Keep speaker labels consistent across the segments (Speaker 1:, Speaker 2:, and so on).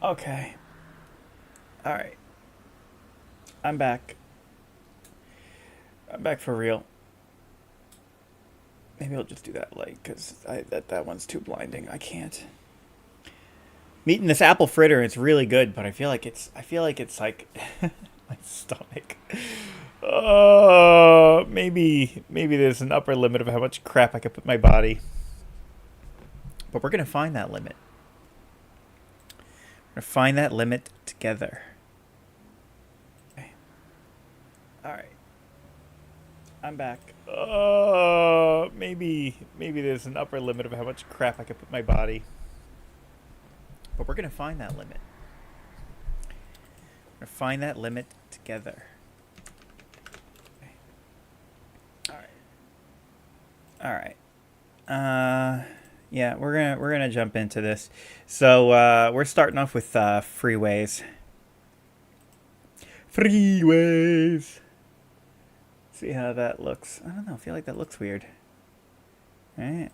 Speaker 1: Okay. All right. I'm back. I'm back for real. Maybe I'll just do that light because that one's too blinding. I can't. I'm eating this apple fritter. It's really good, but I feel like it's like my stomach. Maybe there's an upper limit of how much crap I can put in my body. But we're gonna find that limit. We're gonna find that limit together. Okay. All right. I'm back. Maybe there's an upper limit of how much crap I can put in my body. But we're gonna find that limit. We're gonna find that limit together. Okay. All right. All right. Yeah, we're gonna jump into this. So we're starting off with freeways. Freeways. See how that looks. I don't know. I feel like that looks weird. All right.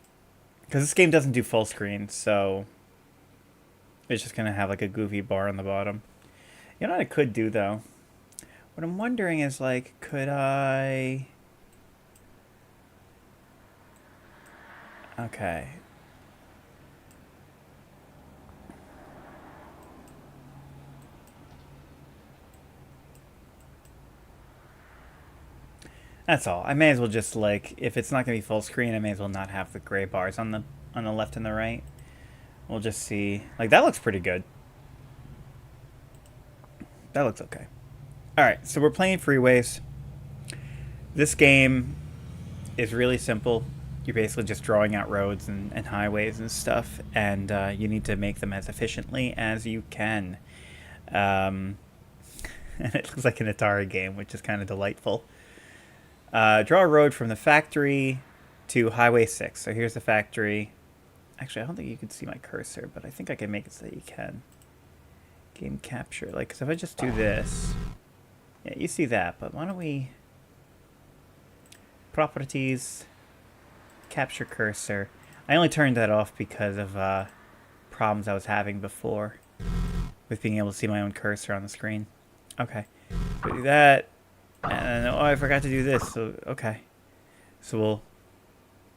Speaker 1: Because this game doesn't do full screen, so it's just gonna have like a goofy bar on the bottom. You know what I could do though? What I'm wondering is like, could I? Okay. That's all. I may as well just like, if it's not gonna be full screen, I may as well not have the gray bars on the left and the right. We'll just see. Like that looks pretty good. That looks okay. All right, so we're playing freeways. This game is really simple. You're basically just drawing out roads and highways and stuff, and you need to make them as efficiently as you can. And it looks like an Atari game, which is kind of delightful. Draw a road from the factory to Highway 6. So here's the factory. Actually, I don't think you can see my cursor, but I think I can make it so that you can. Game capture. Like, cause if I just do this... Yeah, you see that, but why don't we... Properties... Capture cursor. I only turned that off because of problems I was having before with being able to see my own cursor on the screen. Okay. So do that. And oh, I forgot to do this. So okay. So we'll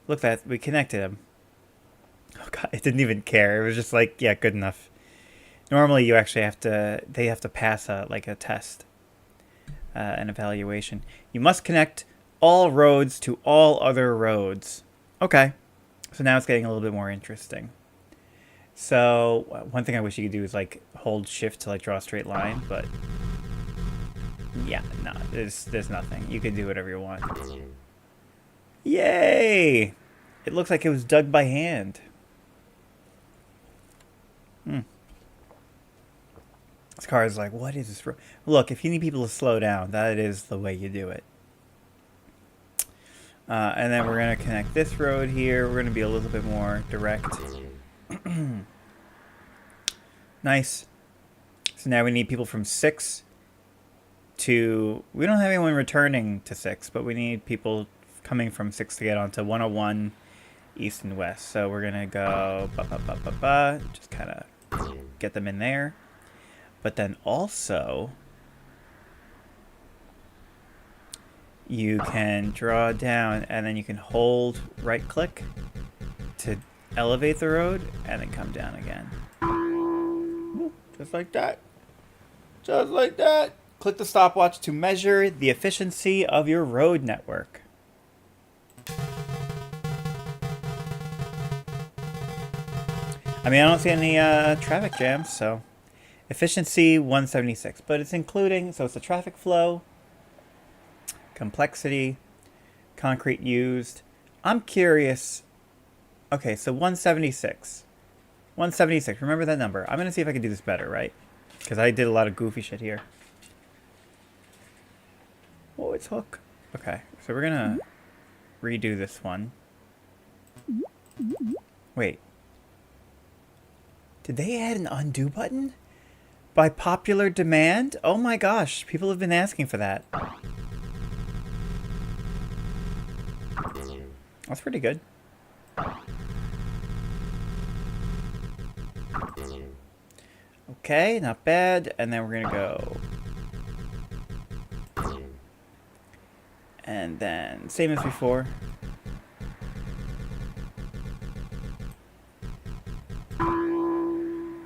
Speaker 1: look that we connected them. Oh god, it didn't even care. It was just like, yeah, good enough. Normally, you actually they have to pass like a test, an evaluation. You must connect all roads to all other roads. Okay, so now it's getting a little bit more interesting. So one thing I wish you could do is like hold shift to like draw a straight line, but yeah, no, there's nothing. You can do whatever you want. Yay! It looks like it was dug by hand. This car is like, what is this? Look, if you need people to slow down, that is the way you do it. And then we're going to connect this road here. We're going to be a little bit more direct. Nice. So now we need people from 6 to... We don't have anyone returning to 6, but we need people coming from 6 to get onto 101 east and west. So we're going to go... Just kind of get them in there. But then also... You can draw down and then you can hold right click to elevate the road and then come down again. Just like that. Just like that. Click the stopwatch to measure the efficiency of your road network. I mean, I don't see any traffic jams, so efficiency 176, but it's including, so it's the traffic flow, complexity, concrete used. I'm curious. Okay, so 176. 176. Remember that number. I'm going to see if I can do this better, right? Because I did a lot of goofy shit here. Oh, it's hook. Okay, so we're going to redo this one. Wait. Did they add an undo button? By popular demand? Oh my gosh, people have been asking for that. That's pretty good. Okay, not bad. And then we're going to go. And then, same as before.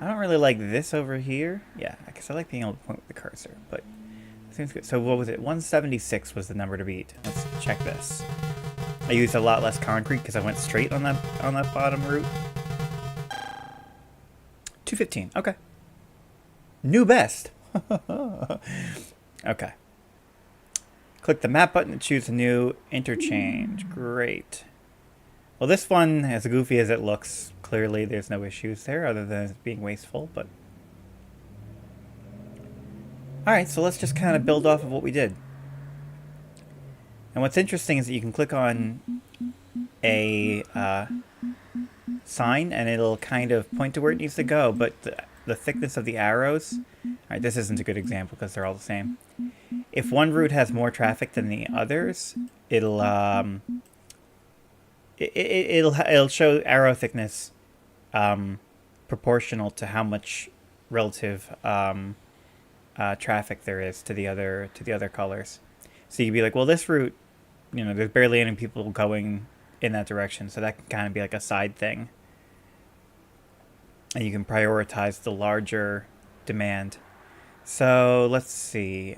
Speaker 1: I don't really like this over here. Yeah, I guess I like being able to point with the cursor, but it seems good. So what was it? 176 was the number to beat. Let's check this. I used a lot less concrete because I went straight on that bottom route. 215. Okay. New best. Okay. Click the map button to choose a new interchange. Great. Well, this one, as goofy as it looks, clearly there's no issues there other than it being wasteful, but... Alright, so let's just kind of build off of what we did. And what's interesting is that you can click on a sign and it'll kind of point to where it needs to go, but the thickness of the arrows... Alright, this isn't a good example because they're all the same. If one route has more traffic than the others, it'll show arrow thickness proportional to how much relative traffic there is to the other colors. So you'd be like, well, this route, you know, there's barely any people going in that direction, so that can kind of be like a side thing. And you can prioritize the larger demand. So let's see.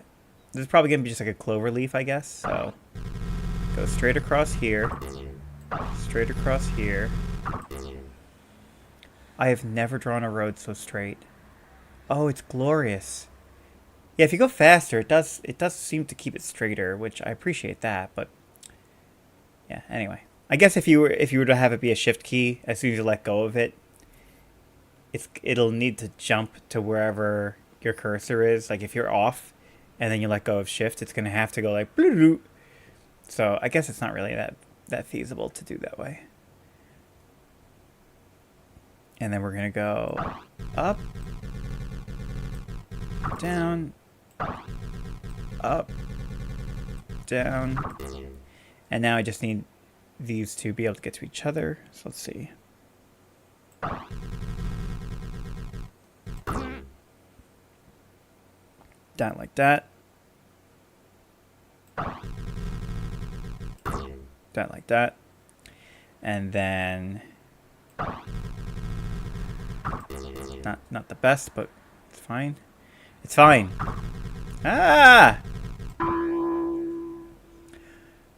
Speaker 1: This is probably going to be just like a clover leaf, I guess. So go straight across here. Straight across here. I have never drawn a road so straight. Oh, it's glorious. Yeah, if you go faster, it does seem to keep it straighter, which I appreciate that, but yeah, anyway. I guess if you were to have it be a shift key, as soon as you let go of it, it'll need to jump to wherever your cursor is. Like if you're off and then you let go of shift, it's going to have to go like... So I guess it's not really that feasible to do that way. And then we're going to go up, down, up, down. And now I just need these to be able to get to each other. So let's see. Down like that. Down like that. And then not the best, but it's fine. It's fine. Ah!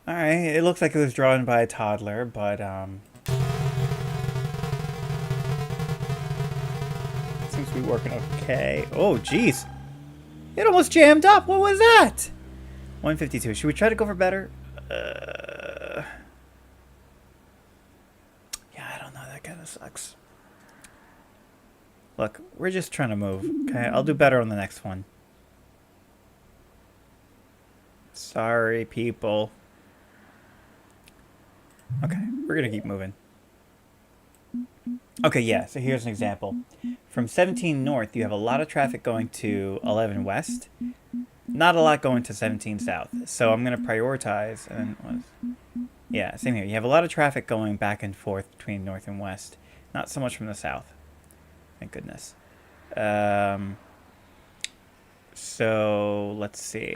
Speaker 1: Alright, it looks like it was drawn by a toddler, but seems to be working okay. Oh, jeez. It almost jammed up. What was that? 152. Should we try to go for better? Yeah, I don't know. That kind of sucks. Look, we're just trying to move. Okay, I'll do better on the next one. Sorry, people. Okay, we're gonna keep moving. Okay, yeah, so here's an example. From 17 north, you have a lot of traffic going to 11 west. Not a lot going to 17 south. So I'm going to prioritize. Yeah, same here. You have a lot of traffic going back and forth between north and west. Not so much from the south. Thank goodness. So let's see.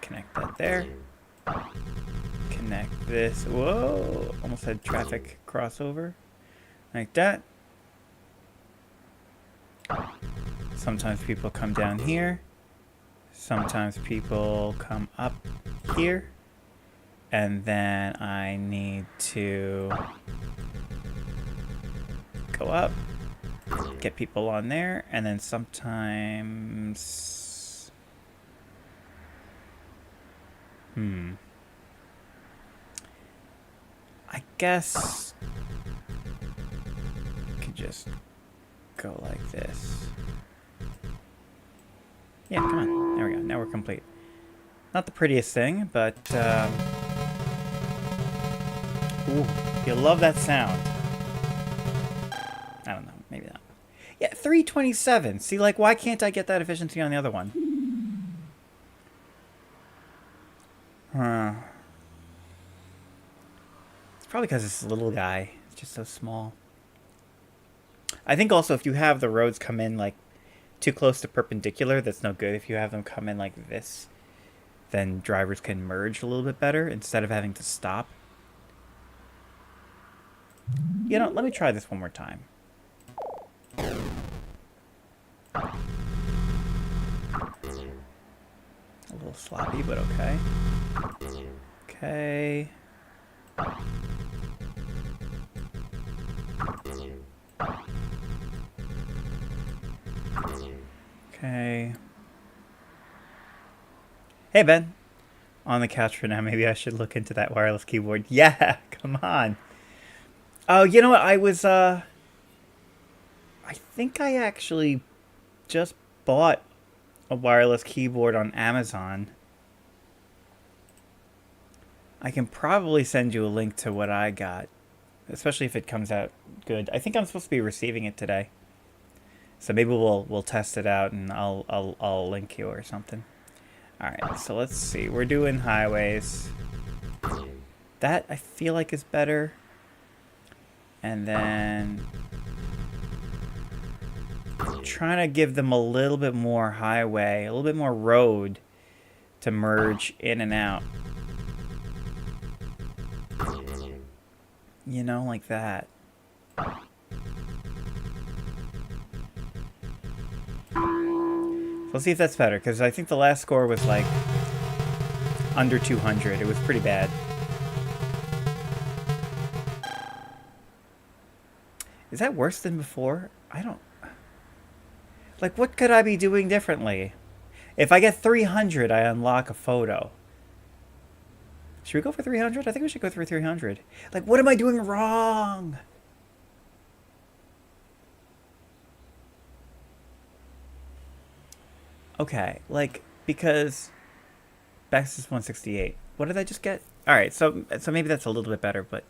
Speaker 1: Connect that there. Connect this. Whoa! Almost had traffic crossover. Like that. Sometimes people come down here. Sometimes people come up here. And then I need to go up. Get people on there. And then sometimes... I guess I could just go like this. Yeah, come on. There we go. Now we're complete. Not the prettiest thing, but ooh, you love that sound. I don't know, maybe not. Yeah, 327. See, like, why can't I get that efficiency on the other one? Huh. It's probably because it's a little guy. It's just so small. I think also if you have the roads come in like too close to perpendicular, that's no good. If you have them come in like this, then drivers can merge a little bit better instead of having to stop. You know, let me try this one more time. A little sloppy, but okay. Okay. Okay. Hey, Ben. On the couch for now. Maybe I should look into that wireless keyboard. Yeah, come on. Oh, you know what? I think I actually just bought a wireless keyboard on Amazon. I can probably send you a link to what I got, especially if it comes out good. I think I'm supposed to be receiving it today, so maybe we'll test it out and I'll link you or something. All right, so let's see. We're doing highways. That I feel like is better, and then trying to give them a little bit more highway, a little bit more road to merge in and out. You know, like that. Let's see if that's better, because I think the last score was like under 200. It was pretty bad. Is that worse than before? I don't... Like, what could I be doing differently? If I get 300, I unlock a photo. Should we go for 300? I think we should go for 300. Like, what am I doing wrong? Okay, like, because Bax is 168. What did I just get? All right, so maybe that's a little bit better, but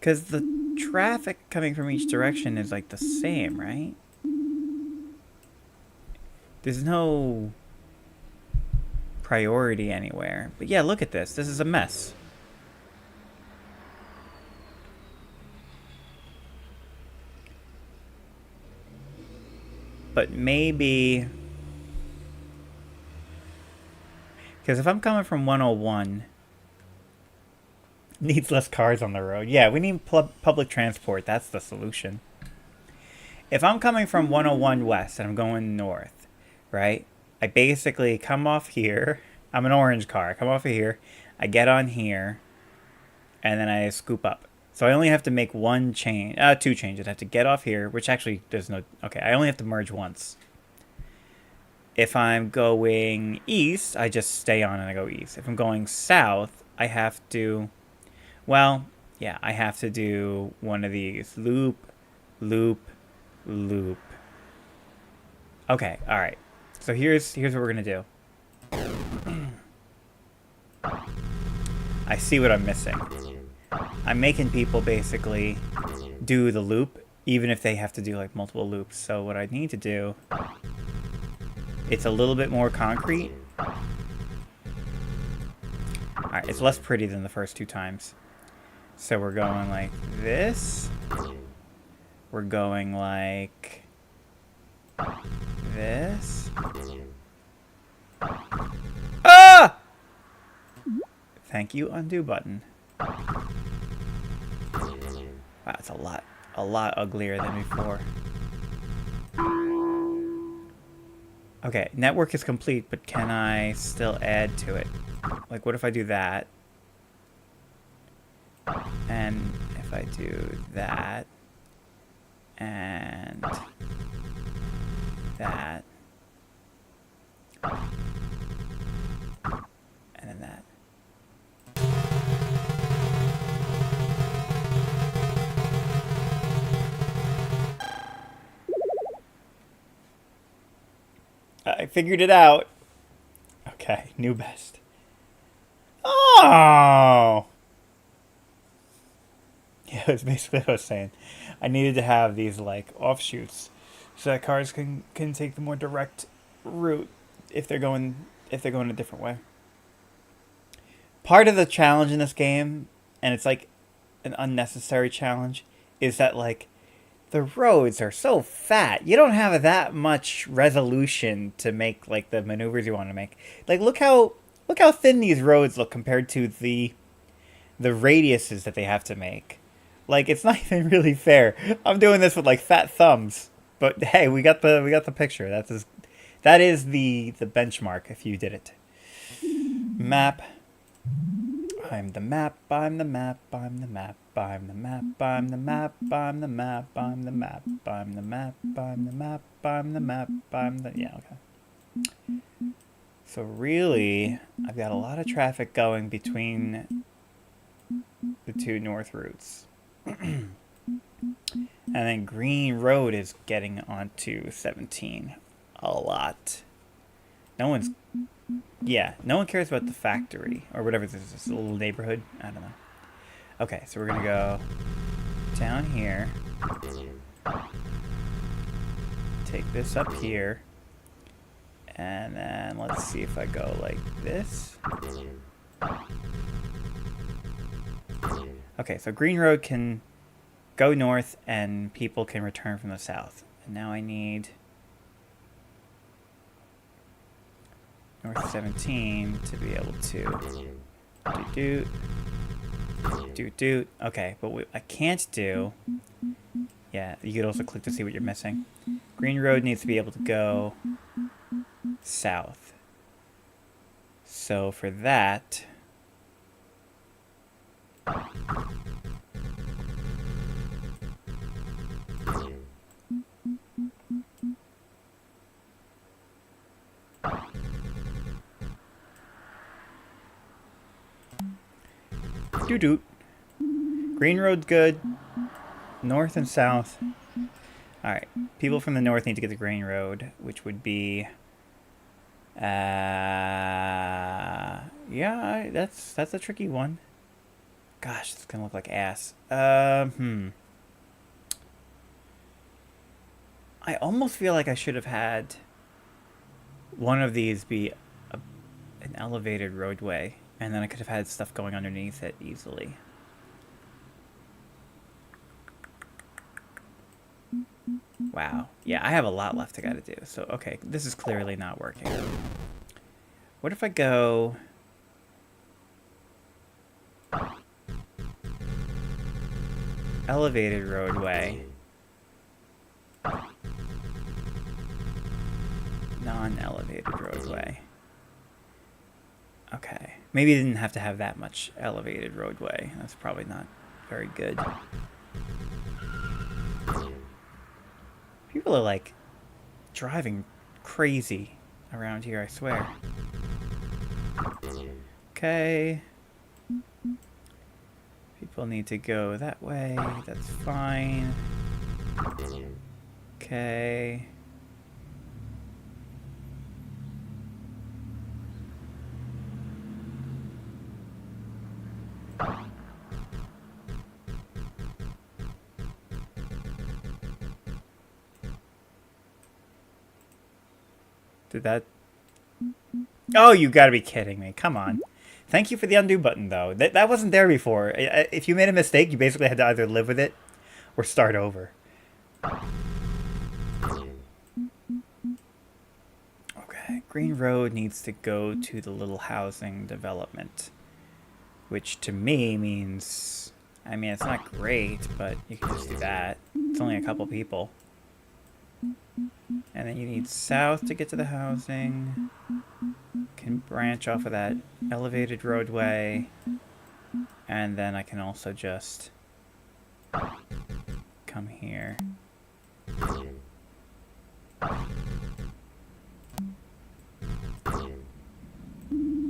Speaker 1: because the traffic coming from each direction is like the same, right? There's no priority anywhere. But yeah, look at this. This is a mess. But maybe... Because if I'm coming from 101... Needs less cars on the road. Yeah, we need public transport. That's the solution. If I'm coming from 101 west and I'm going north, right? I basically come off here. I'm an orange car. I come off of here. I get on here. And then I scoop up. So I only have to make one change. Two changes. I have to get off here, which actually there's no... Okay, I only have to merge once. If I'm going east, I just stay on and I go east. If I'm going south, I have to... Well, yeah, I have to do one of these. Loop, loop, loop. Okay, alright. So here's what we're going to do. I see what I'm missing. I'm making people basically do the loop, even if they have to do like multiple loops. So what I need to do, it's a little bit more concrete. Alright, it's less pretty than the first two times. So we're going like this. We're going like this. Ah! Thank you, undo button. Wow, it's a lot uglier than before. Okay, network is complete, but can I still add to it? Like, what if I do that? And if I do that, and that, and then that. I figured it out. Okay, new best. Oh! Yeah, that's basically what I was saying. I needed to have these like offshoots so that cars can take the more direct route if they're going a different way. Part of the challenge in this game, and it's like an unnecessary challenge, is that, like, the roads are so fat. You don't have that much resolution to make, like, the maneuvers you want to make. Like, look how thin these roads look compared to the radiuses that they have to make. Like, it's not even really fair. I'm doing this with, like, fat thumbs. But hey, we got the picture. That is the benchmark if you did it. Map. I'm the map, I'm the map, I'm the map, I'm the map, I'm the map, I'm the map, I'm the map, I'm the map, I'm the map, I'm the map, I'm the... Yeah, okay. So really, I've got a lot of traffic going between the two north routes. And then Green Road is getting onto 17 a lot. No one's... Yeah, no one cares about the factory or whatever this is, this little neighborhood. I don't know. Okay, so we're gonna go down here. Take this up here. And then let's see if I go like this. Okay, so Green Road can go north and people can return from the south. And now I need North 17 to be able to do. Okay, but what I can't do... Yeah, you could also click to see what you're missing. Green Road needs to be able to go south. So for that... Doo-doo. Green Road's good. North and south. Alright. People from the north need to get to Green Road, which would be... yeah, that's a tricky one. Gosh, it's gonna look like ass. I almost feel like I should have had one of these be an elevated roadway. And then I could have had stuff going underneath it easily. Wow. Yeah, I have a lot left I gotta do. So, okay, this is clearly not working. What if I go... elevated roadway. Non-elevated roadway. Okay. Maybe it didn't have to have that much elevated roadway. That's probably not very good. People are, like, driving crazy around here, I swear. Okay. People need to go that way. That's fine. Okay. Did that... Oh, you gotta be kidding me. Come on. Thank you for the undo button, though. That wasn't there before. If you made a mistake, you basically had to either live with it or start over. Okay, Green Road needs to go to the little housing development. Which, to me, means... I mean, it's not great, but you can just do that. It's only a couple people. And then you need south to get to the housing. Can branch off of that elevated roadway. And then I can also just come here.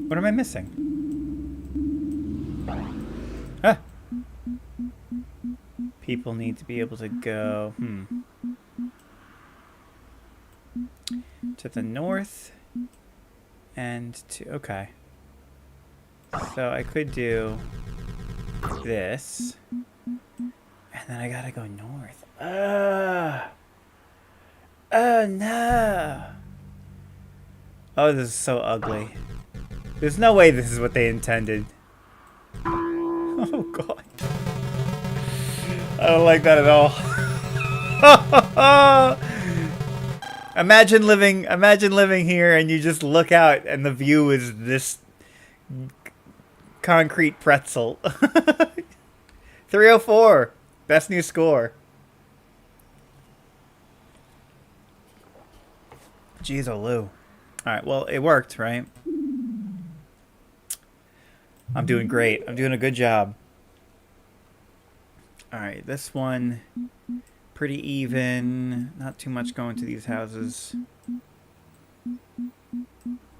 Speaker 1: What am I missing? Ah! People need to be able to go... to the north and to... Okay. So I could do this. And then I gotta go north. Oh no! Oh, this is so ugly. There's no way this is what they intended. Oh god. I don't like that at all. Imagine living here and you just look out and the view is this concrete pretzel. 304. Best new score. Jeez, oh Lou. Alright, well, it worked, right? I'm doing great. I'm doing a good job. Alright, this one, pretty even. Not too much going to these houses.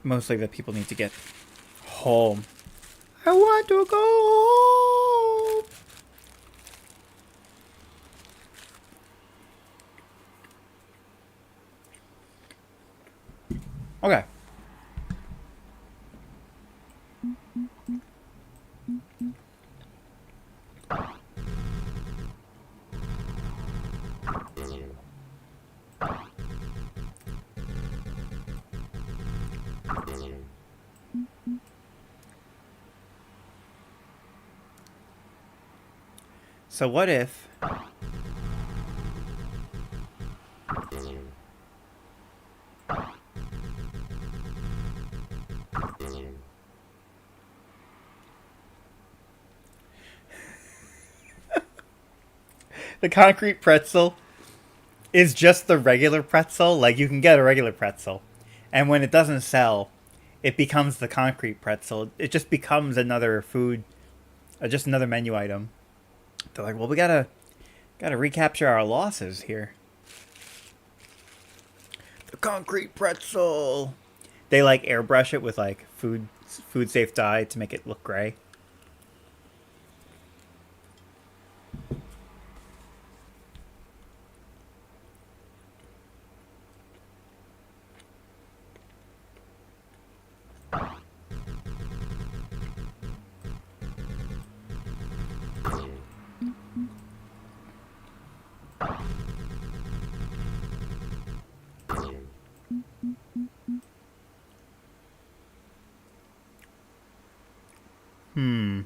Speaker 1: Mostly that people need to get home. I want to go home. Okay. So what if the concrete pretzel is just the regular pretzel? Like, you can get a regular pretzel, and when it doesn't sell, it becomes the concrete pretzel. It just becomes another food, just another menu item. They're like, well, we gotta recapture our losses here. The concrete pretzel. They like airbrush it with like food safe dye to make it look gray. Hmm.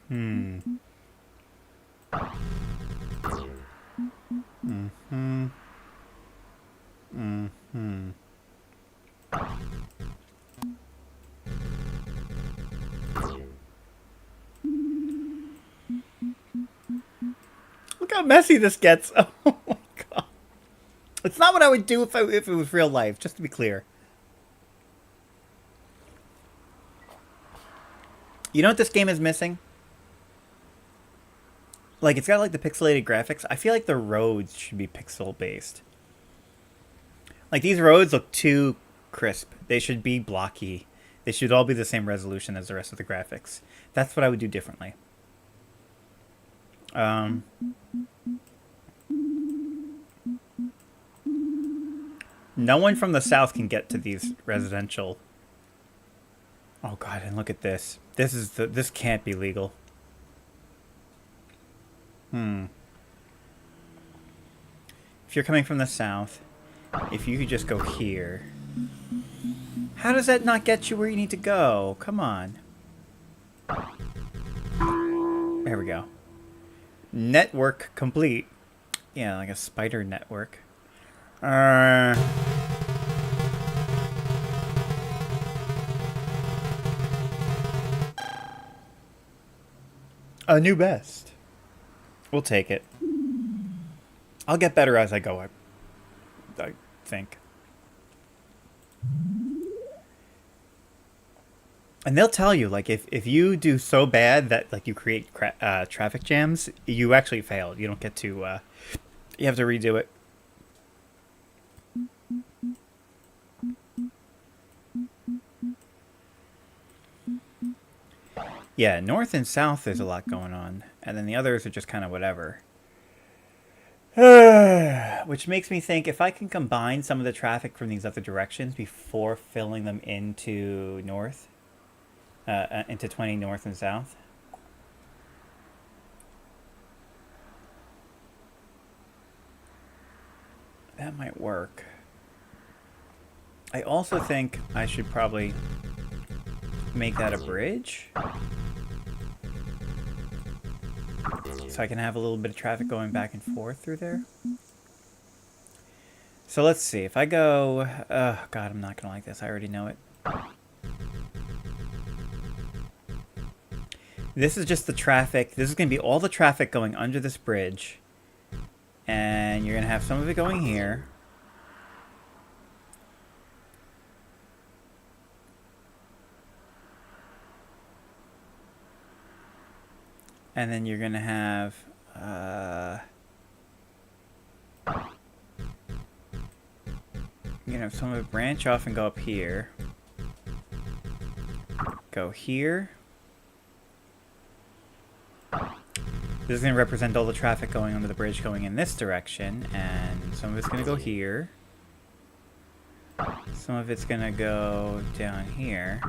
Speaker 1: Hmm. Mm-hmm. Mm-hmm. Look how messy this gets. Oh my god. It's not what I would do if it was real life, just to be clear. You know what this game is missing? Like, it's got like the pixelated graphics. I feel like the roads should be pixel based. Like, these roads look too crisp. They should be blocky. They should all be the same resolution as the rest of the graphics. That's what I would do differently. No one from the south can get to these residential. Oh god, and look at this. This can't be legal. If you're coming from the south, if you could just go here. How does that not get you where you need to go? Come on. There we go. Network complete. Yeah, like a spider network. A new best. We'll take it. I'll get better as I go, I think. And they'll tell you, like, if you do so bad that, like, you create traffic jams, you actually failed. You don't get to, you have to redo it. Yeah, north and south there's a lot going on. And then the others are just kind of whatever. Which makes me think, if I can combine some of the traffic from these other directions before filling them into north, into 20 north and south. That might work. I also think I should probably make that a bridge. So I can have a little bit of traffic going back and forth through there. So let's see. If I go... Oh, God, I'm not going to like this. I already know it. This is just the traffic. This is going to be all the traffic going under this bridge. And you're going to have some of it going here. And then you're going to have... you know, some of it branch off and go up here. Go here. This is going to represent all the traffic going under the bridge going in this direction, and some of it's going to go here. Some of it's going to go down here.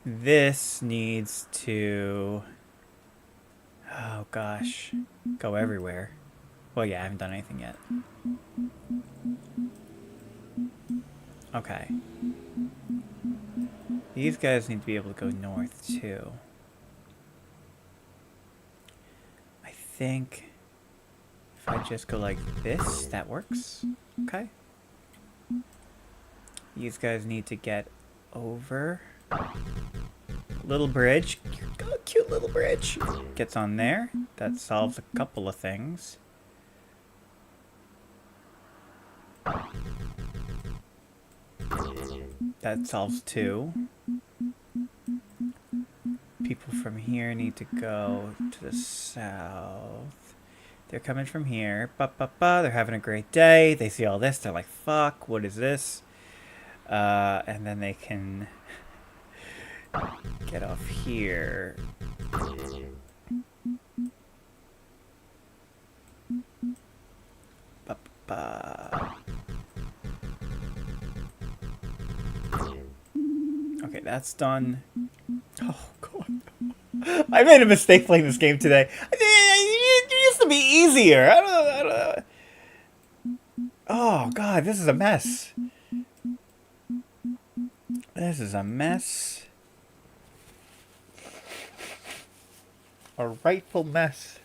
Speaker 1: This needs to... oh gosh. Go everywhere. Well, yeah, I haven't done anything yet. Okay. These guys need to be able to go north, too. I think if I just go like this, that works. Okay. These guys need to get over. Little bridge. Oh, cute little bridge. Gets on there. That solves a couple of things. That solves two. People from here need to go to the south. They're coming from here. They're having a great day. They see all this. They're like, fuck, what is this? And then they can get off here. Okay, that's done. Oh, God. I made a mistake playing this game today. It used to be easier. I don't know. Oh, God, this is a mess. This is a mess. A rightful mess.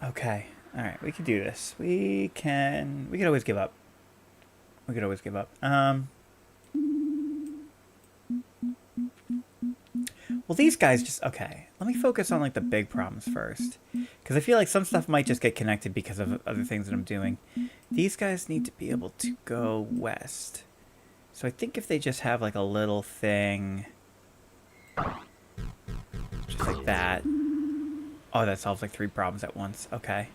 Speaker 1: Okay. Alright, we can do this. We could always give up. We could always give up. Well, these guys just... okay, let me focus on, like, the big problems first. Because I feel like some stuff might just get connected because of other things that I'm doing. These guys need to be able to go west. So I think if they just have, like, a little thing... just like that. Oh, that solves, like, 3 problems at once. Okay.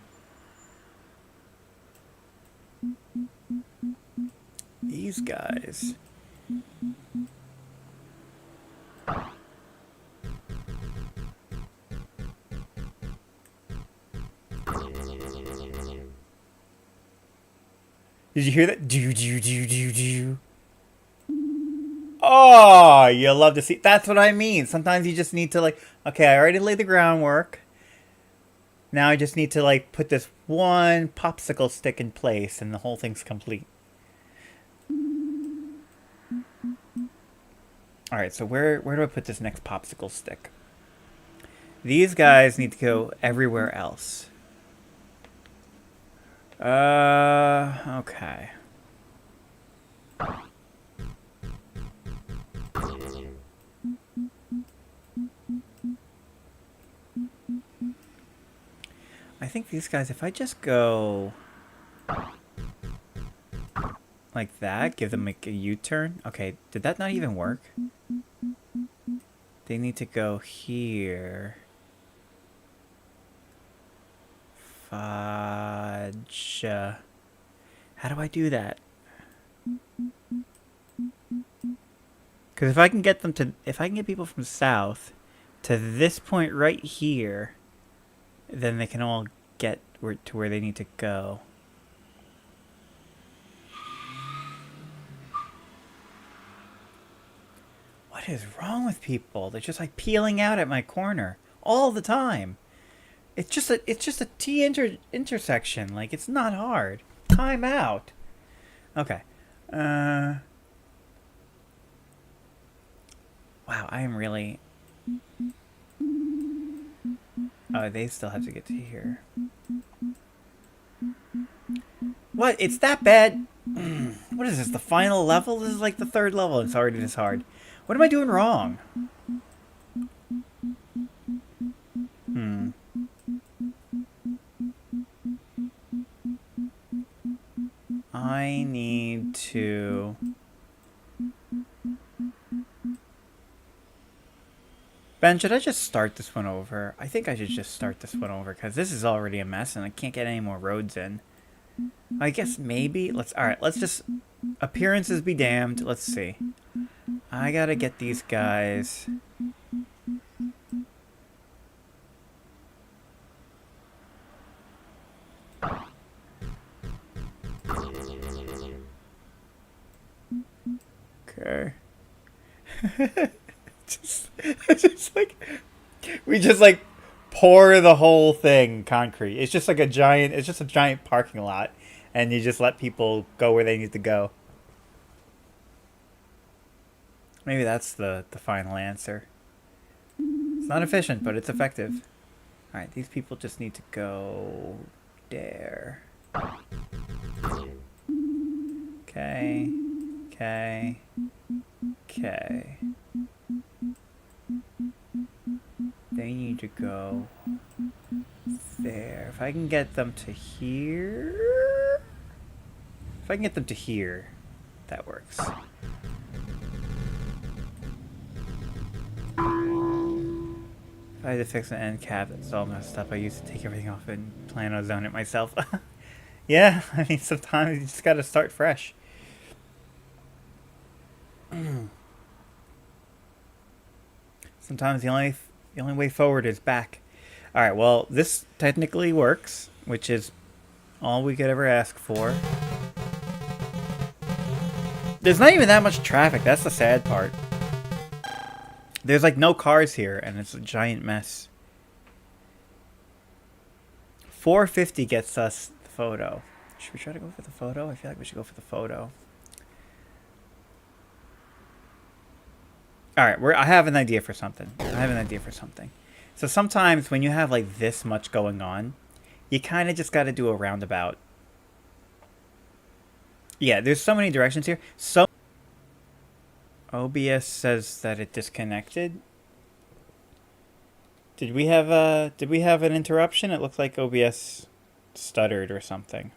Speaker 1: These guys... Did you hear that? Do. Oh, you love to see. That's what I mean. Sometimes you just need to, like, okay, I already laid the groundwork. Now I just need to, like, put this one popsicle stick in place and the whole thing's complete. Alright, so where do I put this next popsicle stick? These guys need to go everywhere else. Okay. I think these guys, if I just go like that, give them like a U-turn. Okay, did that not even work? They need to go here. Fudge. How do I do that? Because if I can get them to, if I can get people from south to this point right here, then they can all get to where they need to go. What is wrong with people? They're just like peeling out at my corner all the time. It's just a T intersection. Like, it's not hard. Time out. Okay. Wow, I am really... Oh, they still have to get to here. What? It's that bad? What is this, the final level? This is like the third level. It's already this hard. What am I doing wrong? I need to... Ben, should I just start this one over? I think I should just start this one over because this is already a mess and I can't get any more roads in. I guess maybe alright, let's just appearances be damned. Let's see. I gotta get these guys. Okay. just like we just like pour the whole thing concrete. It's just like a giant. It's just a giant parking lot, and you just let people go where they need to go. Maybe that's the final answer. It's not efficient, but it's effective. All right, these people just need to go there. Okay. Okay. Okay. They need to go there. If I can get them to here... If I can get them to here, that works. If I had to fix an end cap that's all messed up, I used to take everything off and plan on zoning it myself. Yeah, I mean, sometimes you just gotta start fresh. Sometimes the only way forward is back. All right, well, this technically works, which is all we could ever ask for. There's not even that much traffic. That's the sad part. There's like no cars here, and it's a giant mess. 450 gets us the photo. Should we try to go for the photo? I feel like we should go for the photo. All right, I have an idea for something. So sometimes when you have like this much going on, you kind of just got to do a roundabout. Yeah, there's so many directions here. So OBS says that it disconnected. Did we have an interruption? It looked like OBS stuttered or something.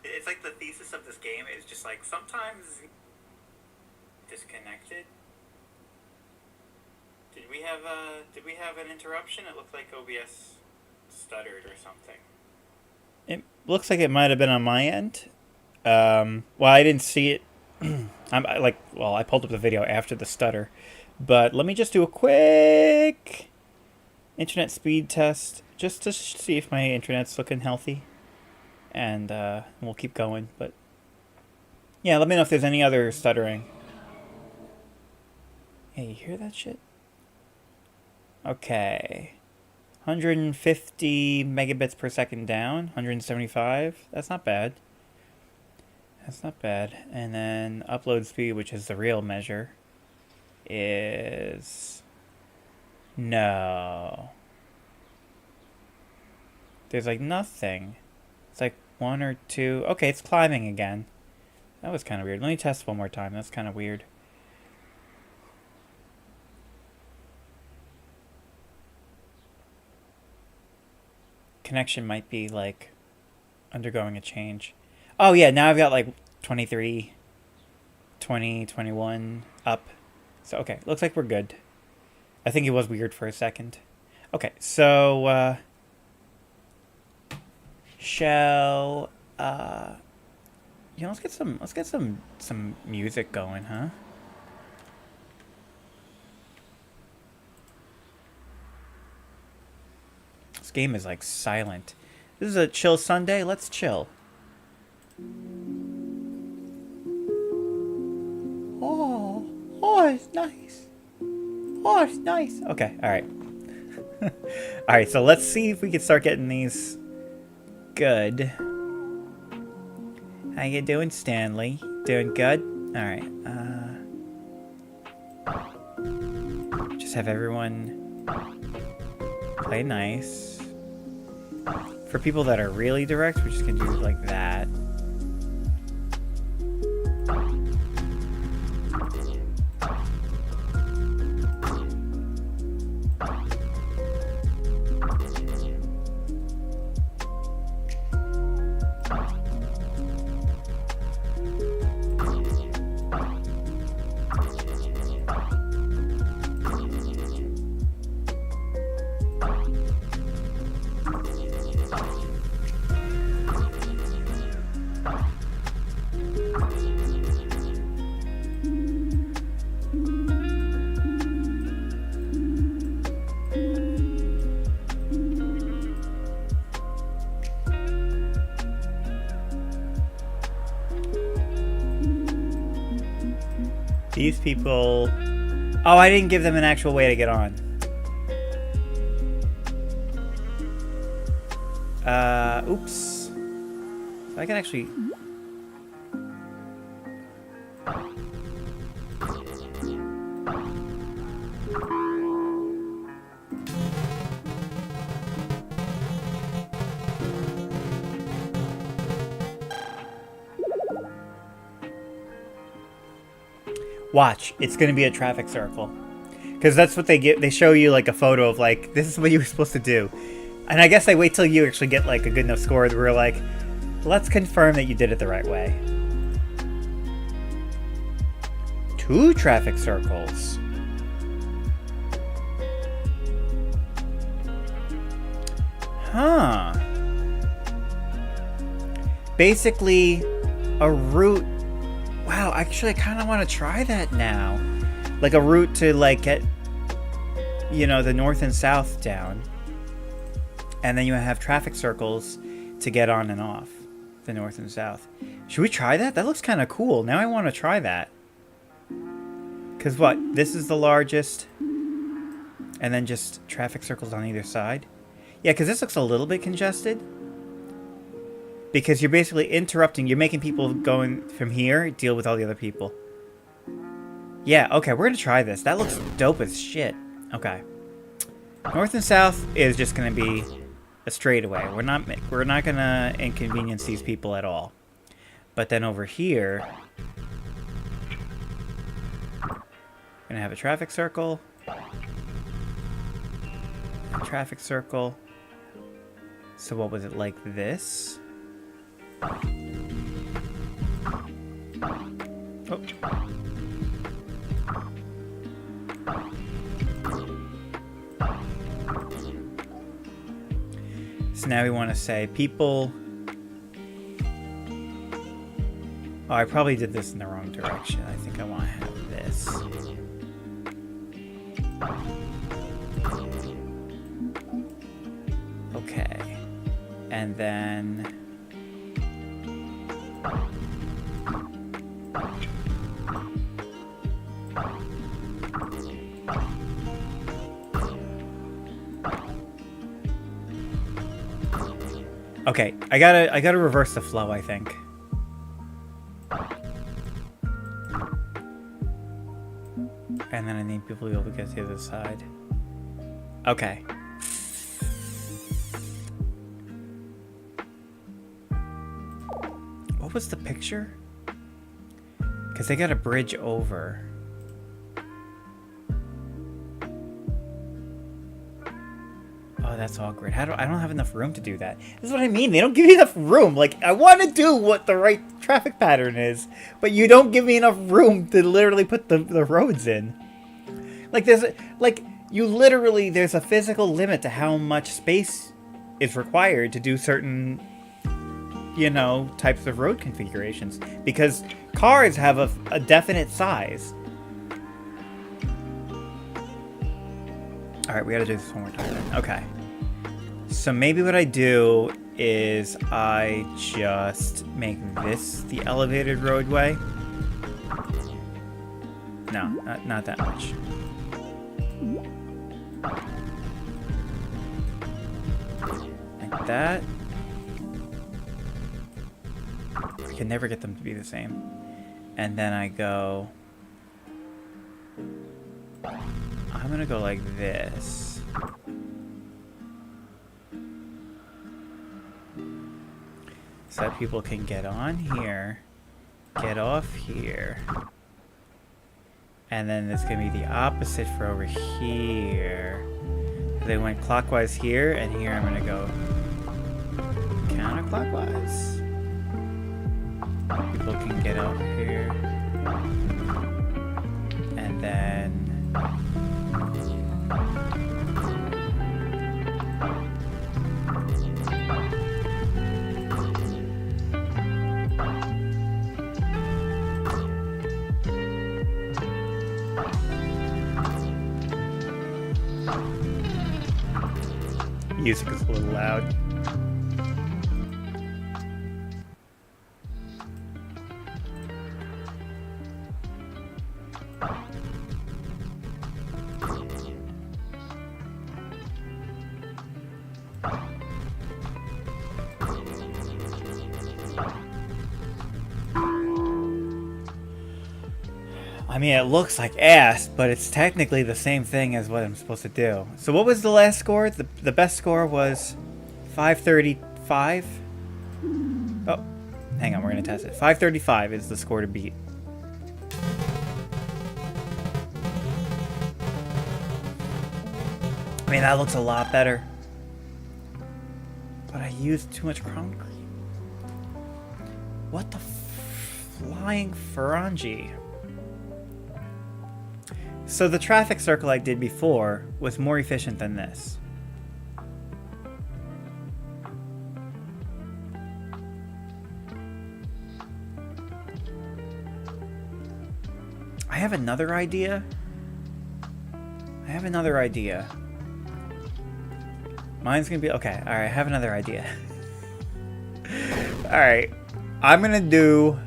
Speaker 1: It's like the thesis of this game is just like sometimes disconnected. Did we have an interruption? It looked like OBS stuttered or something. It looks like it might have been on my end. Well, I didn't see it. I pulled up the video after the stutter, but let me just do a quick internet speed test just to see if my internet's looking healthy, and we'll keep going. But yeah, let me know if there's any other stuttering. Hey, you hear that shit? Okay. 150 megabits per second down, 175. That's not bad. That's not bad. And then upload speed, which is the real measure, is... No. There's like nothing. It's like 1 or 2. Okay, it's climbing again. That was kind of weird. Let me test one more time. That's kind of weird. Connection might be like undergoing a change. Oh yeah, now I've got like 23, 20, 21 up. So okay, looks like we're good. I think it was weird for a second. Okay, so shall let's get some music going, huh? This game is like silent. This is a chill Sunday. Let's chill. Oh, it's nice. Oh, it's nice. Okay, all right. Alright, so let's see if we can start getting these good. How you doing, Stanley? Doing good? Alright, just have everyone play nice. For people that are really direct, we're just gonna do it like that. These people... Oh, I didn't give them an actual way to get on. Oops. So I can actually... Watch, it's gonna be a traffic circle. Because that's what they get. They show you like a photo of like, this is what you were supposed to do. And I guess I wait till you actually get like a good enough score that we're like, let's confirm that you did it the right way. 2 traffic circles. Huh. Basically, a route. Wow, actually, I kind of want to try that now. Like a route to, like, get, you know, the north and south down. And then you have traffic circles to get on and off the north and south. Should we try that? That looks kind of cool. Now I want to try that. Because what? This is the largest. And then just traffic circles on either side. Yeah, because this looks a little bit congested. Because you're basically interrupting. You're making people going from here deal with all the other people. Yeah, okay, we're going to try this. That looks dope as shit. Okay. North and south is just going to be a straightaway. We're not going to inconvenience these people at all. But then over here, we're going to have a traffic circle. A traffic circle. So what was it, like this? Oh. So now we want to say people... Oh, I probably did this in the wrong direction. I think I want to have this. Okay. And then... Okay, I gotta reverse the flow, I think. And then I need people to be able to get to the other side. Okay. What was the picture? Because they got a bridge over. Oh, that's awkward. I don't have enough room to do that. This is what I mean. They don't give me enough room. Like, I want to do what the right traffic pattern is, but you don't give me enough room to literally put the roads in. Like, there's a physical limit to how much space is required to do certain, you know, types of road configurations. Because cars have a definite size. Alright, we gotta do this one more time then. Okay. So maybe what I do is I just make this the elevated roadway. No, not that much. that. I can never get them to be the same. And then I go... I'm gonna go like this. So that people can get on here, get off here. And then it's gonna be the opposite for over here. They went clockwise here, and here I'm gonna go counterclockwise. People can get over here. And then... music is a little loud. I mean, it looks like ass, but it's technically the same thing as what I'm supposed to do. So what was the last score? The best score was 535? Oh, hang on, we're going to test it. 535 is the score to beat. I mean, that looks a lot better. But I used too much crown cream. What the flying Farangi? So the traffic circle I did before was more efficient than this. I have another idea. Mine's gonna be okay. All right, I have another idea. All right, I'm gonna do.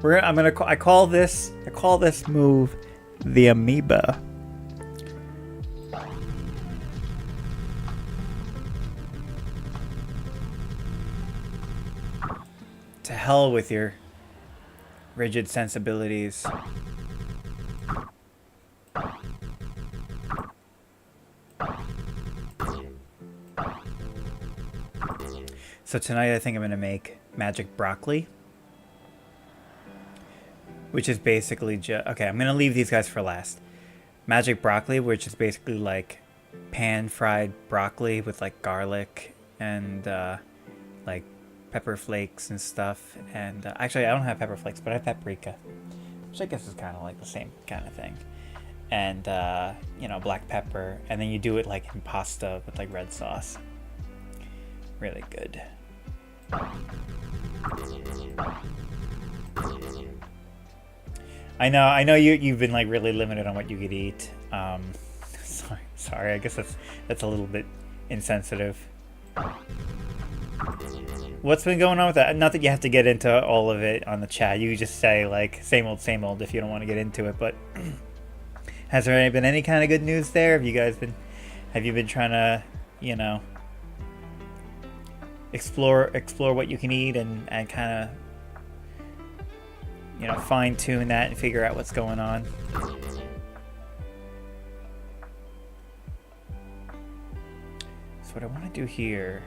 Speaker 1: I call this move the amoeba. To hell with your rigid sensibilities. So tonight I think I'm going to make magic broccoli. Which is basically just... Okay, I'm going to leave these guys for last. Magic broccoli, which is basically like pan-fried broccoli with like garlic and like pepper flakes and stuff. And actually, I don't have pepper flakes, but I have paprika. Which I guess is kind of like the same kind of thing. And, you know, black pepper. And then you do it like in pasta with like red sauce. Really good. I know you've been like really limited on what you could eat. Sorry, I guess that's a little bit insensitive. What's been going on with that? Not that you have to get into all of it on the chat. You just say like same old if you don't want to get into it. But has there been any kind of good news there? Have you been trying to, you know, explore what you can eat and kind of, you know, fine-tune that and figure out what's going on? So what I want to do here...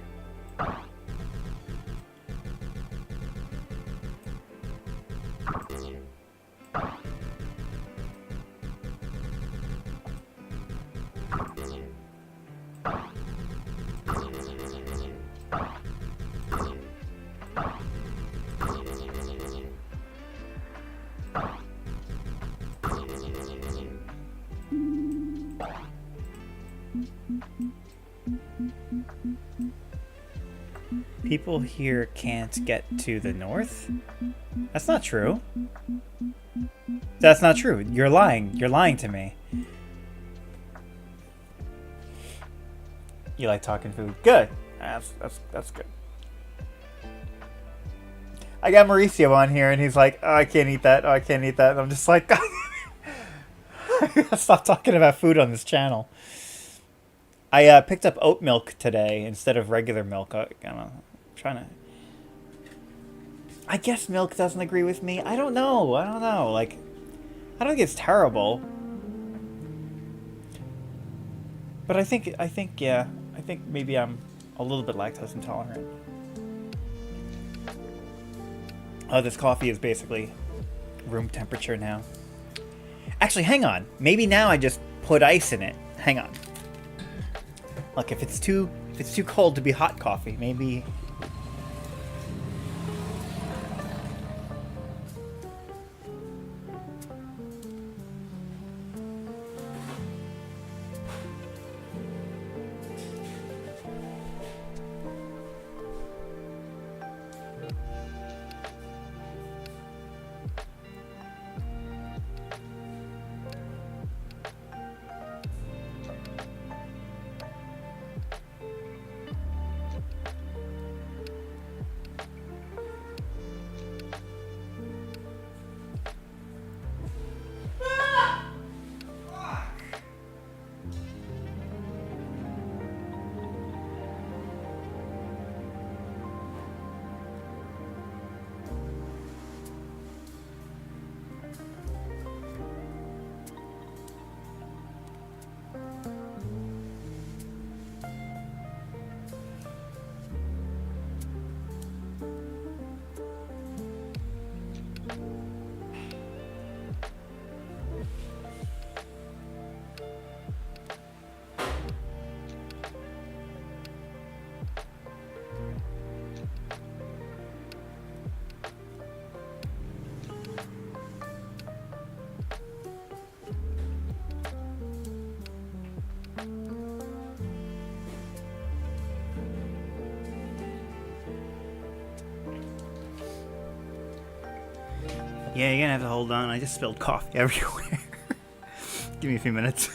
Speaker 1: People here can't get to the north? That's not true. That's not true. You're lying. You're lying to me. You like talking food? Good. That's good. I got Mauricio on here and he's like, oh, I can't eat that. Oh, I can't eat that. And I'm just like, stop talking about food on this channel. I picked up oat milk today instead of regular milk. I'm trying to. I guess milk doesn't agree with me. I don't know. I don't know. Like, I don't think it's terrible. But yeah. I think maybe I'm a little bit lactose intolerant. Oh, this coffee is basically room temperature now. Actually, hang on. Maybe now I just put ice in it. Hang on. Look, if it's too cold to be hot coffee, maybe. Yeah, you're gonna have to hold on. I just spilled coffee everywhere. Give me a few minutes.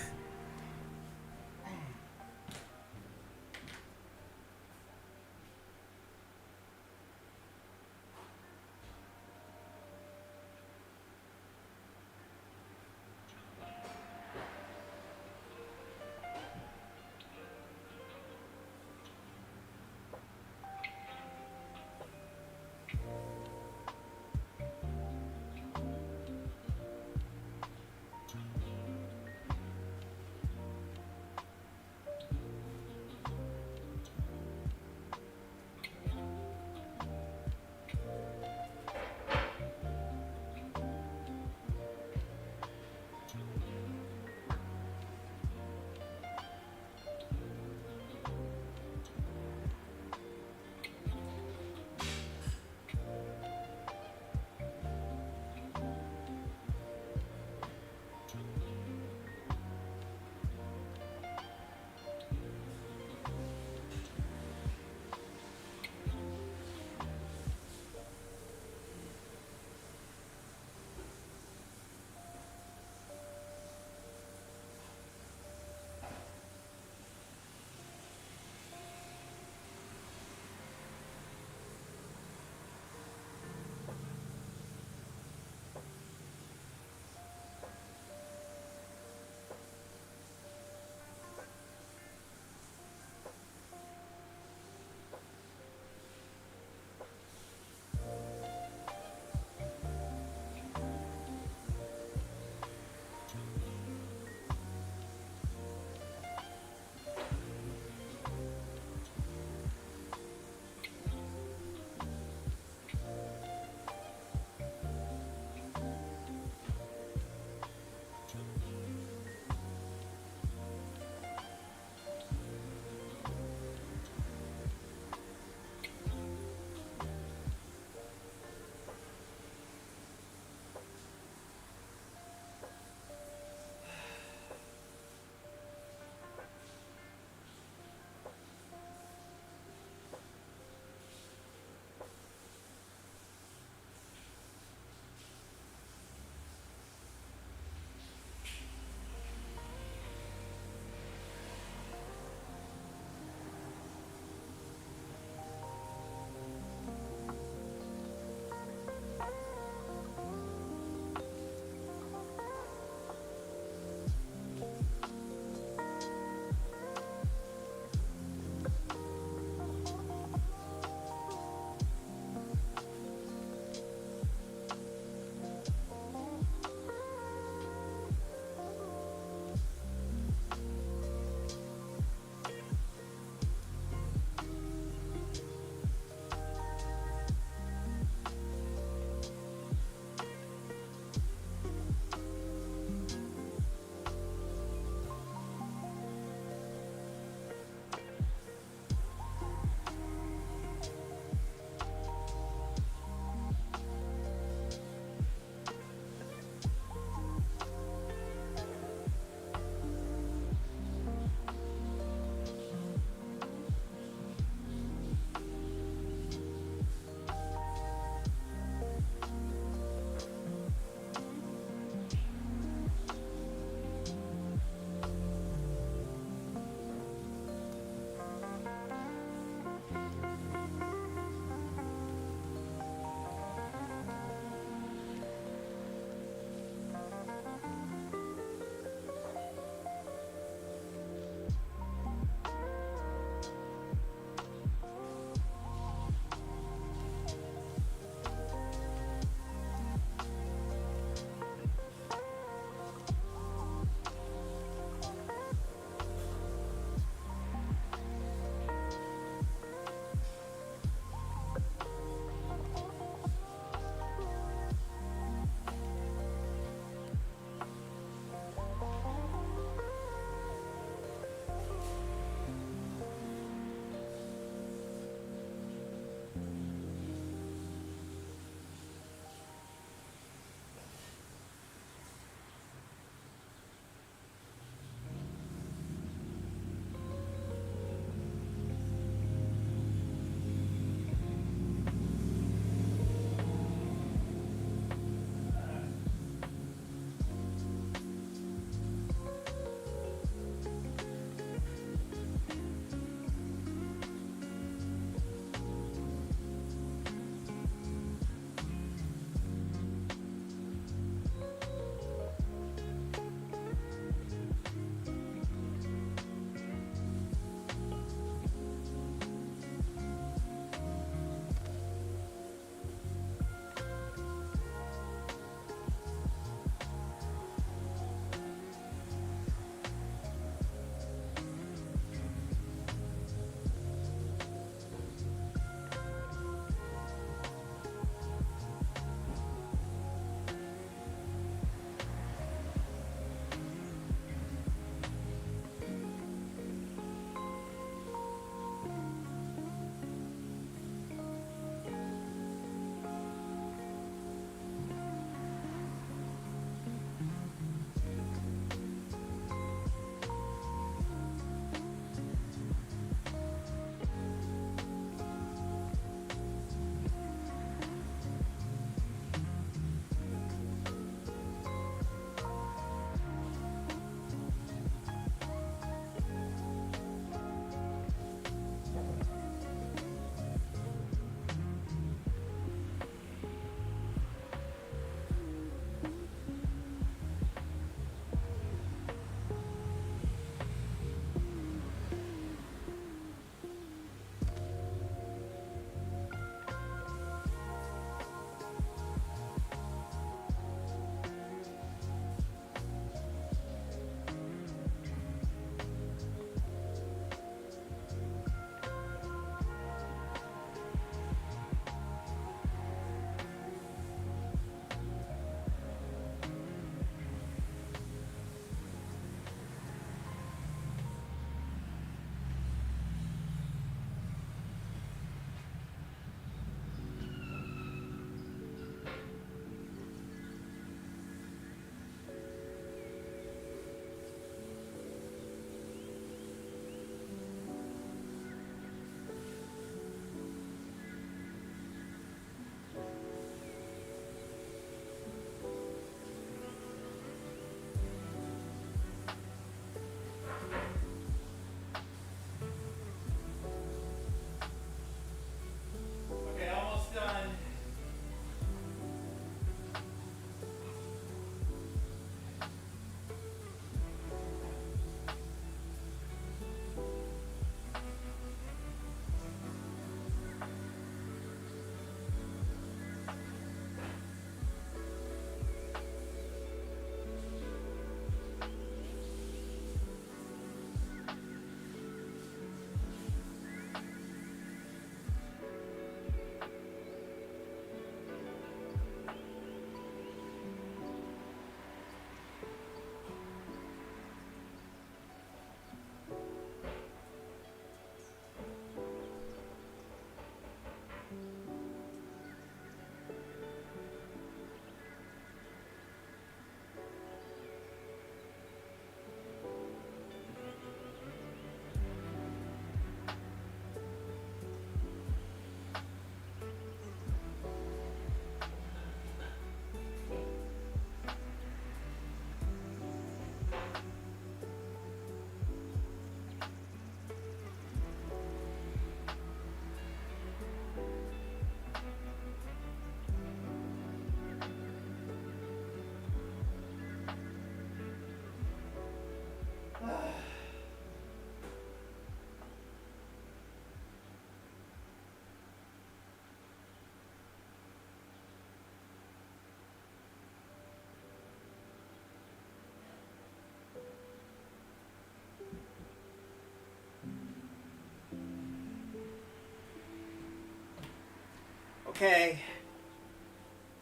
Speaker 1: Okay.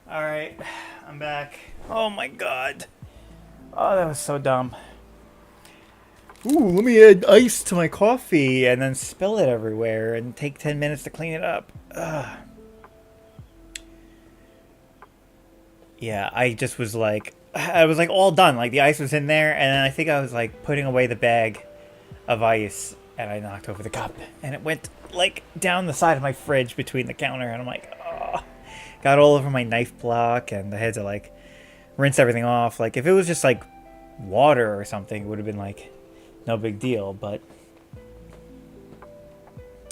Speaker 1: Alright. I'm back. Oh my god. Oh, that was so dumb. Ooh, let me add ice to my coffee and then spill it everywhere and take 10 minutes to clean it up. Ugh. Yeah, I just was like... I was like all done. Like the ice was in there and then I think I was like putting away the bag of ice and I knocked over the cup and it went like down the side of my fridge between the counter and I'm like, oh, got all over my knife block and I had to like rinse everything off. Like if it was just like water or something, it would have been like no big deal, but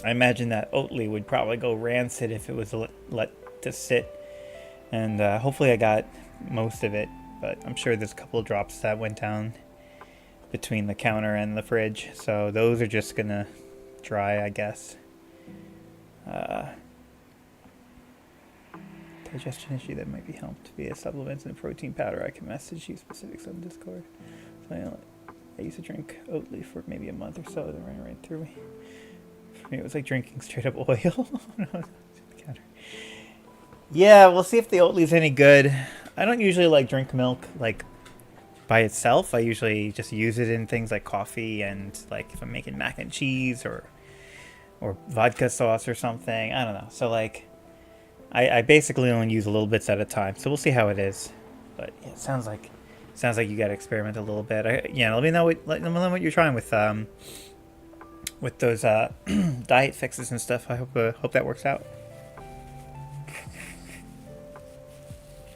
Speaker 1: I imagine that Oatly would probably go rancid if it was let to sit. And hopefully I got most of it, but I'm sure there's a couple of drops that went down between the counter and the fridge, so those are just gonna dry, I guess. Digestion issue that might be helped via supplements and protein powder. I can message you specifics on Discord. So I used to drink Oatly for maybe a month or so, then ran right through me. For me, it was like drinking straight up oil. Yeah, we'll see if the Oatly's any good. I don't usually like drink milk like by itself. I usually just use it in things like coffee and like if I'm making mac and cheese or vodka sauce or something. I don't know. So like I basically only use a little bits at a time. So we'll see how it is. But yeah, it sounds like you got to experiment a little bit. Let me know what you're trying with those diet fixes and stuff. I hope that works out.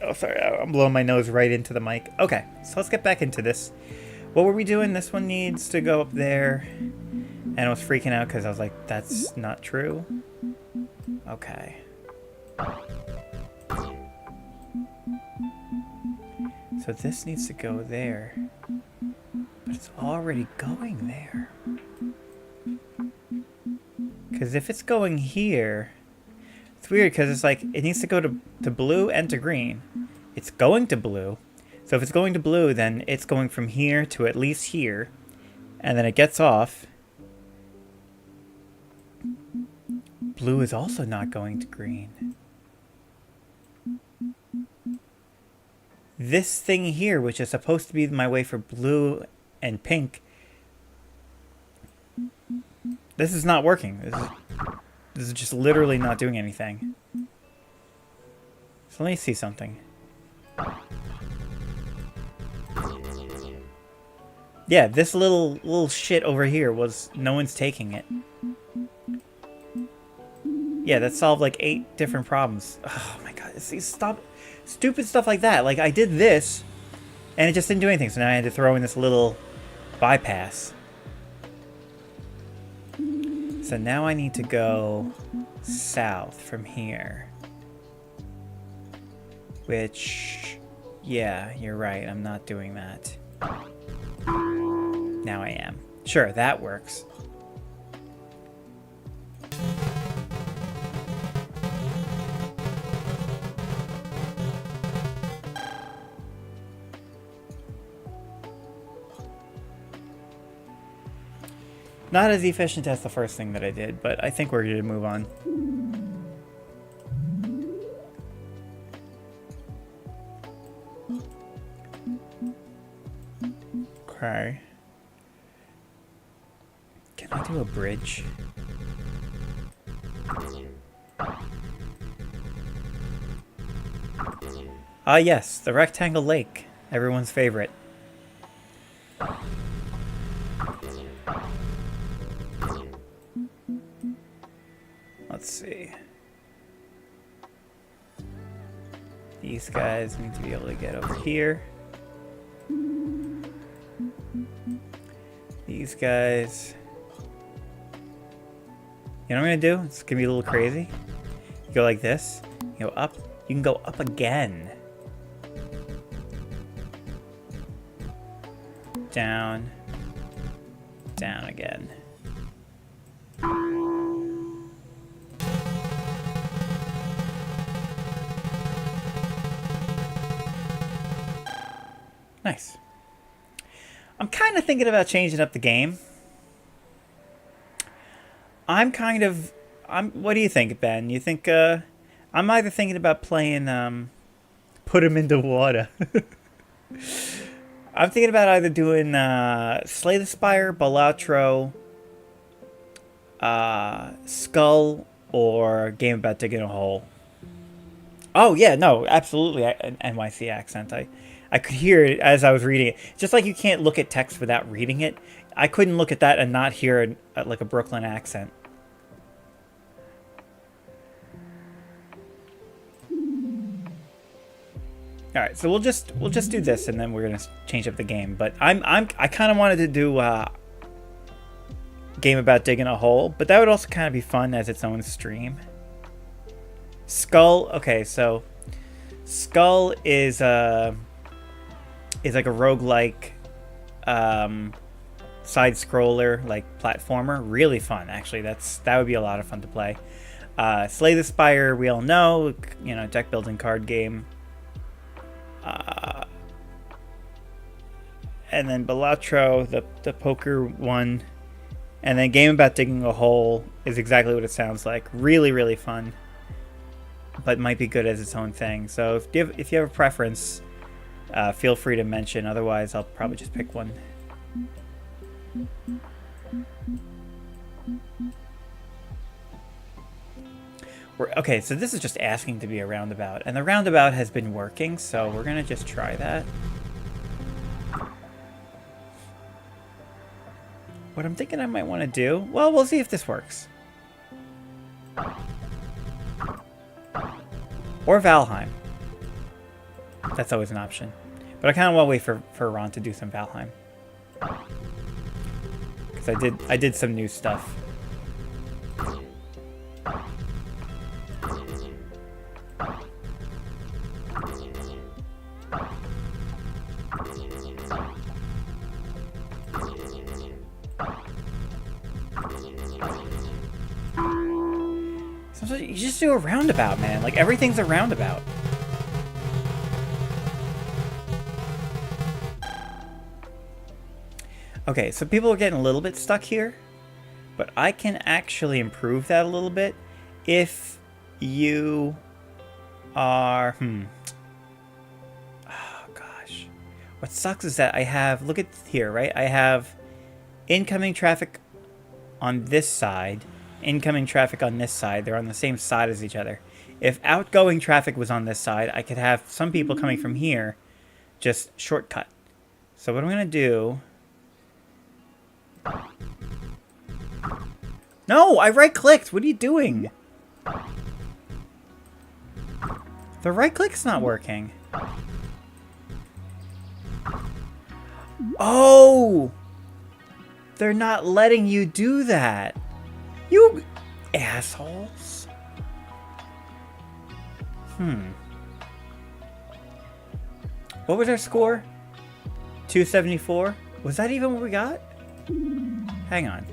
Speaker 1: Oh, sorry, I'm blowing my nose right into the mic. Okay, so let's get back into this. What were we doing? This one needs to go up there. And I was freaking out because I was like, that's not true. Okay. So this needs to go there. But it's already going there. Because if it's going here... It's weird because it's like it needs to go to blue and to green. It's going to blue. So if it's going to blue, then it's going from here to at least here. And then it gets off. Blue is also not going to green. This thing here, which is supposed to be my way for blue and pink, this is not working. This is just literally not doing anything. So let me see something. Yeah, this little shit over here was... No one's taking it. Yeah, that solved like 8 different problems. Oh my god, see, stop... Stupid stuff like that. Like, I did this, and it just didn't do anything. So now I had to throw in this little bypass. So now I need to go south from here. Which, yeah, you're right. I'm not doing that. Now I am. Sure, that works. Not as efficient as the first thing that I did, but I think we're going to move on. Okay. Can I do a bridge? Ah, yes, the rectangle lake. Everyone's favorite. Let's see. These guys need to be able to get over here. These guys. You know what I'm gonna do? It's gonna be a little crazy. You go like this. You go up. You can go up again. Down. Down again. Nice. I'm kind of thinking about changing up the game. What do you think, Ben? You think, I'm either thinking about playing Put 'em into water. I'm thinking about either doing Slay the Spire, Balatro, Skull, or Game About Digging a Hole. Oh yeah, no, absolutely an NYC accent. I could hear it as I was reading it. Just like you can't look at text without reading it, I couldn't look at that and not hear like a Brooklyn accent. All right, so we'll just do this, and then we're gonna change up the game. But I kind of wanted to do Game About Digging a Hole, but that would also kind of be fun as its own stream. Skull. Okay, so Skull is like a roguelike side scroller, like platformer. Really fun, actually. That would be a lot of fun to play. Slay the Spire, we all know, deck building card game. And then Balatro, the poker one, and then Game About Digging a Hole is exactly what it sounds like. Really, really fun, but might be good as its own thing. So if you have a preference, feel free to mention. Otherwise, I'll probably just pick one. Okay, so this is just asking to be a roundabout, and the roundabout has been working, so we're gonna just try that. What I'm thinking I might want to do, well, we'll see if this works. Or Valheim. That's always an option. But I kind of want to wait for Ron to do some Valheim. Because I did some new stuff. Sometimes you just do a roundabout, man. Like, everything's a roundabout. Okay, so people are getting a little bit stuck here, but I can actually improve that a little bit if you are... Oh, gosh. What sucks is that I have... Look at here, right? I have incoming traffic on this side, incoming traffic on this side. They're on the same side as each other. If outgoing traffic was on this side, I could have some people coming from here just shortcut. So what I'm going to do... No, I right-clicked. What are you doing? The right-click's not working. Oh! They're not letting you do that. You assholes. What was our score? 274? Was that even what we got? Hang on.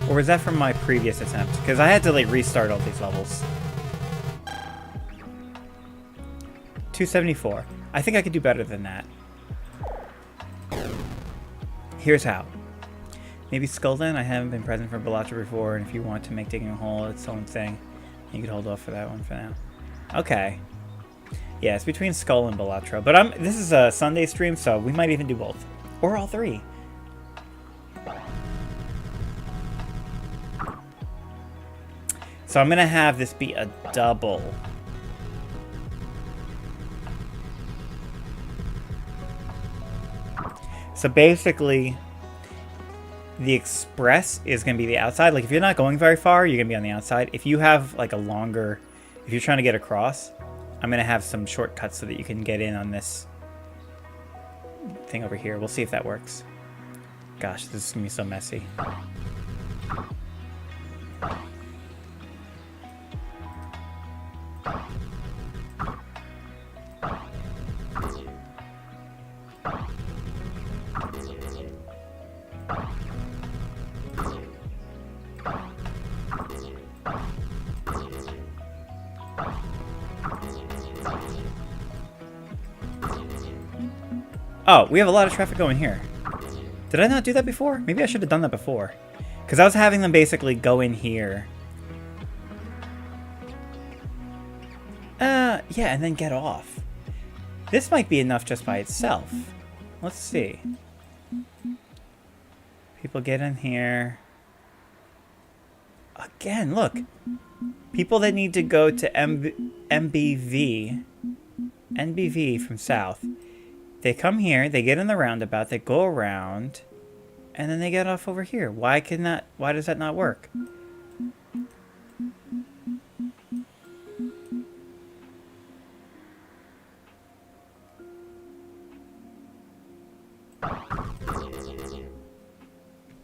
Speaker 1: Or was that from my previous attempt? Because I had to like restart all these levels. 274. I think I could do better than that. Here's how. Maybe Skulldon. I haven't been present for Balatro before, and if you want to make Digging a Hole its own thing, you could hold off for that one for now. Okay. Yeah, it's between Skull and Balatro. But this is a Sunday stream, so we might even do both. Or all three. So I'm going to have this be a double. So basically, the express is going to be the outside. Like, if you're not going very far, you're going to be on the outside. If you have, like, a longer... If you're trying to get across, I'm going to have some shortcuts so that you can get in on this thing over here. We'll see if that works. Gosh, this is going to be so messy. Oh, we have a lot of traffic going here. Did I not do that before? Maybe I should have done that before. Because I was having them basically go in here Yeah, and then get off. This might be enough just by itself. Let's see. People get in here. Again, look. People that need to go to NBV from south. They come here, they get in the roundabout, they go around, and then they get off over here. Why does that not work?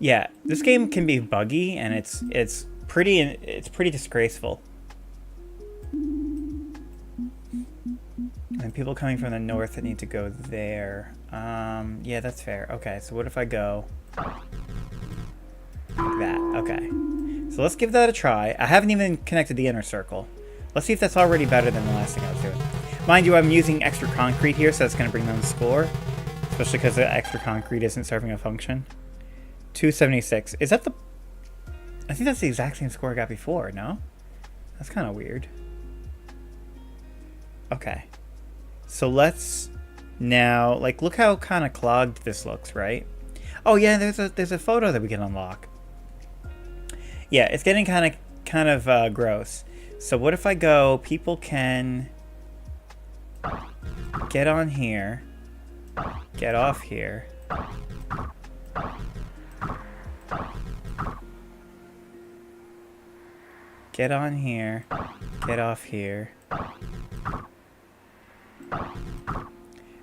Speaker 1: Yeah, this game can be buggy, and it's pretty disgraceful. And people coming from the north that need to go there. Yeah, that's fair. Okay, so what if I go like that? Okay. So let's give that a try. I haven't even connected the inner circle. Let's see if that's already better than the last thing I was doing. Mind you, I'm using extra concrete here, so that's going to bring down the score. Especially because the extra concrete isn't serving a function. 276. Is that the... I think that's the exact same score I got before, no? That's kind of weird. Okay. So let's now, like, look how kind of clogged this looks, right? Oh yeah, there's a photo that we can unlock. Yeah, it's getting kind of gross. So what if I go, people can get on here, get off here. Get on here, get off here.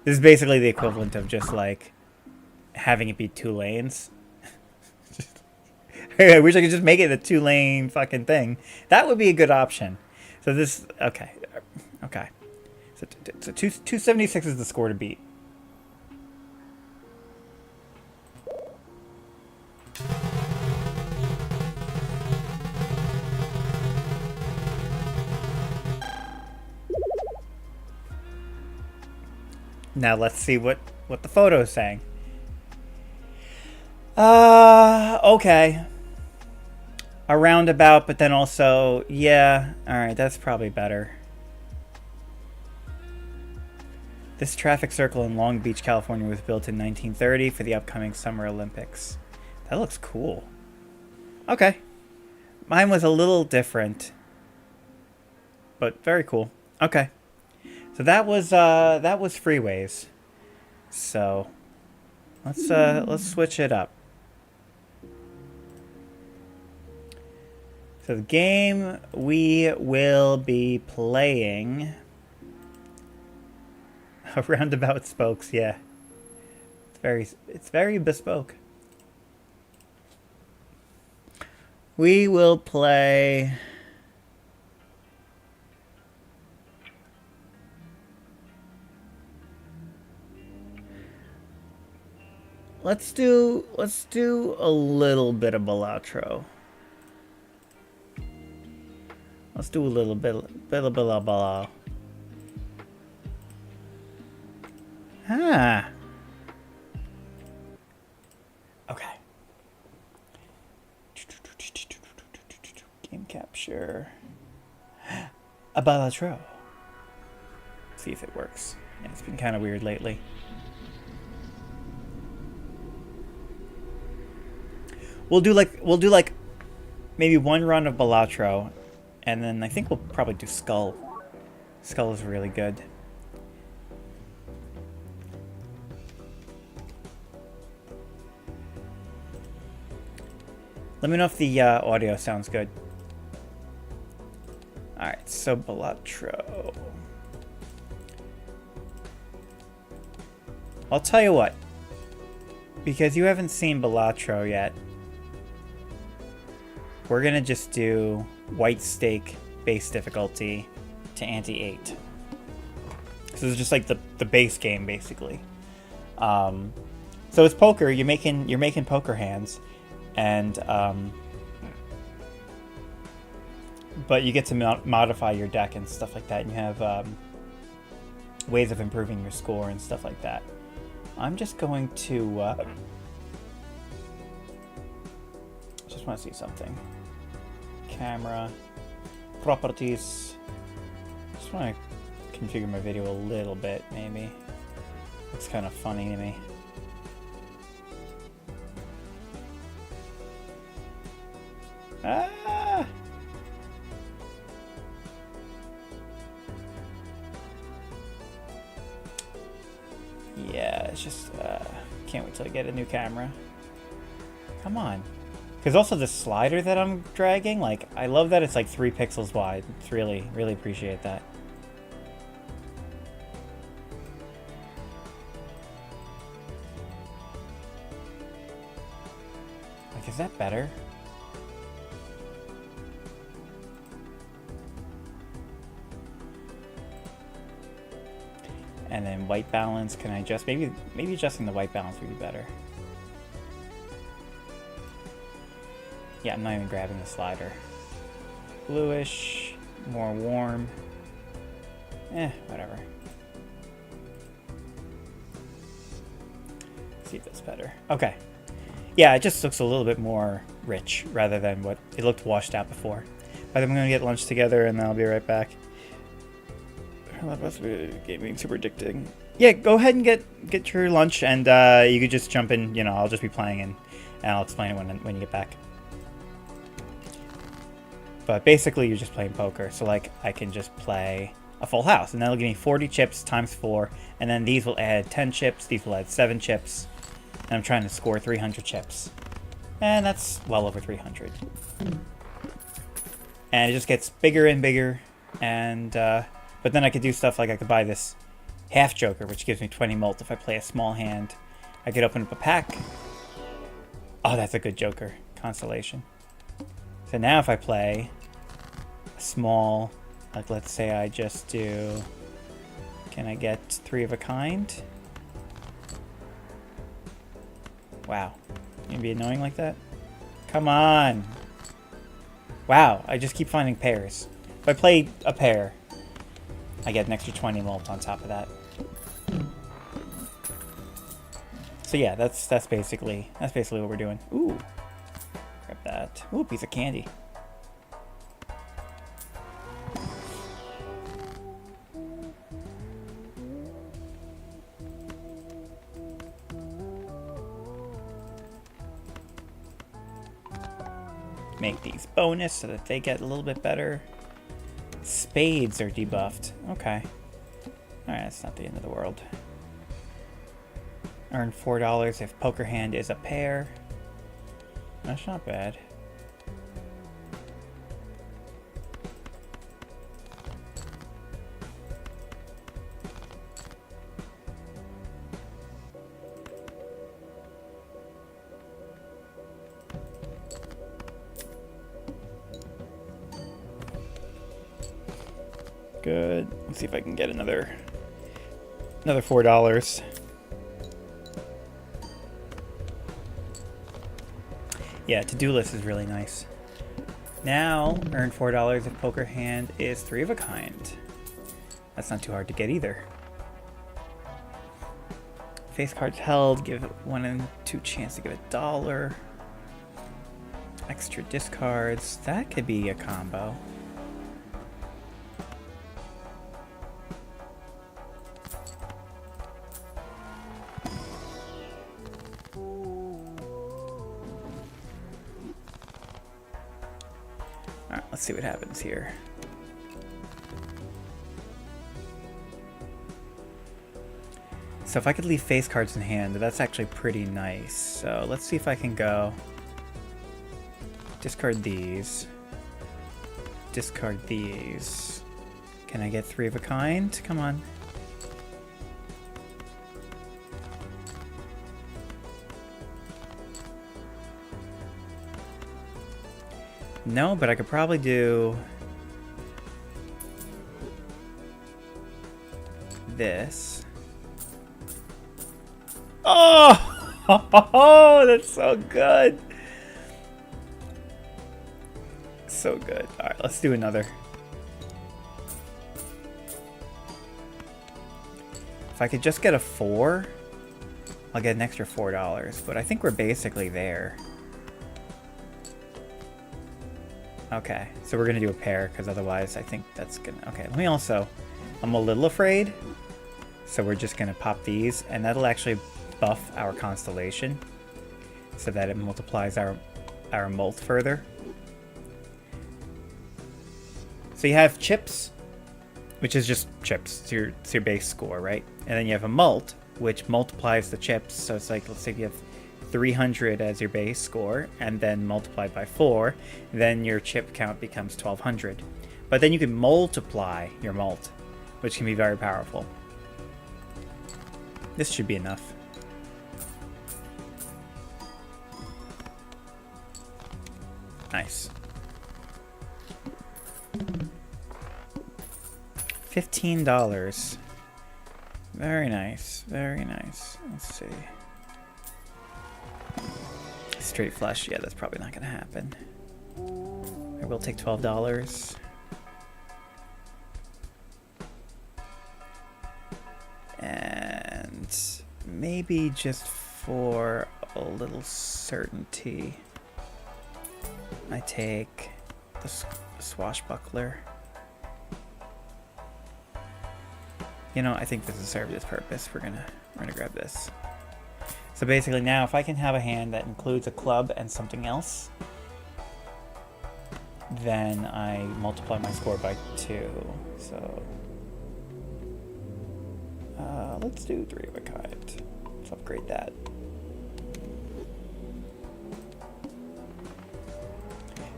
Speaker 1: This is basically the equivalent of just like having it be 2 lanes. I wish I could just make it a 2-lane fucking thing. That would be a good option. So this, okay. So 276 is the score to beat. Now let's see what the photo is saying. Okay. A roundabout, but then also, yeah. Alright, that's probably better. This traffic circle in Long Beach, California was built in 1930 for the upcoming Summer Olympics. That looks cool. Okay. Mine was a little different, but very cool. Okay. So that was freeways. So let's switch it up. So the game we will be playing roundabout spokes, yeah. It's very bespoke. We will play Let's do a little bit of Balatro. Let's do a little bit of Bala. Ah. Okay. Game capture. A Balatro. See if it works. Yeah, it's been kind of weird lately. We'll do like maybe one run of Balatro, and then I think we'll probably do Skull. Skull is really good. Let me know if the audio sounds good. Alright, so Balatro. I'll tell you what. Because you haven't seen Balatro yet, we're gonna just do White Stake base difficulty to anti-8. So it's just like the base game basically. So it's poker. You're making poker hands, and but you get to modify your deck and stuff like that, and you have ways of improving your score and stuff like that. I'm just going to just want to see something. Camera, properties, just want to configure my video a little bit, maybe. It's kind of funny to me. Ah! Yeah, it's just, can't wait till I get a new camera. Come on. Because also the slider that I'm dragging, like, I love that it's like 3 pixels wide. It's really, really appreciate that. Like, is that better? And then white balance, can I adjust? Maybe adjusting the white balance would be better. Yeah, I'm not even grabbing the slider. Bluish, more warm. Whatever. See if that's better. Okay. Yeah, it just looks a little bit more rich rather than what it looked washed out before. But I'm gonna get lunch together and then I'll be right back. That must be being super addicting. Yeah, go ahead and get your lunch and you could just jump in, you know, I'll just be playing and I'll explain it when you get back. But basically, you're just playing poker. So, like, I can just play a full house. And that'll give me 40 chips times 4. And then these will add 10 chips. These will add 7 chips. And I'm trying to score 300 chips. And that's well over 300. And it just gets bigger and bigger. And, but then I could do stuff like I could buy this half joker, which gives me 20 mult if I play a small hand. I could open up a pack. Oh, that's a good joker. Constellation. So now if I play small, like let's say I just do, can I get 3 of a kind? Wow, you gonna be annoying like that? Come on. Wow, I just keep finding pairs. If I play a pair, I get an extra 20 mult on top of that. So yeah, that's basically what we're doing. Ooh, grab that. Ooh, piece of candy. Make these bonus so that they get a little bit better. Spades are debuffed. Okay. Alright, that's not the end of the world. Earn $4 if poker hand is a pair. That's not bad. Good. Let's see if I can get another $4. Yeah, to-do list is really nice. Now, earn $4 if poker hand is 3 of a kind. That's not too hard to get either. Face cards held, give 1 and 2 chance to get $1. Extra discards, that could be a combo. Alright, let's see what happens here. So if I could leave face cards in hand, that's actually pretty nice. So let's see if I can go discard these. Discard these. Can I get 3 of a kind? Come on. No, but I could probably do this. Oh, that's so good. So good. All right, let's do another. If I could just get a 4, I'll get an extra $4, but I think we're basically there. Okay, so we're gonna do a pair, because otherwise I think that's gonna... Okay, let me also... I'm a little afraid, so we're just gonna pop these, and that'll actually buff our constellation, so that it multiplies our molt further. So you have chips, which is just chips. It's your base score, right? And then you have a mult, which multiplies the chips. So it's like, let's say you have 300 as your base score, and then multiplied by 4, then your chip count becomes 1200. But then you can multiply your mult, which can be very powerful. This should be enough. Nice. $15. Very nice. Very nice. Let's see. Straight flush. Yeah, that's probably not going to happen. I will take $12. And maybe just for a little certainty, I take the swashbuckler. You know, I think this will serve its purpose. We're gonna grab this. So basically now, if I can have a hand that includes a club and something else, then I multiply my score by 2. So let's do 3 of a kind. Let's upgrade that.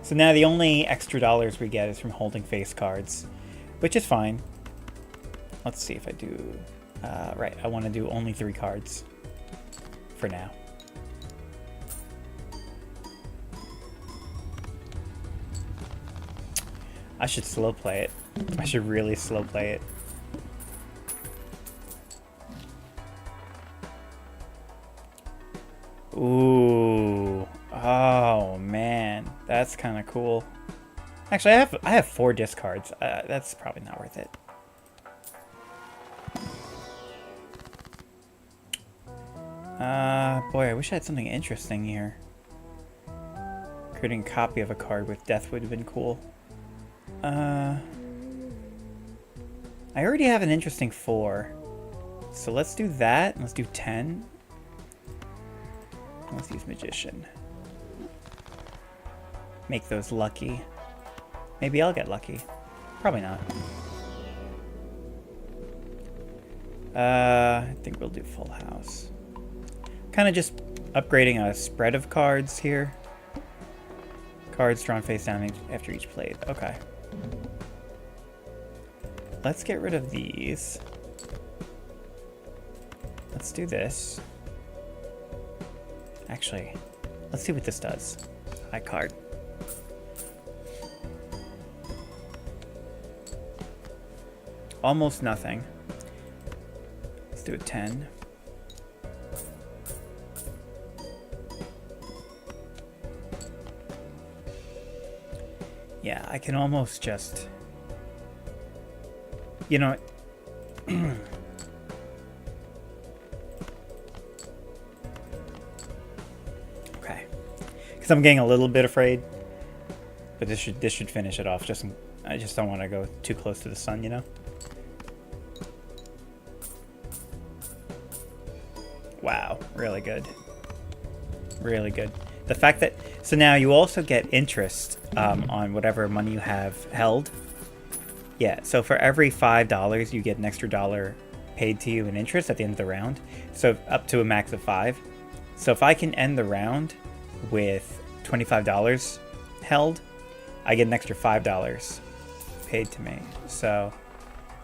Speaker 1: So now the only extra dollars we get is from holding face cards, which is fine. Let's see if I do... right, I want to do only 3 cards for now. I should slow play it. I should really slow play it. Ooh. Oh, man. That's kind of cool. Actually, I have 4 discards. That's probably not worth it. Boy, I wish I had something interesting here. Creating a copy of a card with death would have been cool. I already have an interesting 4. So let's do that, and let's do 10. Let's use Magician. Make those lucky. Maybe I'll get lucky. Probably not. I think we'll do Full House. Kind of just upgrading a spread of cards here. Cards drawn face down after each played. Okay. Let's get rid of these. Let's do this. Actually, let's see what this does. High card. Almost nothing. Let's do a 10. Yeah, I can almost just... You know... Okay. Because I'm getting a little bit afraid. But this should finish it off. I just don't want to go too close to the sun, you know? Wow, really good. Really good. The fact that... So now you also get interest on whatever money you have held. Yeah, so for every $5, you get an extra dollar paid to you in interest at the end of the round. So up to a max of 5. So if I can end the round with $25 held, I get an extra $5 paid to me. So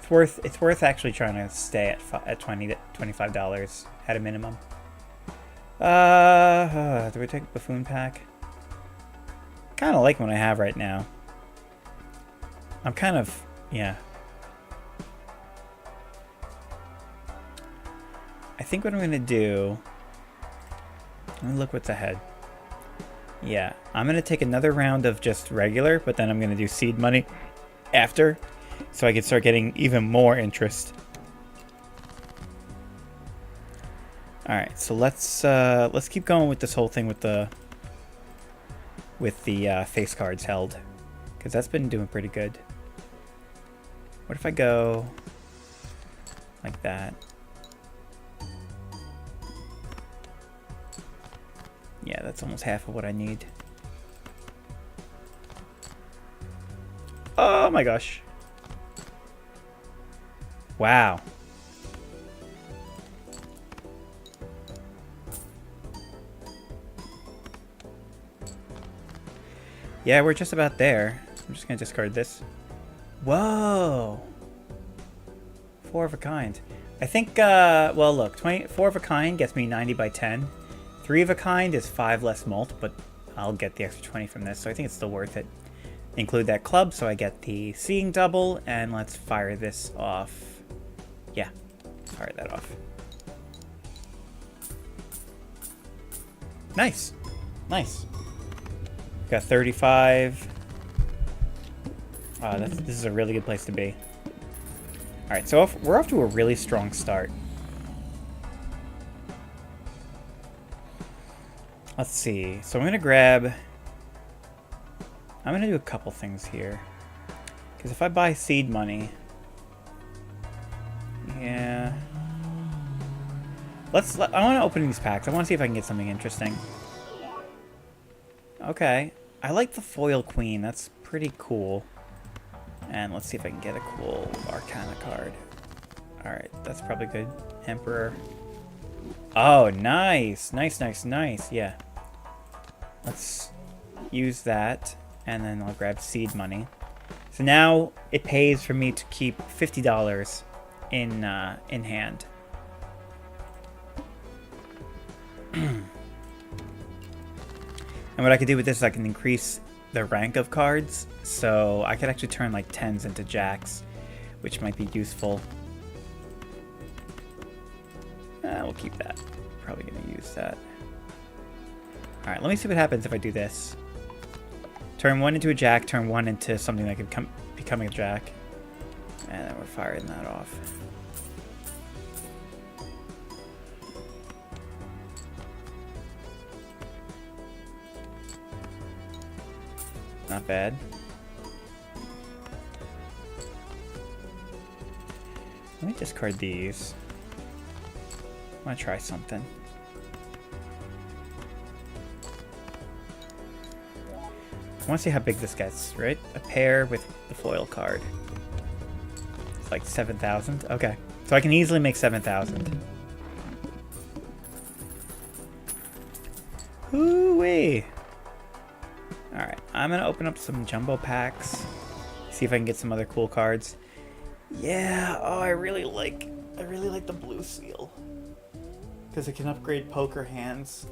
Speaker 1: it's worth actually trying to stay at $25 at a minimum. Do we take Buffoon Pack? Kind of like what I have right now. I'm kind of, yeah. I think what I'm going to do... Let me look what's ahead. Yeah, I'm going to take another round of just regular, but then I'm going to do seed money after, so I can start getting even more interest. Alright, so let's keep going with this whole thing with the face cards held. Because that's been doing pretty good. What if I go like that? Yeah, that's almost half of what I need. Oh my gosh. Wow. Yeah, we're just about there. I'm just gonna discard this. Whoa. 4 of a kind. I think, well, look, 4 of a kind gets me 90 by 10. 3 of a kind is 5 less mult, but I'll get the extra 20 from this, so I think it's still worth it. Include that club, so I get the seeing double, and let's fire this off. Yeah, fire that off. Nice. Nice. Got 35. This is a really good place to be. Alright, so we're off to a really strong start. Let's see. So I'm going to grab... I'm going to do a couple things here. Because if I buy seed money... Yeah... I want to open these packs. I want to see if I can get something interesting. Okay. I like the foil queen. That's pretty cool. And let's see if I can get a cool Arcana card. Alright, that's probably good. Emperor. Oh, nice! Nice, nice, nice. Yeah. Let's use that. And then I'll grab seed money. So now it pays for me to keep $50 in hand. And what I could do with this is I can increase the rank of cards, so I could actually turn like 10s into jacks, which might be useful. We'll keep that. Probably gonna use that. Alright, let me see what happens if I do this. Turn 1 into a jack, turn 1 into something that could become a jack. And then we're firing that off. Not bad. Let me discard these. I want to try something. I want to see how big this gets, right? A pair with the foil card. It's like 7,000. Okay. So I can easily make 7,000. Hoo-wee! Alright, I'm going to open up some jumbo packs. See if I can get some other cool cards. Yeah, oh, I really like the blue seal. Because it can upgrade poker hands.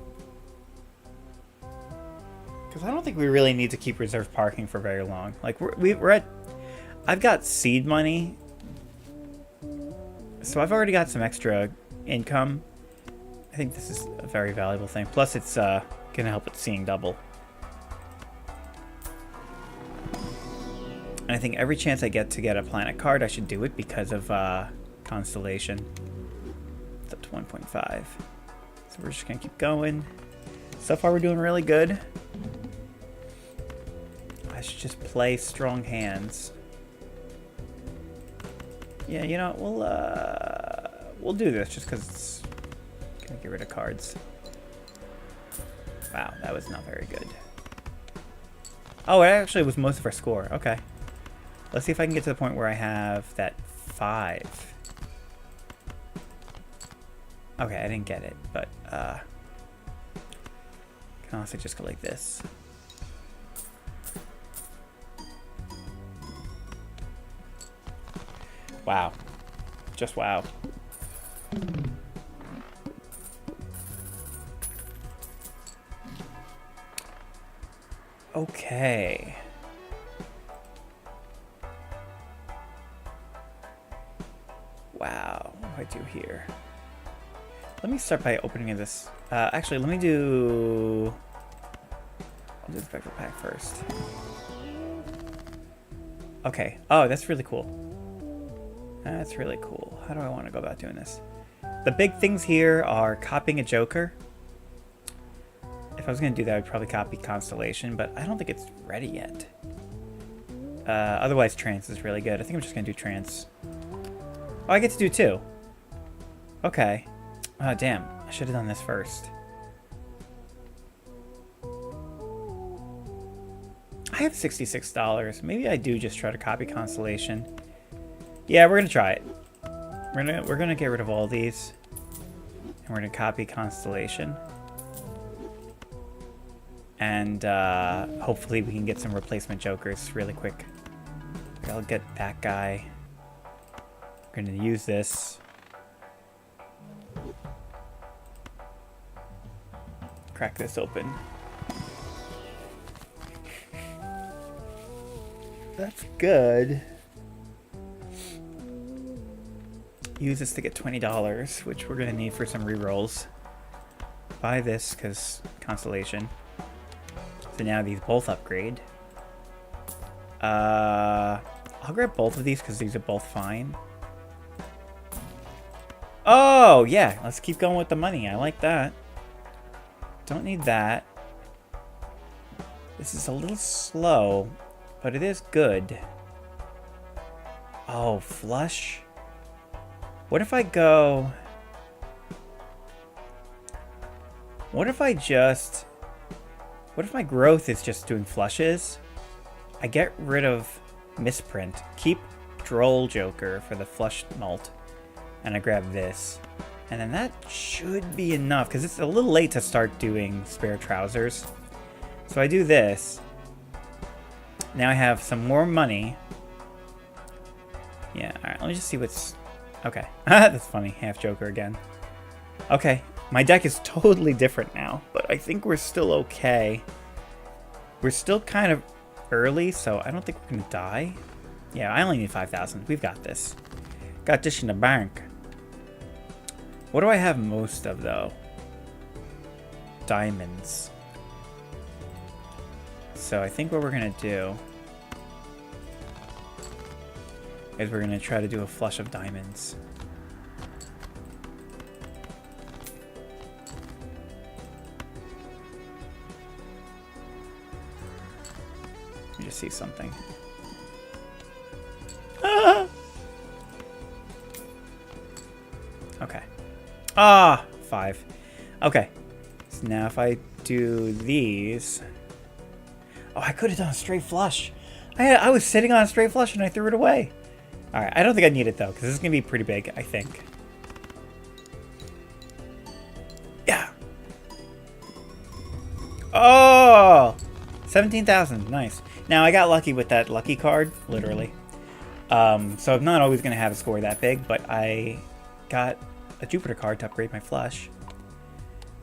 Speaker 1: Because I don't think we really need to keep reserve parking for very long. Like, we're at... I've got seed money. So I've already got some extra income. I think this is a very valuable thing. Plus, it's going to help with seeing double. And I think every chance I get to get a planet card, I should do it because of Constellation. It's up to 1.5. So we're just going to keep going. So far, we're doing really good. I should just play strong hands. Yeah, you know, we'll do this just because it's going to get rid of cards. Wow, that was not very good. Oh, it actually was most of our score. Okay. Let's see if I can get to the point where I have that 5. Okay, I didn't get it, but can honestly just go like this. Wow. Just wow. Okay. Wow, what do I do here? Let me start by opening this. Actually, let me do... I'll do the Spectral Pack first. Okay. Oh, that's really cool. That's really cool. How do I want to go about doing this? The big things here are copying a Joker. If I was going to do that, I'd probably copy Constellation, but I don't think it's ready yet. Otherwise, trance is really good. I think I'm just going to do trance. Oh, I get to do 2. Okay. Oh, damn. I should have done this first. I have $66. Maybe I do just try to copy Constellation. Yeah, we're going to try it. We're gonna get rid of all these. And we're going to copy Constellation. And hopefully we can get some replacement jokers really quick. I'll get that guy. We're going to use this. Crack this open. That's good. Use this to get $20, which we're going to need for some rerolls. Buy this because Constellation. So now these both upgrade. I'll grab both of these because these are both fine. Oh, yeah. Let's keep going with the money. I like that. Don't need that. This is a little slow, but it is good. Oh, flush. What if I go... What if I just... What if my growth is just doing flushes? I get rid of misprint. Keep Droll Joker for the flush mult. And I grab this. And then that should be enough, because it's a little late to start doing spare trousers. So I do this. Now I have some more money. Yeah, alright, let me just see what's... Okay. That's funny. Half Joker again. Okay. My deck is totally different now, but I think we're still okay. We're still kind of early, so I don't think we're going to die. Yeah, I only need 5,000. We've got this. Got this in the bank. What do I have most of, though? Diamonds. So I think what we're going to do is we're going to try to do a flush of diamonds. Let me just see something. Ah! Okay. Ah! 5. Okay. So now if I do these... Oh, I could have done a straight flush. I was sitting on a straight flush and I threw it away. Alright, I don't think I need it though, because this is going to be pretty big, I think. Yeah. Oh! 17,000. Nice. Now, I got lucky with that lucky card, literally. So I'm not always going to have a score that big, but I got a Jupiter card to upgrade my flush.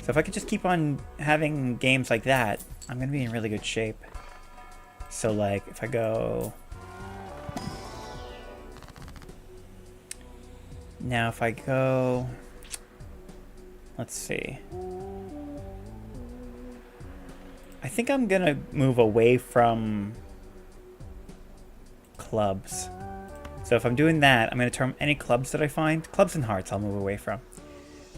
Speaker 1: So if I could just keep on having games like that, I'm going to be in really good shape. So, like, if I go... Now, if I go... Let's see. I think I'm going to move away from clubs. So if I'm doing that, I'm going to turn any clubs that I find. Clubs and hearts I'll move away from.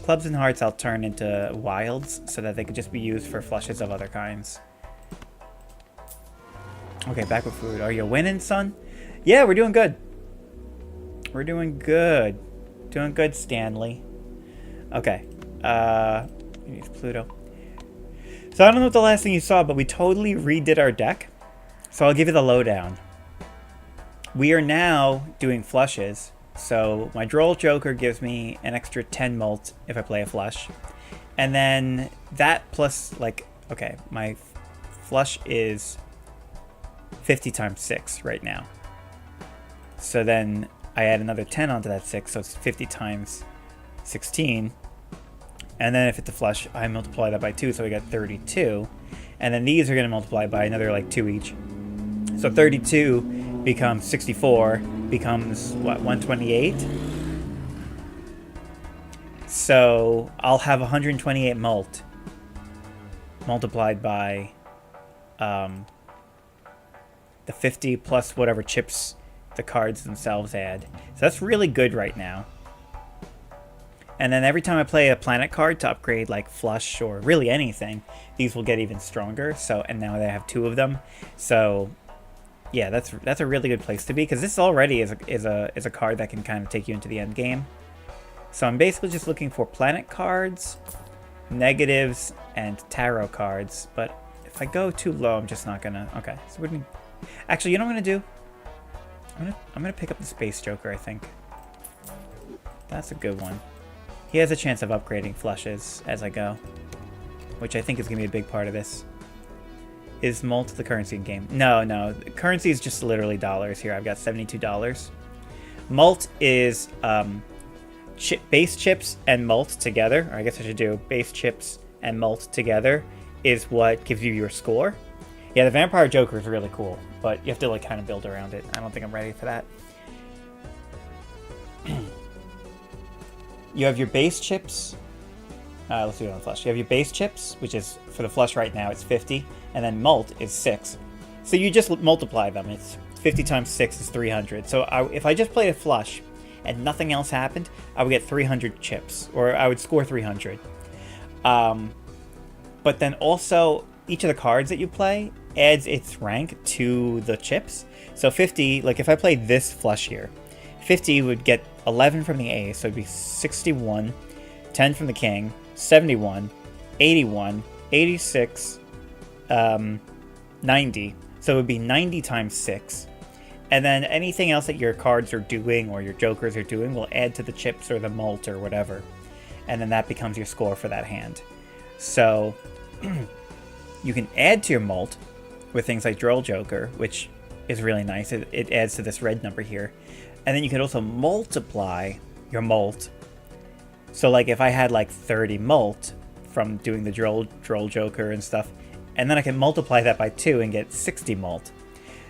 Speaker 1: Clubs and hearts I'll turn into wilds so that they could just be used for flushes of other kinds. Okay, back with food. Are you winning, son? Yeah, we're doing good. We're doing good. Doing good, Stanley. Okay. Use Pluto. So I don't know what the last thing you saw, but we totally redid our deck. So I'll give you the lowdown. We are now doing flushes. So my Droll Joker gives me an extra 10 mult if I play a flush. And then that plus, like, okay, my flush is 50 times 6 right now. So then I add another 10 onto that 6, so it's 50 times 16. And then if it's a flush, I multiply that by 2, so we got 32. And then these are going to multiply by another, like, 2 each. So 32 becomes 64, becomes, what, 128? So I'll have 128 mult multiplied by the 50 plus whatever chips the cards themselves add. So that's really good right now. And then every time I play a planet card to upgrade like flush or really anything, these will get even stronger. So, and now they have 2 of them. So Yeah, that's a really good place to be, because this already is a card that can kind of take you into the end game. So I'm basically just looking for planet cards, negatives, and tarot cards. But if I go too low, I'm just not gonna. Okay, so we're gonna. Actually, you know what I'm gonna do? I'm gonna pick up the Space Joker, I think. That's a good one. He has a chance of upgrading flushes as I go, which I think is gonna be a big part of this. Is Malt the currency in game? No. Currency is just literally dollars here. I've got $72. Malt is base chips and malt together. Or I guess I should do base chips and malt together is what gives you your score. Yeah, the Vampire Joker is really cool, but you have to like kind of build around it. I don't think I'm ready for that. You have your base chips. Let's do it on flush. You have your base chips, which is for the flush right now, it's 50, and then malt is 6. So you just multiply them. It's 50 times 6 is 300. So if I just played a flush and nothing else happened, I would get 300 chips, or I would score 300. But then also, each of the cards that you play adds its rank to the chips. So 50, like if I played this flush here, 50 would get 11 from the ace, so it'd be 61, 10 from the king, 71, 81, 86, 90. So it would be 90 times 6. And then anything else that your cards are doing or your jokers are doing will add to the chips or the malt or whatever. And then that becomes your score for that hand. So you can add to your malt with things like Droll Joker, which is really nice. It adds to this red number here. And then you can also multiply your malt. So like if I had like 30 malt from doing the Droll Joker and stuff, and then I can multiply that by 2 and get 60 malt.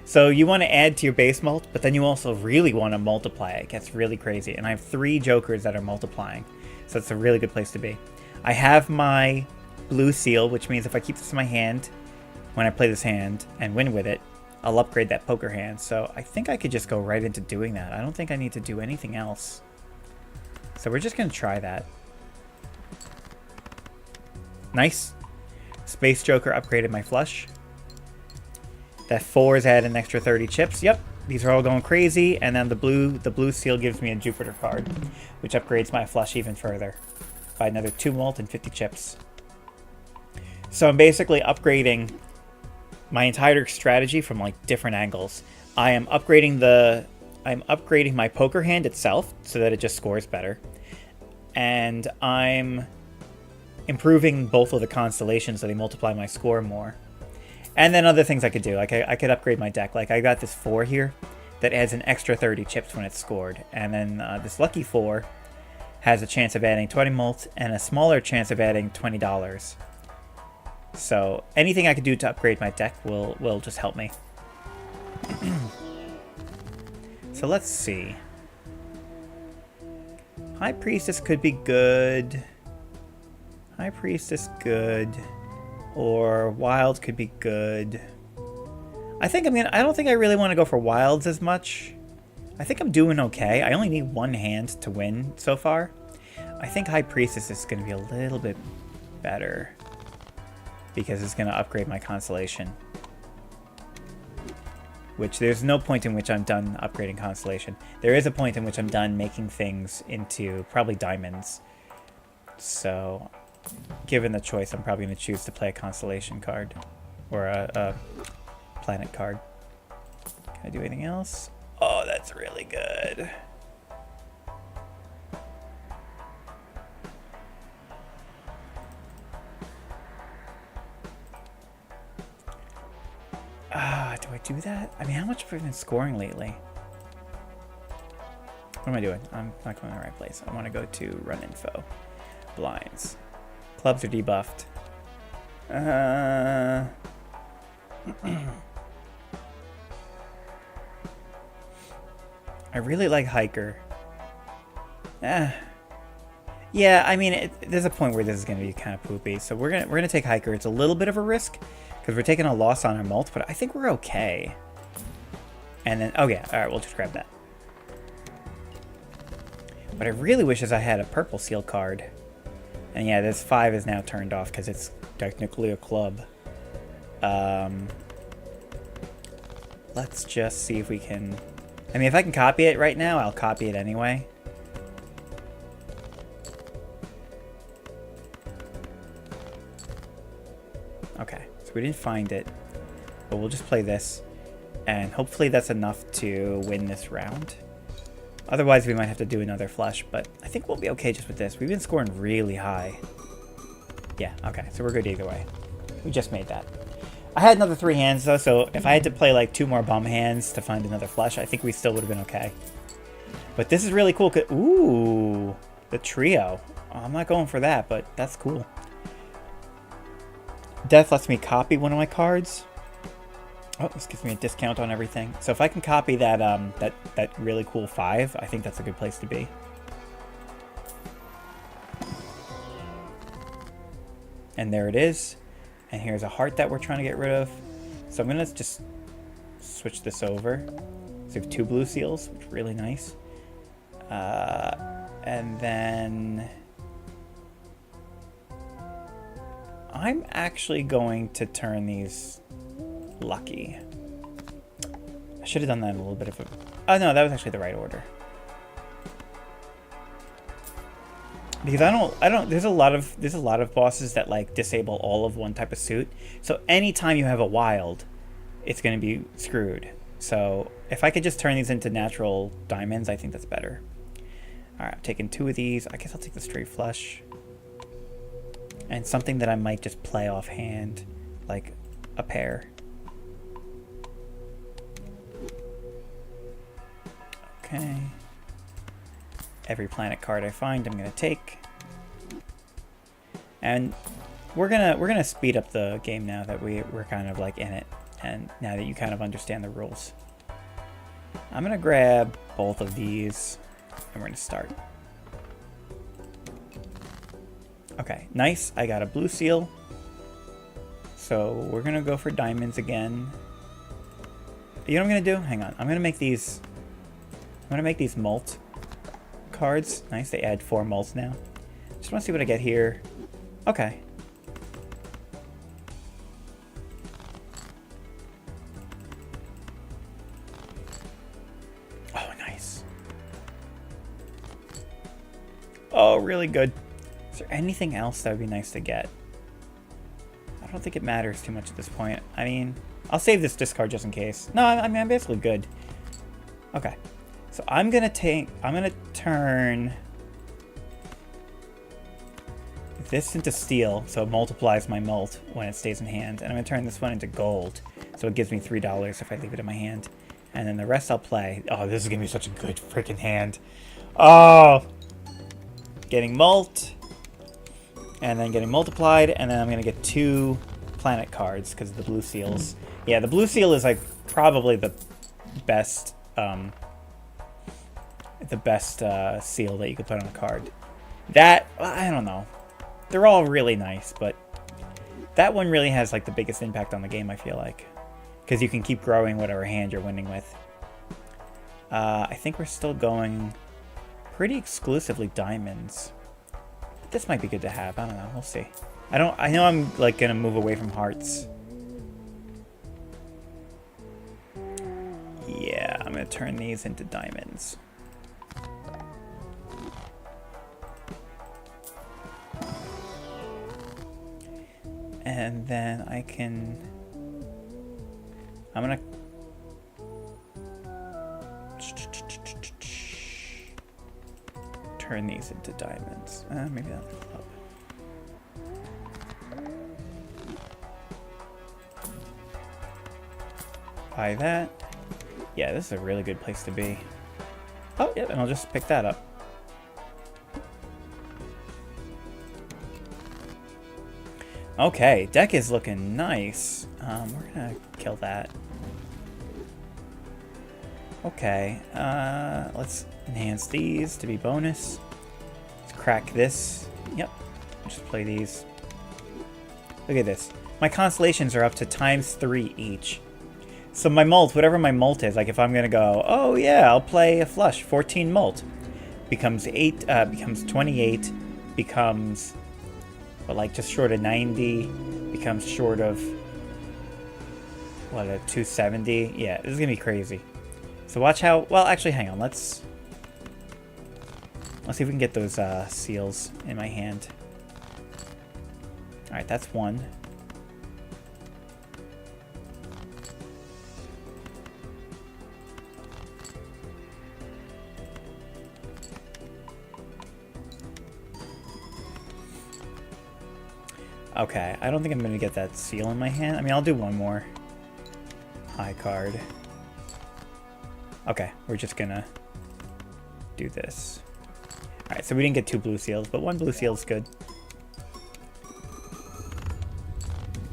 Speaker 1: So you want to add to your base malt, but then you also really want to multiply it. It gets really crazy. And I have 3 jokers that are multiplying. So it's a really good place to be. I have my blue seal, which means if I keep this in my hand, when I play this hand and win with it, I'll upgrade that poker hand. So I think I could just go right into doing that. I don't think I need to do anything else. So we're just going to try that. Nice. Space Joker upgraded my flush. That 4 has added an extra 30 chips. Yep, these are all going crazy. And then the blue seal gives me a Jupiter card, which upgrades my flush even further by another 2 malt and 50 chips. So I'm basically upgrading my entire strategy from like different angles. I'm upgrading my poker hand itself so that it just scores better. And I'm improving both of the constellations so they multiply my score more. And then other things I could do. Like I could upgrade my deck. Like I got this 4 here that adds an extra 30 chips when it's scored. And then this lucky 4 has a chance of adding 20 malt and a smaller chance of adding $20. So anything I could do to upgrade my deck will just help me. So let's see. High Priestess could be good. High Priestess good. Or Wild could be good. I don't think I really want to go for Wilds as much. I think I'm doing okay. I only need 1 hand to win so far. I think High Priestess is going to be a little bit better, because it's going to upgrade my constellation. Which there's no point in which I'm done upgrading constellation. There is a point in which I'm done making things into probably diamonds. So, given the choice, I'm probably going to choose to play a constellation card. Or a planet card. Can I do anything else? Oh, that's really good. Do I do that? I mean, how much have I been scoring lately? What am I doing? I'm not going to the right place. I want to go to run info. Blinds. Clubs are debuffed. I really like Hiker. Yeah, I mean, there's a point where this is going to be kind of poopy. So we're gonna take Hiker. It's a little bit of a risk, because we're taking a loss on our mult, but I think we're okay. And then, oh yeah, alright, we'll just grab that. What I really wish is I had a purple seal card. And yeah, this 5 is now turned off because it's technically a club. let's just see if we can... I mean, if I can copy it right now, I'll copy it anyway. Okay, so we didn't find it, but we'll just play this, and hopefully that's enough to win this round. Otherwise, we might have to do another flush, but I think we'll be okay just with this. We've been scoring really high. Yeah, okay, so we're good either way. We just made that. I had another 3 hands, though, so if I had to play, like, 2 more bum hands to find another flush, I think we still would have been okay. But this is really cool. Ooh, the trio. Oh, I'm not going for that, but that's cool. Death lets me copy one of my cards. Oh, this gives me a discount on everything. So if I can copy that that really cool 5, I think that's a good place to be. And there it is. And here's a heart that we're trying to get rid of. So I'm going to just switch this over. So we have 2 blue seals, which is really nice. And then I'm actually going to turn these lucky. I should have done that in a little bit of a... Oh, no, that was actually the right order. Because I don't there's a lot of bosses that like disable all of one type of suit. So anytime you have a wild, it's going to be screwed. So if I could just turn these into natural diamonds, I think that's better. All right, I'm taking 2 of these. I guess I'll take the straight flush. And something that I might just play offhand, like a pair. Okay. Every planet card I find, I'm gonna take. And we're gonna speed up the game now that we're kind of like in it, and now that you kind of understand the rules. I'm gonna grab both of these, and we're gonna start. Okay, nice. I got a blue seal. So we're gonna go for diamonds again. You know what I'm gonna do? Hang on. I'm gonna make these mult cards. Nice, they add 4 mults now. Just want to see what I get here. Okay. Oh, nice. Oh, really good. Is there anything else that would be nice to get? I don't think it matters too much at this point. I mean, I'll save this discard just in case. No, I mean, I'm basically good. Okay. So I'm gonna turn this into steel, so it multiplies my mult when it stays in hand. And I'm gonna turn this one into gold, so it gives me $3 if I leave it in my hand. And then the rest I'll play. Oh, this is gonna be such a good freaking hand. Oh! Getting mult, and then getting multiplied, and then I'm gonna get 2 planet cards because of the blue seals. Yeah, the blue seal is like probably the best seal that you could put on a card. That, I don't know. They're all really nice, but that one really has like the biggest impact on the game, I feel like. Because you can keep growing whatever hand you're winning with. I think we're still going pretty exclusively diamonds. But this might be good to have. I don't know. We'll see. I know I'm like gonna move away from hearts. Yeah, I'm gonna turn these into diamonds. And then I'm gonna turn these into diamonds. Maybe that'll help. Buy that. Yeah, this is a really good place to be. Oh, yeah, and I'll just pick that up. Okay, deck is looking nice. We're gonna kill that. Okay, let's enhance these to be bonus. Let's crack this. Yep, just play these. Look at this. My constellations are up to ×3 each. So my mult, whatever my mult is, like if I'm gonna go, oh yeah, I'll play a flush, 14 mult, becomes 8, becomes 28, becomes, but like just short of 90, becomes short of What, a 270? Yeah, this is gonna be crazy. So watch how... Well, actually, hang on. Let's see if we can get those seals in my hand. Alright, that's one. Okay, I don't think I'm going to get that seal in my hand. I mean, I'll do one more high card. Okay, we're just going to do this. Alright, so we didn't get 2 blue seals, but 1 blue seal is good.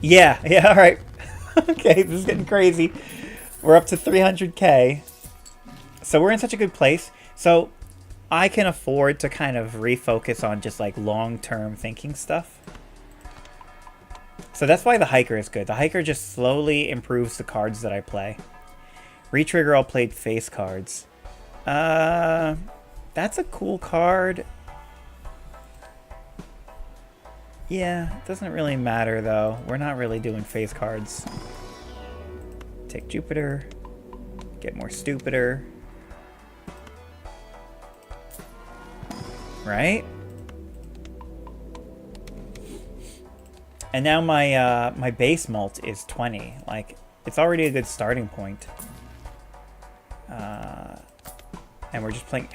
Speaker 1: Yeah, alright. Okay, this is getting crazy. We're up to 300k. So we're in such a good place. So I can afford to kind of refocus on just like long-term thinking stuff. So that's why the hiker is good. The hiker just slowly improves the cards that I play. Retrigger all played face cards. That's a cool card. Yeah, it doesn't really matter though. We're not really doing face cards. Take Jupiter. Get more stupider. Right? And now my my base mult is 20. Like, it's already a good starting point. And we're just playing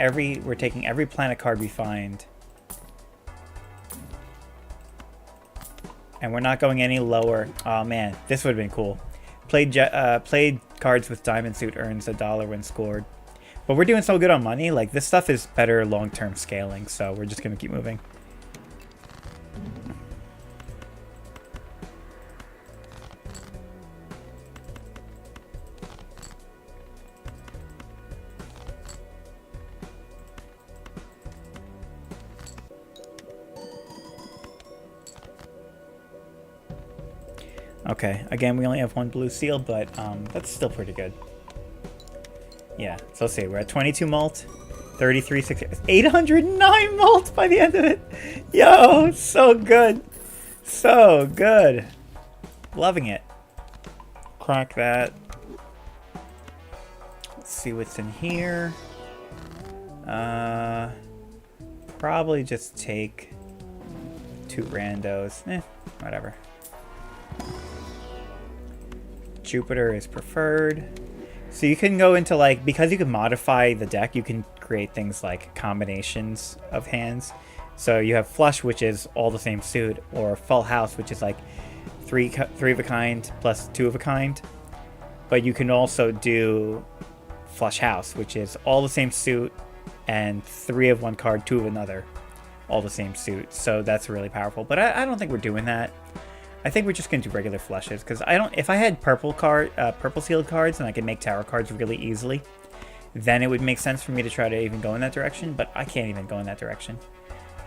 Speaker 1: we're taking every planet card we find. And we're not going any lower. Oh man, this would have been cool. Played cards with Diamond Suit earns $1 when scored. But we're doing so good on money. Like, this stuff is better long-term scaling, so we're just gonna keep moving. Okay, again, we only have 1 blue seal, but that's still pretty good. Yeah, so let's see, we're at 22 mult, 33, 60, 809 mult by the end of it. Yo, so good. So good. Loving it. Crack that. Let's see what's in here. Probably just take 2 randos. Whatever. Jupiter is preferred. So you can go into, like, because you can modify the deck, you can create things like combinations of hands. So you have flush, which is all the same suit, or full house, which is like three of a kind plus 2 of a kind. But you can also do flush house, which is all the same suit and 3 of one card, 2 of another, all the same suit. So that's really powerful. But I don't think we're doing that. I think we're just going to do regular flushes, because if I had purple sealed cards and I could make tower cards really easily, then it would make sense for me to try to even go in that direction, but I can't even go in that direction.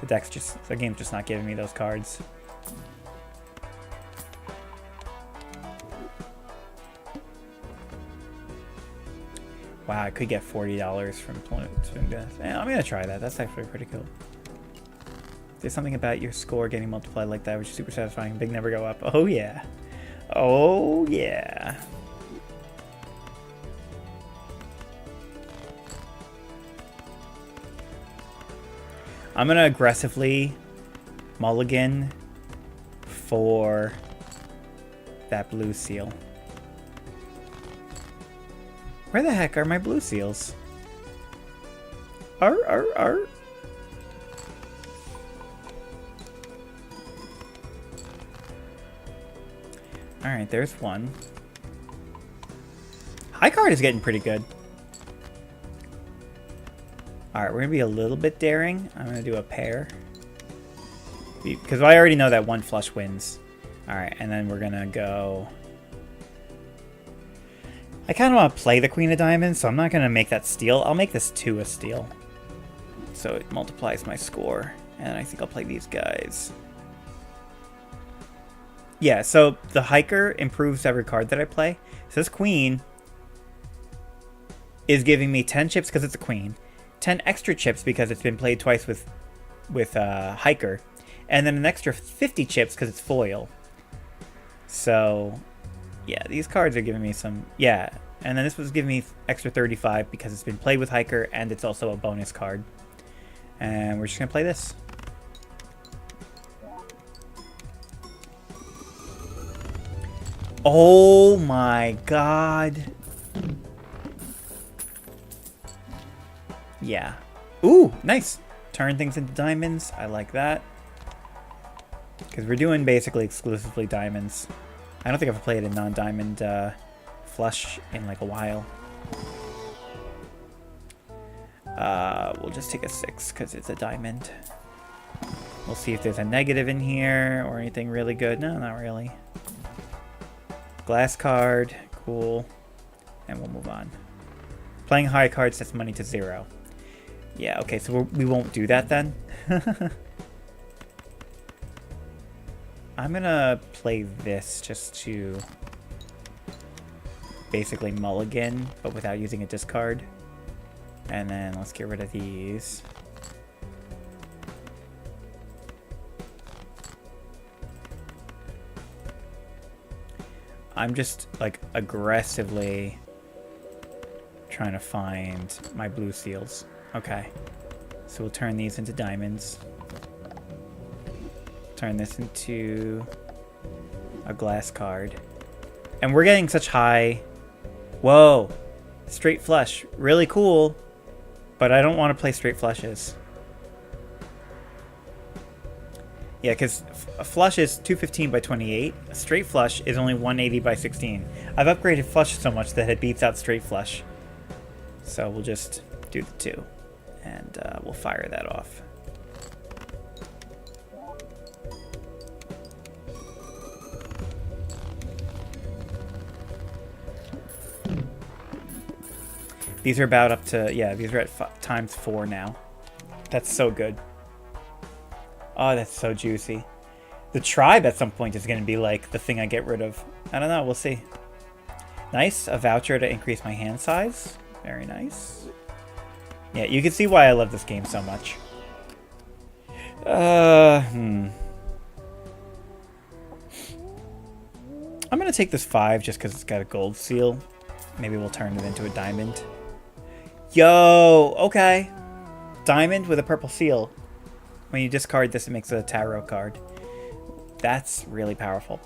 Speaker 1: The game's just not giving me those cards. Wow, I could get $40 from Twin Death. Yeah, I'm going to try that. That's actually pretty cool. There's something about your score getting multiplied like that, which is super satisfying. Big never go up. Oh, yeah. Oh, yeah. I'm going to aggressively mulligan for that blue seal. Where the heck are my blue seals? Arr. Alright, there's one. High card is getting pretty good. Alright, we're going to be a little bit daring. I'm going to do a pair. Because I already know that 1 flush wins. Alright, and then we're going to go... I kind of want to play the Queen of Diamonds, so I'm not going to make that steal. I'll make this 2 a steal. So it multiplies my score. And I think I'll play these guys. Yeah, so the hiker improves every card that I play. So this queen is giving me 10 chips because it's a queen, 10 extra chips because it's been played twice with hiker, and then an extra 50 chips because it's foil. So Yeah, these cards are giving me some... Yeah, and then this was giving me extra 35 because it's been played with Hiker, and it's also a bonus card. And we're just going to play this. Oh my god. Yeah. Ooh, nice. Turn things into diamonds. I like that. Because we're doing basically exclusively diamonds. I don't think I've played a non-diamond flush in like a while. We'll just take a 6 because it's a diamond. We'll see if there's a negative in here or anything really good. No, not really. Glass card. Cool. And we'll move on. Playing high cards sets money to 0. Yeah, okay, so we won't do that then. I'm gonna play this just to basically mulligan, but without using a discard. And then let's get rid of these. I'm just like aggressively trying to find my blue seals. Okay, so we'll turn these into diamonds. Turn this into a glass card. And we're getting such high... Whoa! Straight flush. Really cool. But I don't want to play straight flushes. Yeah, because a flush is 215 by 28. A straight flush is only 180 by 16. I've upgraded flush so much that it beats out straight flush. So we'll just do the 2. And we'll fire that off. These are about up to, yeah, these are at times 4 now. That's so good. Oh, that's so juicy. The tribe at some point is going to be like the thing I get rid of. I don't know, we'll see. Nice, a voucher to increase my hand size. Very nice. Yeah, you can see why I love this game so much. I'm going to take this 5 just because it's got a gold seal. Maybe we'll turn it into a diamond. Yo, okay. Diamond with a purple seal. When you discard this, it makes it a tarot card. That's really powerful.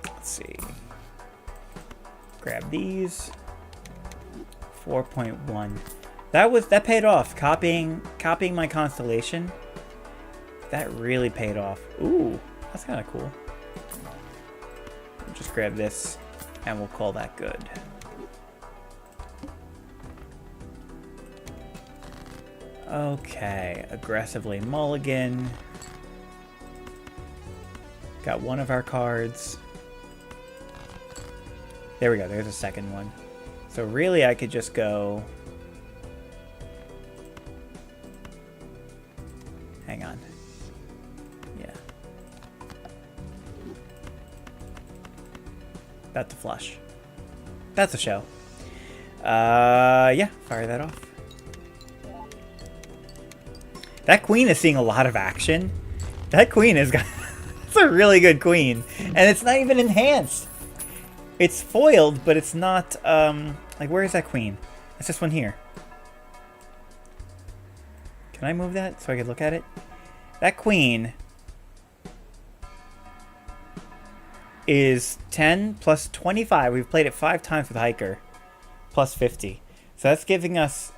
Speaker 1: Let's see. Grab these. 4.1. That paid off. Copying my constellation. That really paid off. Ooh, that's kind of cool. We'll just grab this, and we'll call that good. Okay, aggressively mulligan. Got one of our cards. There we go, there's a second one. So really I could just go... Hang on. Yeah. That's a flush. That's a show. Yeah, fire that off. That queen is seeing a lot of action. That queen is got... It's a really good queen. And it's not even enhanced. It's foiled, but it's not... like, where is that queen? It's this one here. Can I move that so I can look at it? That queen is 10 plus 25. We've played it 5 times with Hiker. Plus 50. So that's giving us...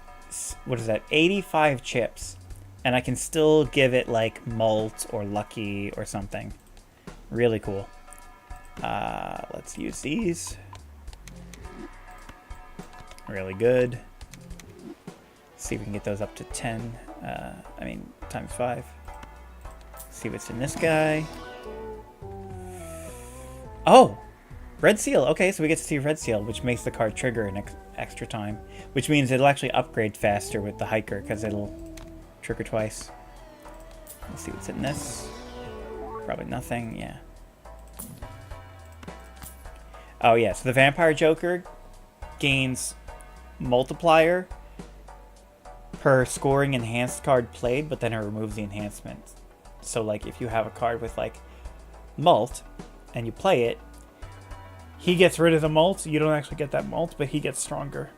Speaker 1: What is that? 85 chips. And I can still give it like Malt or Lucky or something. Really cool. Let's use these. Really good. See if we can get those up to 10. Times 5. See what's in this guy. Oh! Red Seal. Okay, so we get to see Red Seal, which makes the card trigger an extra time. Which means it'll actually upgrade faster with the Hiker, because it'll trigger twice. Let's see what's in this. Probably nothing, yeah. Oh yeah, so the Vampire Joker gains multiplier per scoring enhanced card played, but then it removes the enhancement. So like if you have a card with like Malt and you play it, He gets rid of the mult. You don't actually get that mult, but he gets stronger.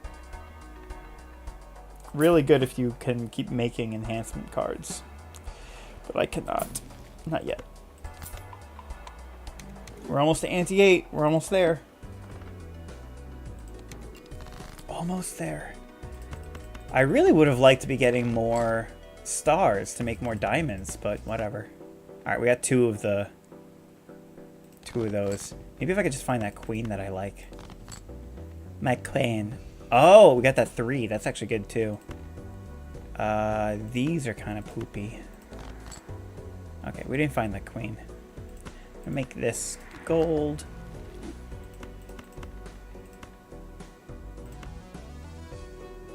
Speaker 1: Really good if you can keep making enhancement cards. But I cannot. Not yet. We're almost to anti-8. We're almost there. Almost there. I really would have liked to be getting more stars to make more diamonds, but whatever. Alright, we got two of those. Maybe if I could just find that queen that I like. My queen. Oh, we got that 3. That's actually good too. These are kind of poopy. Okay, we didn't find the queen. I'm gonna make this gold.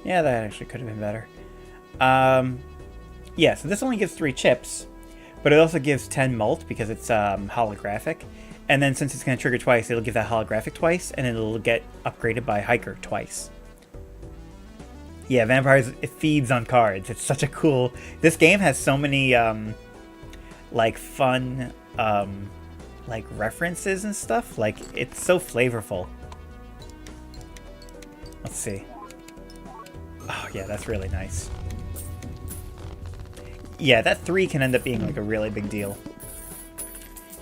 Speaker 1: Yeah, that actually could have been better. Yeah, so this only gives 3 chips, but it also gives 10 mult because it's holographic. And then since it's going to trigger twice, it'll give that holographic twice, and it'll get upgraded by Hiker twice. Yeah, Vampires, it feeds on cards. It's such a cool... This game has so many, like, fun, like, references and stuff. Like, it's so flavorful. Let's see. Oh, yeah, that's really nice. Yeah, that 3 can end up being, like, a really big deal.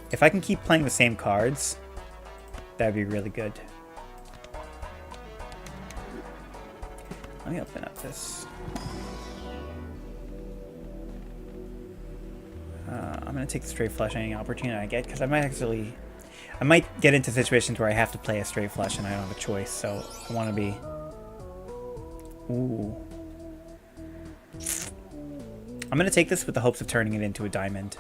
Speaker 1: If I can keep playing the same cards, that'd be really good. Let me open up this. I'm going to take the straight flush any opportunity I get, because I might get into situations where I have to play a straight flush and I don't have a choice, so I want to be... Ooh. I'm going to take this with the hopes of turning it into a diamond.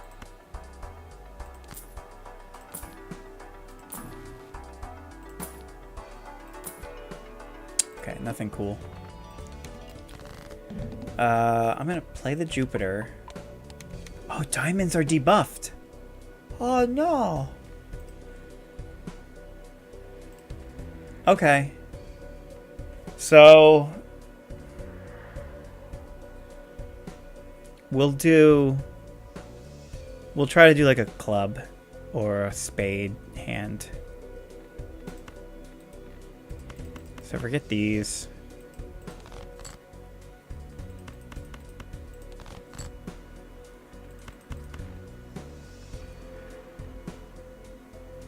Speaker 1: Okay, nothing cool. I'm going to play the Jupiter. Oh, diamonds are debuffed. Oh, no. Okay. So... We'll try to do like a club or a spade hand. So forget these.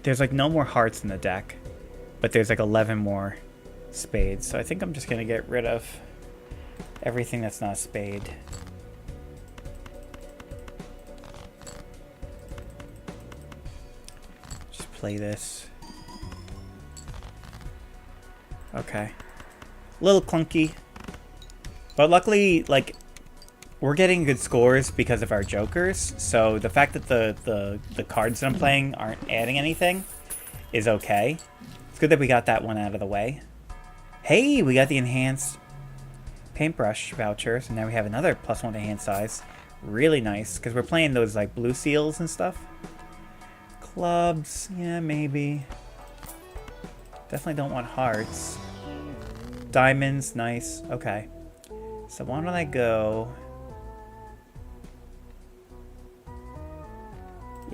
Speaker 1: There's like no more hearts in the deck, but there's like 11 more spades. So I think I'm just gonna get rid of everything that's not a spade. Play this. Okay. A little clunky. But luckily, like, we're getting good scores because of our jokers. So the fact that the cards that I'm playing aren't adding anything is okay. It's good that we got that one out of the way. Hey, we got the enhanced paintbrush vouchers. And now we have another +1 to hand size. Really nice. Because we're playing those, like, blue seals and stuff. Clubs, yeah, maybe. Definitely don't want hearts. Diamonds, nice. Okay. So why don't I go...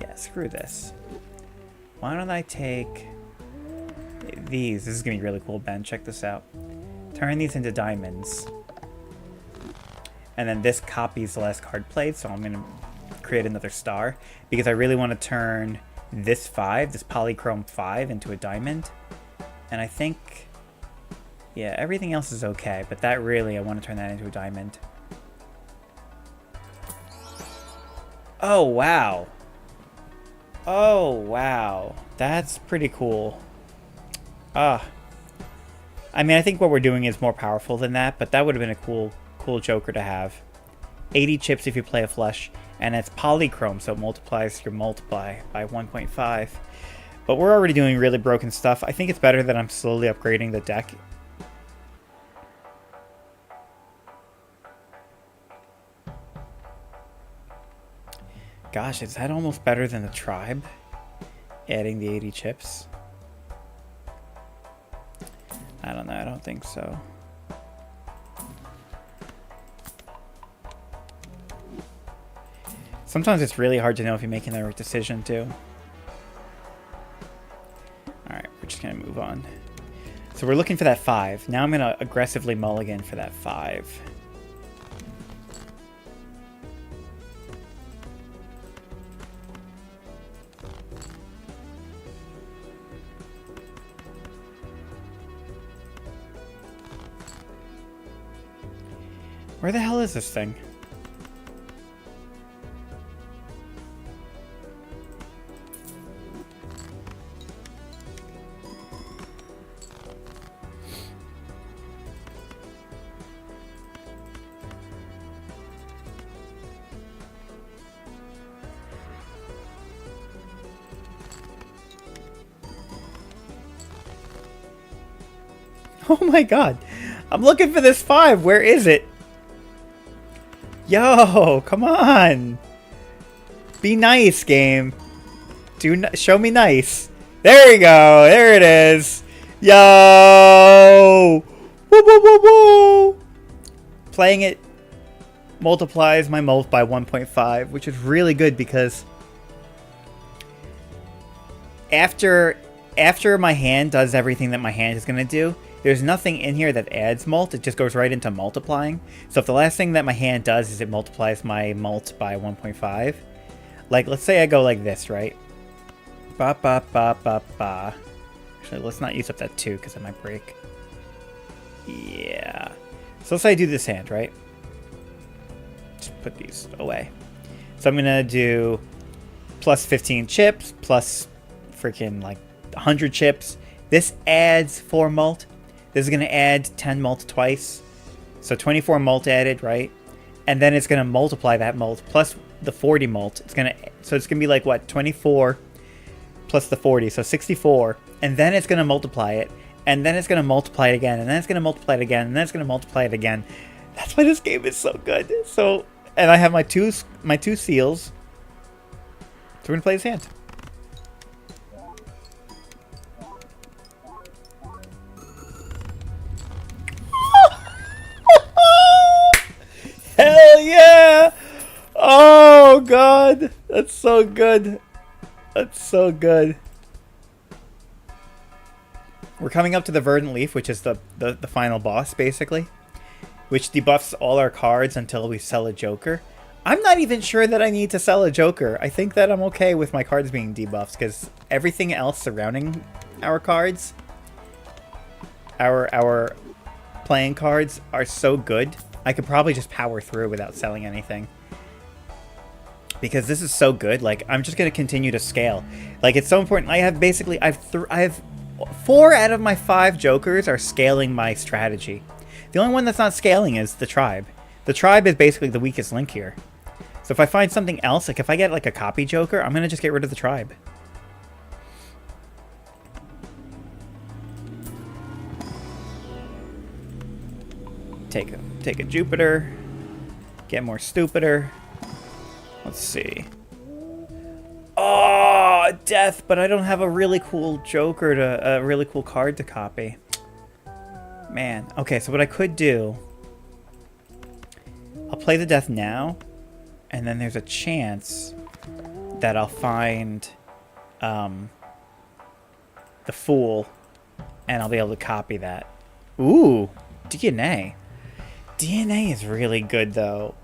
Speaker 1: Yeah, screw this. Why don't I take these? This is going to be really cool, Ben. Check this out. Turn these into diamonds. And then this copies the last card played, so I'm going to create another star. Because I really want to turn... this 5, this polychrome 5 into a diamond. And I think, yeah, everything else is okay, but that really, I want to turn that into a diamond. Oh, wow. Oh, wow. That's pretty cool. I mean, I think what we're doing is more powerful than that, but that would have been a cool joker to have. 80 chips if you play a flush. And it's polychrome, so it multiplies your multiply by 1.5. But we're already doing really broken stuff. I think it's better that I'm slowly upgrading the deck. Gosh, is that almost better than the tribe? Adding the 80 chips? I don't know, I don't think so. Sometimes it's really hard to know if you're making the right decision, too. Alright, we're just going to gonna move on. So we're looking for that 5. Now I'm gonna aggressively mulligan for that 5. Where the hell is this thing? Oh my god. I'm looking for this 5. Where is it? Yo, come on. Be nice, game. Show me nice. There you go. There it is. Yo. Woo, woo, woo, woo. Playing it multiplies my mult by 1.5, which is really good because after my hand does everything that my hand is going to do, there's nothing in here that adds mult. It just goes right into multiplying. So if the last thing that my hand does is it multiplies my mult by 1.5, like let's say I go like this, right? Ba ba ba ba ba. Actually, let's not use up that 2 because it might break. Yeah. So let's say I do this hand, right? Just put these away. So I'm gonna do plus 15 chips, plus freaking like 100 chips. This adds 4 mult. This is going to add 10 mult twice. So 24 mult added, right? And then it's going to multiply that mult plus the 40 mult. So it's going to be like, what, 24 plus the 40. So 64. And then it's going to multiply it. And then it's going to multiply it again. And then it's going to multiply it again. And then it's going to multiply it again. That's why this game is so good. So, and I have my two seals. So we're going to play this hand. Hell yeah! Oh god, that's so good. That's so good. We're coming up to the Verdant Leaf, which is the final boss, basically, which debuffs all our cards until we sell a Joker. I'm not even sure that I need to sell a Joker. I think that I'm okay with my cards being debuffs, because everything else surrounding our cards, our playing cards, are so good. I could probably just power through without selling anything. Because this is so good, like, I'm just going to continue to scale. Like, it's so important. I have 4 out of my 5 Jokers are scaling my strategy. The only one that's not scaling is the Tribe. The Tribe is basically the weakest link here. So if I find something else, like if I get like a copy Joker, I'm going to just get rid of the Tribe. Take a Jupiter, get more stupider. Let's see. Oh, death! But I don't have a really cool Joker a really cool card to copy. Man. Okay, so what I could do, I'll play the death now, and then there's a chance that I'll find the Fool, and I'll be able to copy that. Ooh, DNA. DNA is really good, though.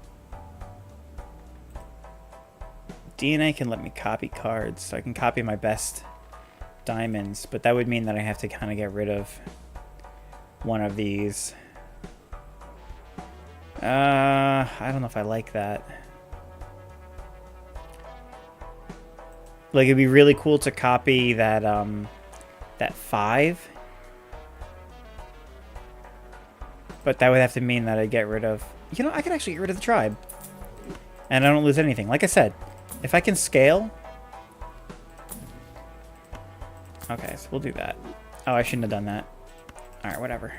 Speaker 1: DNA can let me copy cards, so I can copy my best diamonds, but that would mean that I have to kind of get rid of one of these. I don't know if I like that. Like, it'd be really cool to copy that, that 5. But that would have to mean that I get rid of... You know, I could actually get rid of the Tribe. And I don't lose anything. Like I said, if I can scale... Okay, so we'll do that. Oh, I shouldn't have done that. Alright, whatever.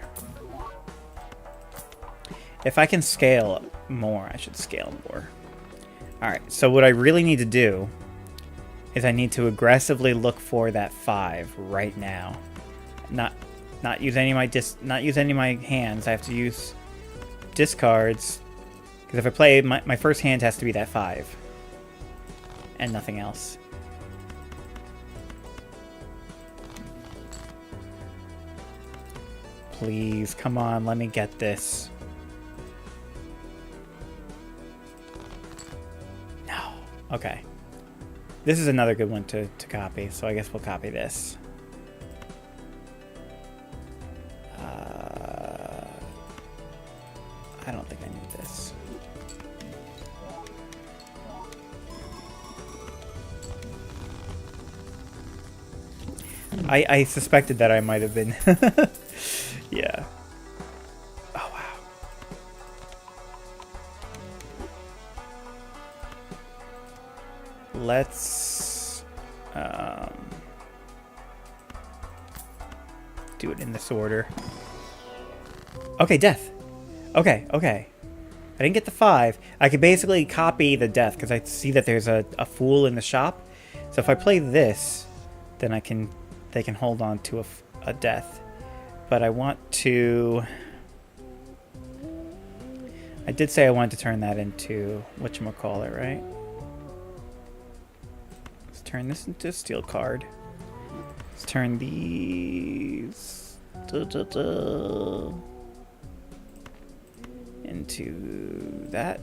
Speaker 1: If I can scale more, I should scale more. Alright, so what I really need to do is I need to aggressively look for that 5 right now. Not use any of my hands. I have to use discards, because if I play, my first hand has to be that 5 and nothing else. please. Come on, let me get this. No. Okay. This is another good one to copy, so I guess we'll copy this. I don't think I need this. I suspected that I might have been. Yeah. Oh, wow. Let's do it in this order. Okay, death. Okay, okay. I didn't get the 5. I could basically copy the death because I see that there's a fool in the shop. So if I play this, then they can hold on to a death. But I want to... I did say I wanted to turn that into whatchamacallit, right? Let's turn this into a steel card. Let's turn these... into that.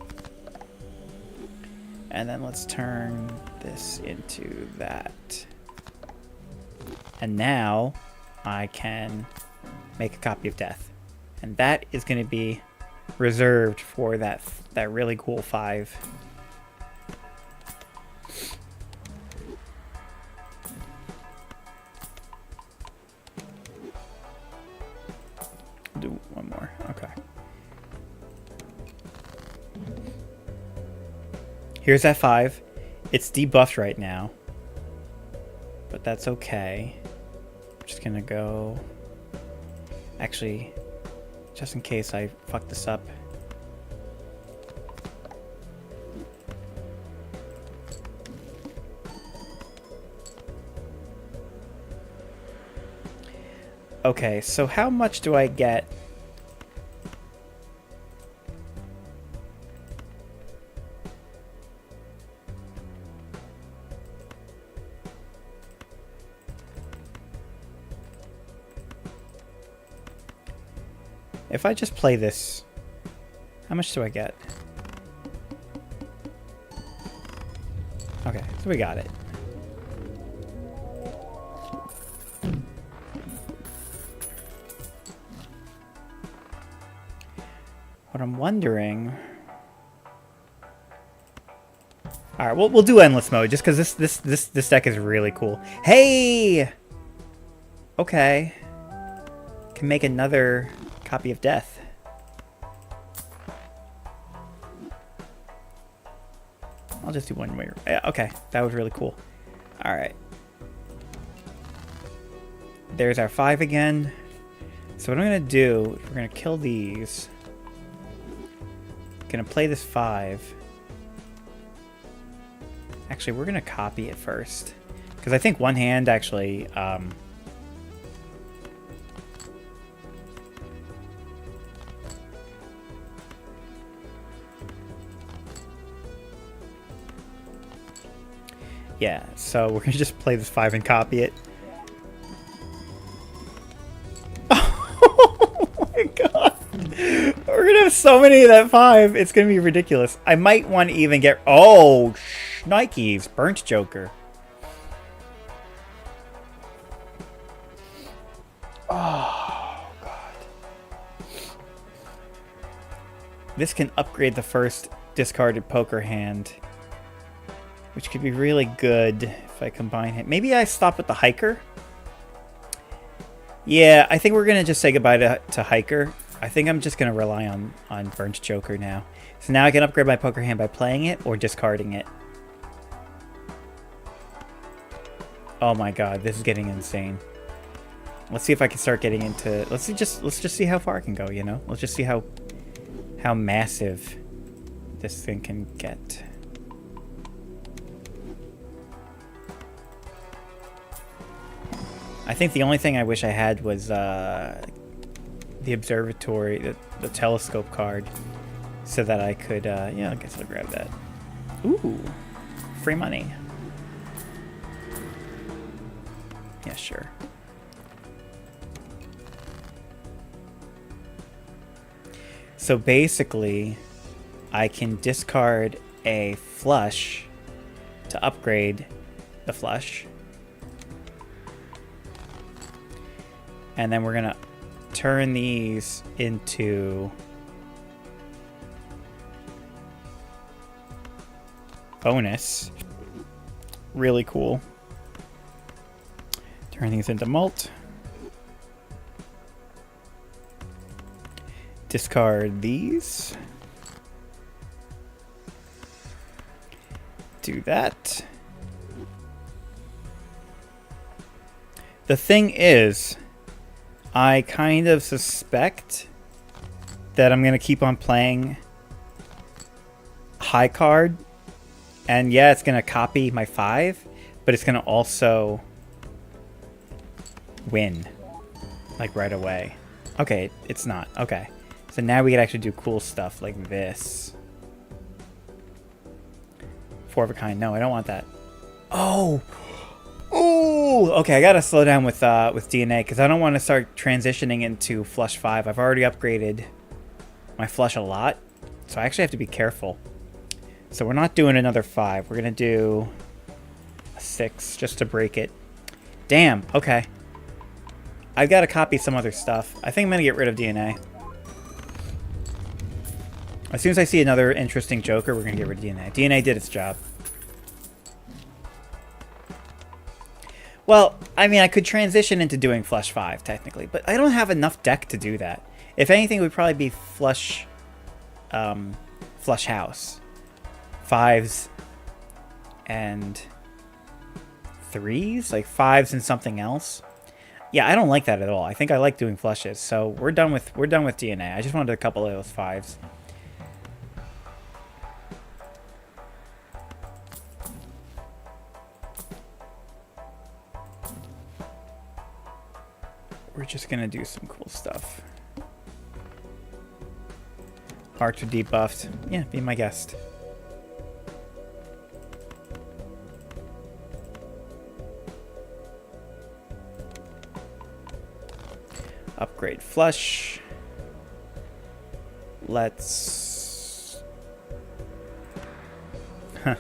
Speaker 1: And then let's turn this into that. And now I can make a copy of death. And that is going to be reserved for that really cool 5. Do one more. Okay. Here's that 5. It's debuffed right now, but that's okay. I'm just gonna go... Actually, just in case I fuck this up. Okay, so how much do I get? If I just play this, how much do I get? Okay, so we got it. What I'm wondering... Alright, we'll do endless mode, just because this deck is really cool. Hey! Okay. Can make another copy of death. I'll just do one more. Yeah, okay, that was really cool. Alright. There's our 5 again. So what I'm going to do, we're going to kill these. Going to play this 5. Actually, we're going to copy it first. Because I think one hand actually... yeah, so we're going to just play this 5 and copy it. Oh my god. We're going to have so many of that 5. It's going to be ridiculous. I might want to even get... Oh, Nikes. Burnt Joker. Oh, god. This can upgrade the first discarded poker hand, which could be really good if I combine it. Maybe I stop with the Hiker. Yeah, I think we're going to just say goodbye to Hiker. I think I'm just going to rely on Burnt Joker now. So now I can upgrade my poker hand by playing it or discarding it. Oh my god, this is getting insane. Let's see if I can start getting into... Let's just see how far I can go, you know? Let's just see how massive this thing can get. I think the only thing I wish I had was the observatory, the telescope card, so that I could, yeah, I guess I'll grab that. Ooh, free money. Yeah, sure. So basically, I can discard a flush to upgrade the flush. And then we're going to turn these into bonus. Really cool. Turn these into mult. Discard these. Do that. The thing is, I kind of suspect that I'm going to keep on playing high card. And yeah, it's going to copy my 5, but it's going to also win. Like right away. Okay, it's not. Okay. So now we can actually do cool stuff like this. 4 of a kind. No, I don't want that. Oh! Ooh! Okay, I gotta slow down with DNA because I don't want to start transitioning into flush 5. I've already upgraded my flush a lot, so I actually have to be careful. So we're not doing another 5. We're gonna do a 6 just to break it. Damn. Okay. I've got to copy some other stuff. I think I'm gonna get rid of DNA. As soon as I see another interesting Joker, we're gonna get rid of DNA. DNA did its job. Well, I mean, I could transition into doing flush 5, technically, but I don't have enough deck to do that. If anything, it would probably be flush, flush house. 5s and 3s? Like 5s and something else? Yeah, I don't like that at all. I think I like doing flushes, so we're done with DNA. I just wanted a couple of those 5s. We're just gonna do some cool stuff. Archer debuffed. Yeah, be my guest. Upgrade flush. Let's... Huh.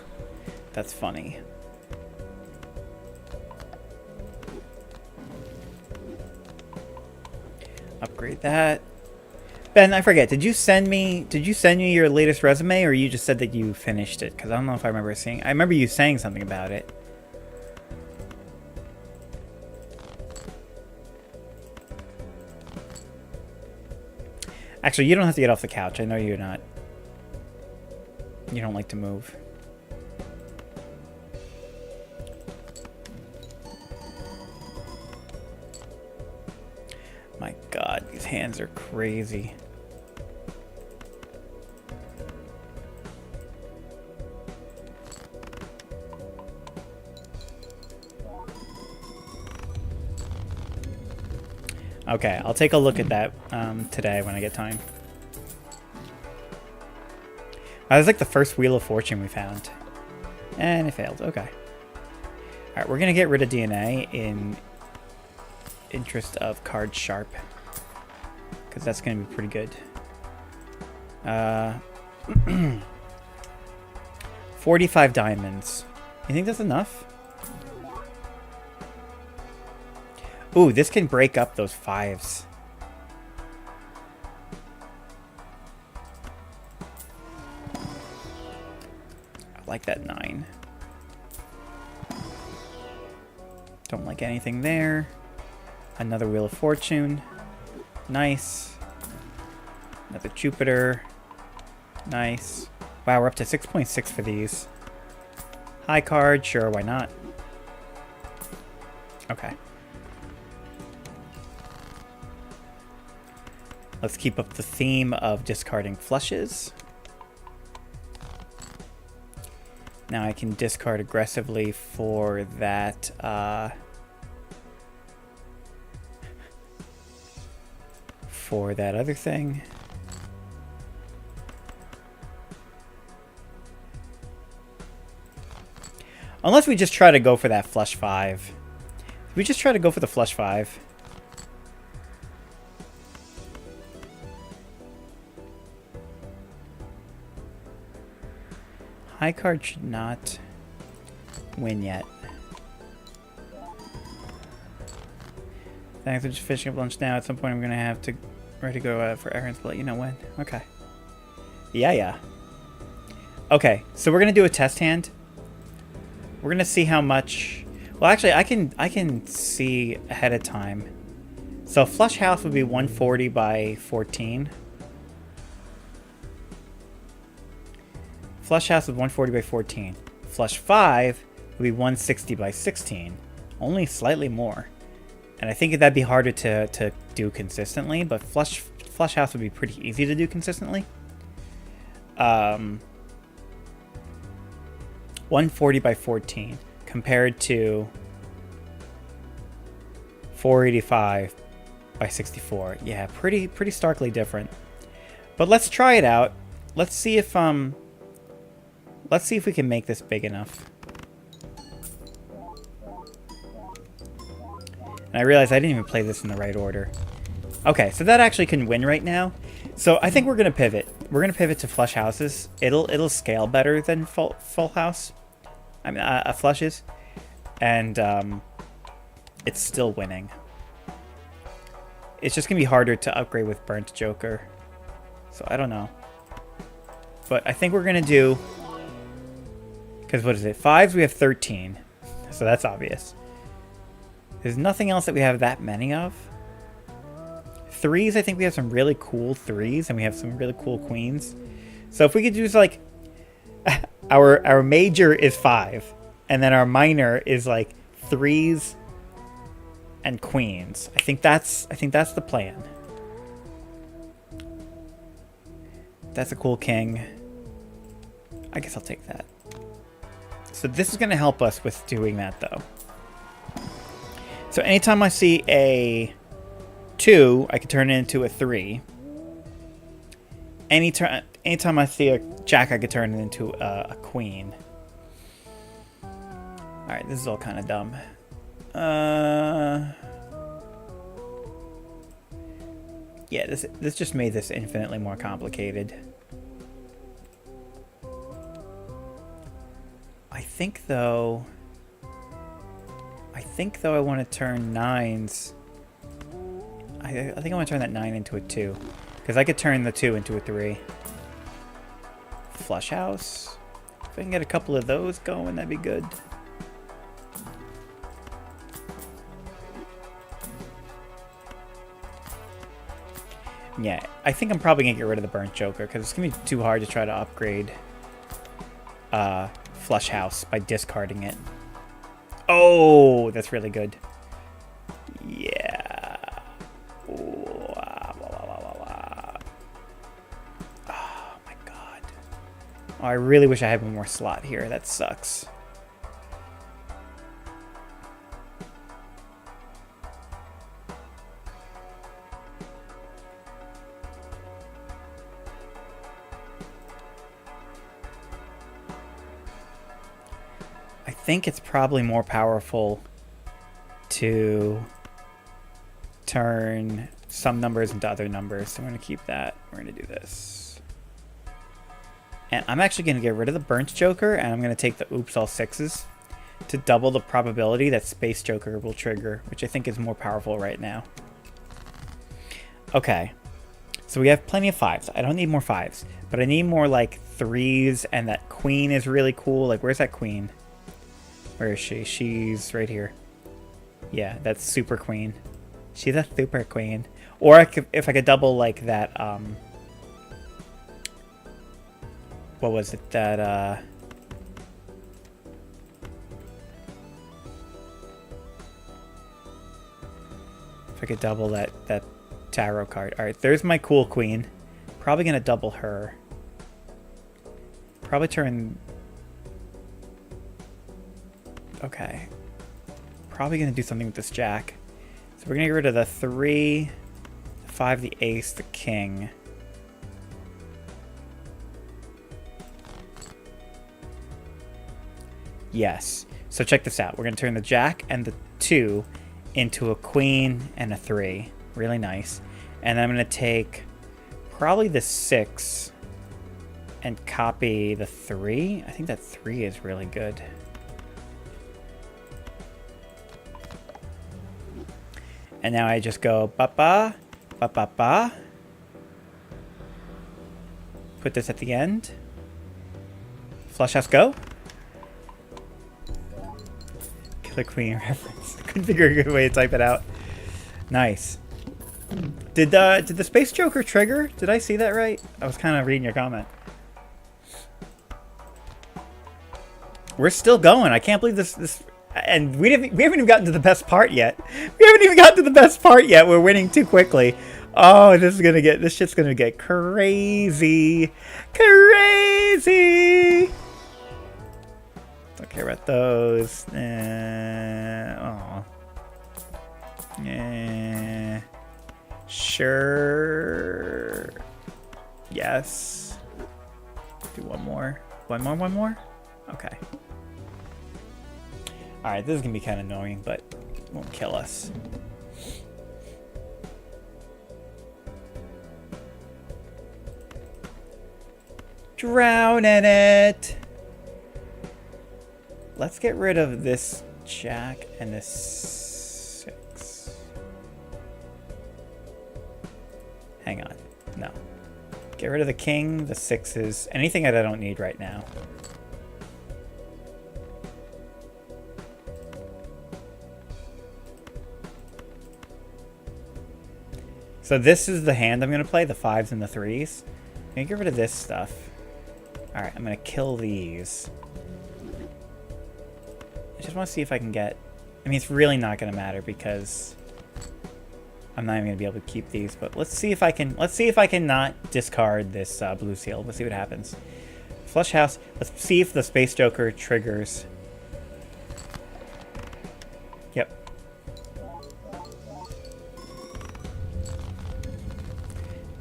Speaker 1: That's funny. Upgrade that. Ben, I forget. Did you send me your latest resume, or you just said that you finished it? Because I don't know if I remember seeing. I remember you saying something about it. Actually, you don't have to get off the couch. I know you're not. You don't like to move. My God, these hands are crazy. Okay, I'll take a look at that today when I get time. That was like the first Wheel of Fortune we found. And it failed. Okay. Alright, we're going to get rid of DNA in interest of card sharp. Because that's going to be pretty good. 45 diamonds. You think that's enough? Ooh, this can break up those 5s. I like that 9. Don't like anything there. Another Wheel of Fortune. Nice. Another Jupiter. Nice. Wow, we're up to 6.6 for these. High card, sure, why not? Okay. Let's keep up the theme of discarding flushes. Now I can discard aggressively for that, for that other thing. Unless we just try to go for that flush 5. We just try to go for the flush 5. High card should not win yet. Thanks for just finishing up lunch now. At some point I'm going to have to ready to go for errands, but let you know when. Okay. Yeah. Okay, so we're going to do a test hand. We're going to see how much... Well, actually, I can see ahead of time. So flush house would be 140 by 14. Flush house is 140 by 14. Flush 5 would be 160 by 16. Only slightly more. And I think that'd be harder to do consistently, but flush house would be pretty easy to do consistently. 140 by 14 compared to 485 by 64. Yeah, pretty starkly different. But let's try it out. Let's see if we can make this big enough. And I realized I didn't even play this in the right order. Okay, so that actually can win right now. So I think we're gonna pivot. We're gonna pivot to flush houses. It'll scale better than full house. I mean, flushes, and it's still winning. It's just gonna be harder to upgrade with burnt joker. So I don't know, but I think we're gonna do. Because what is it? Fives we have 13, so that's obvious. There's nothing else that we have that many of. Threes, I think we have some really cool threes, and we have some really cool queens. So if we could use like our major is 5, and then our minor is like threes and queens. I think that's the plan. That's a cool king. I guess I'll take that. So this is going to help us with doing that though. So anytime I see a 2, I can turn it into a 3. Anytime I see a jack, I could turn it into a queen. Alright, this is all kind of dumb. Yeah, this just made this infinitely more complicated. I think though I want to turn 9s. I think I want to turn that 9 into a 2. Because I could turn the 2 into a 3. Flush house. If I can get a couple of those going, that'd be good. Yeah, I think I'm probably going to get rid of the burnt joker. Because it's going to be too hard to try to upgrade flush house by discarding it. Oh, that's really good. Yeah. Oh my god. Oh, I really wish I had one more slot here. That sucks. I think it's probably more powerful to turn some numbers into other numbers. So I'm going to keep that. We're going to do this. And I'm actually going to get rid of the burnt joker, and I'm going to take the oops all 6s to double the probability that space joker will trigger, which I think is more powerful right now. Okay. So we have plenty of 5s. I don't need more 5s, but I need more like 3s, and that queen is really cool. Like, where's that queen? Where is she? She's right here. Yeah, that's super queen. She's a super queen. Or I could, if I could double like that, what was it? That, if I could double that tarot card. Alright, there's my cool queen. Probably gonna double her. Probably turn... Okay. Probably going to do something with this jack. So we're going to get rid of the 3, the 5, the ace, the king. Yes. So check this out. We're going to turn the jack and the 2 into a queen and a 3. Really nice. And then I'm going to take probably the 6 And copy the 3. I think that 3 is really good. And now I just go ba-ba, ba-ba-ba. Put this at the end. Flush house, go. Killer Queen reference. Couldn't figure a good way to type it out. Nice. Did the Space Joker trigger? Did I see that right? I was kind of reading your comment. We're still going. I can't believe this. And we haven't even gotten to the best part yet. We haven't even gotten to the best part yet. We're winning too quickly. Oh, this shit's gonna get crazy. Crazy! Don't care about those. Oh. Sure. Yes. Do one more. One more? Okay. Alright, this is gonna be kind of annoying, but it won't kill us. Drown in it! Let's get rid of this jack and this 6. Hang on. No. Get rid of the king, the 6s, anything that I don't need right now. So this is the hand I'm going to play, the 5s and the 3s. I'm going to get rid of this stuff. Alright, I'm going to kill these. I just want to see if I can get... I mean, it's really not going to matter because I'm not even going to be able to keep these. But let's see if I can... Let's see if I can not discard this blue seal. Let's see what happens. Flush house. Let's see if the Space Joker triggers. Yep.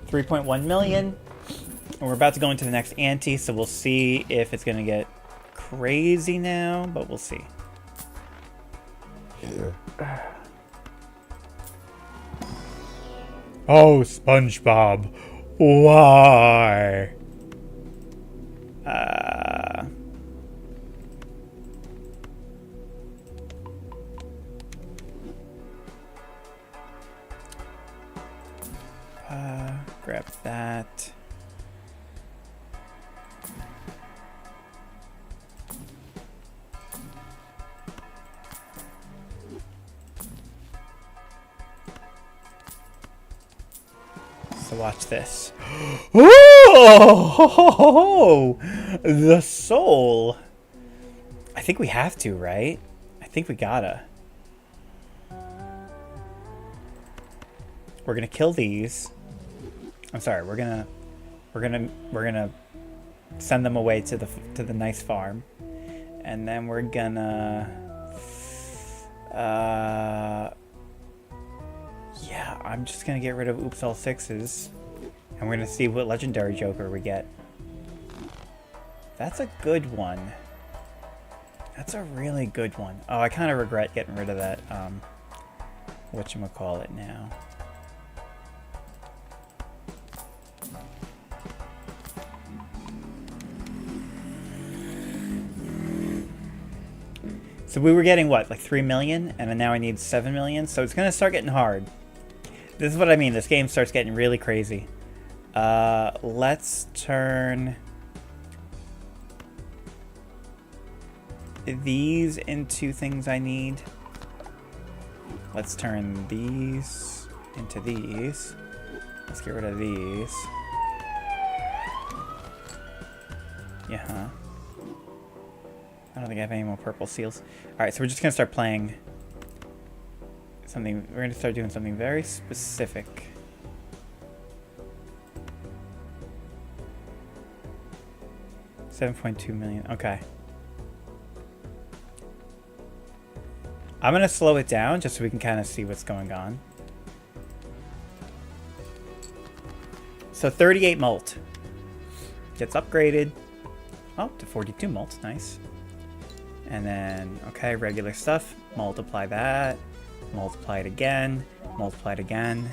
Speaker 1: $3.1 million. And we're about to go into the next ante, so we'll see if it's going to get crazy now, but we'll see. Oh, SpongeBob. Why? Grab that. So watch this. Oh, the soul. I think we have to, right? I think we gotta. We're gonna kill these. I'm sorry. We're gonna send them away to the nice farm, and then we're gonna. Yeah, I'm just gonna get rid of Oops All 6s, and we're gonna see what legendary Joker we get. That's a good one. That's a really good one. Oh, I kind of regret getting rid of that. Whatchamacallit now. So we were getting what, like 3 million, and now I need 7 million. So it's gonna start getting hard. This is what I mean. This game starts getting really crazy. Let's turn these into things I need. Let's turn these into these. Let's get rid of these. Yeah, huh? I don't think I have any more purple seals. Alright, so we're just going to start playing something. We're going to start doing something very specific. $7.2 million. Okay. I'm going to slow it down just so we can kind of see what's going on. So 38 molt. Gets upgraded. Oh, to 42 molt. Nice. And then, okay, regular stuff. Multiply that. Multiply it again. Multiply it again.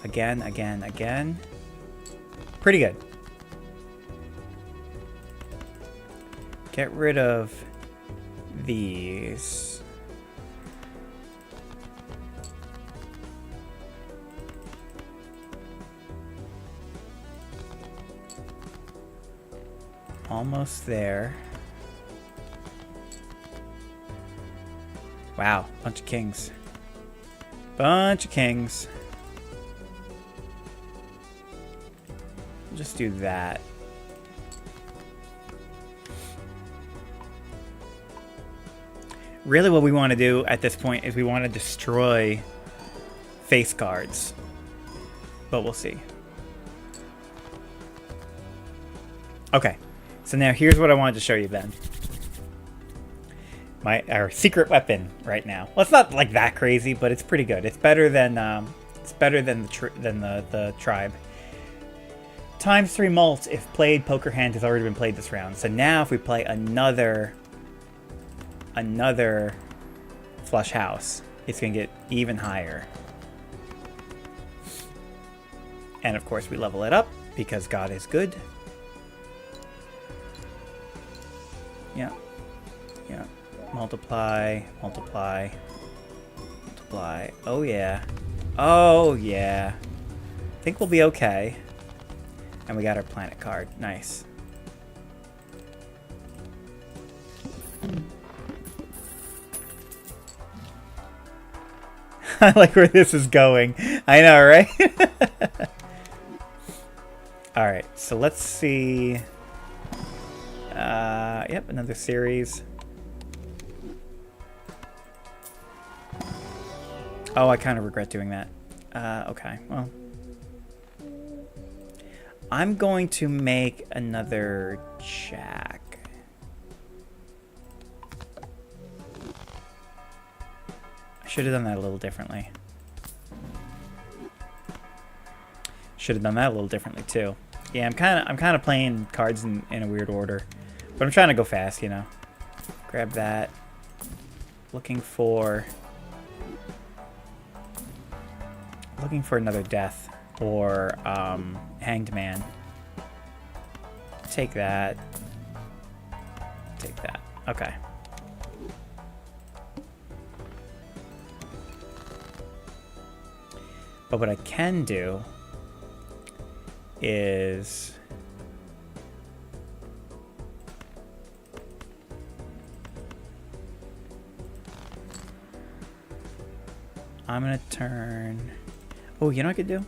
Speaker 1: Again. Pretty good. Get rid of these. Almost there. Wow, bunch of kings. Bunch of kings. We'll just do that. Really what we want to do at this point is we want to destroy face cards. But we'll see. Okay. So now here's what I wanted to show you then. Our secret weapon right now. Well, it's not like that crazy, but it's pretty good. It's better than the tribe. ×3 mult if played poker hand has already been played this round. So now if we play another flush house, it's gonna get even higher. And of course we level it up because God is good. Yeah. Yeah. Multiply, multiply, multiply. Oh yeah. Oh yeah. I think we'll be okay. And we got our planet card. Nice. I like where this is going. I know, right? Alright, so let's see. Yep, another series. Oh, I kind of regret doing that. Okay, well. I'm going to make another jack. I should have done that a little differently. Should have done that a little differently too. Yeah, I'm kind of playing cards in a weird order, but I'm trying to go fast, you know. Grab that. Looking for another death or hanged man. Take that. Take that. Okay. But what I can do is I'm gonna turn. Oh, you know what I could do?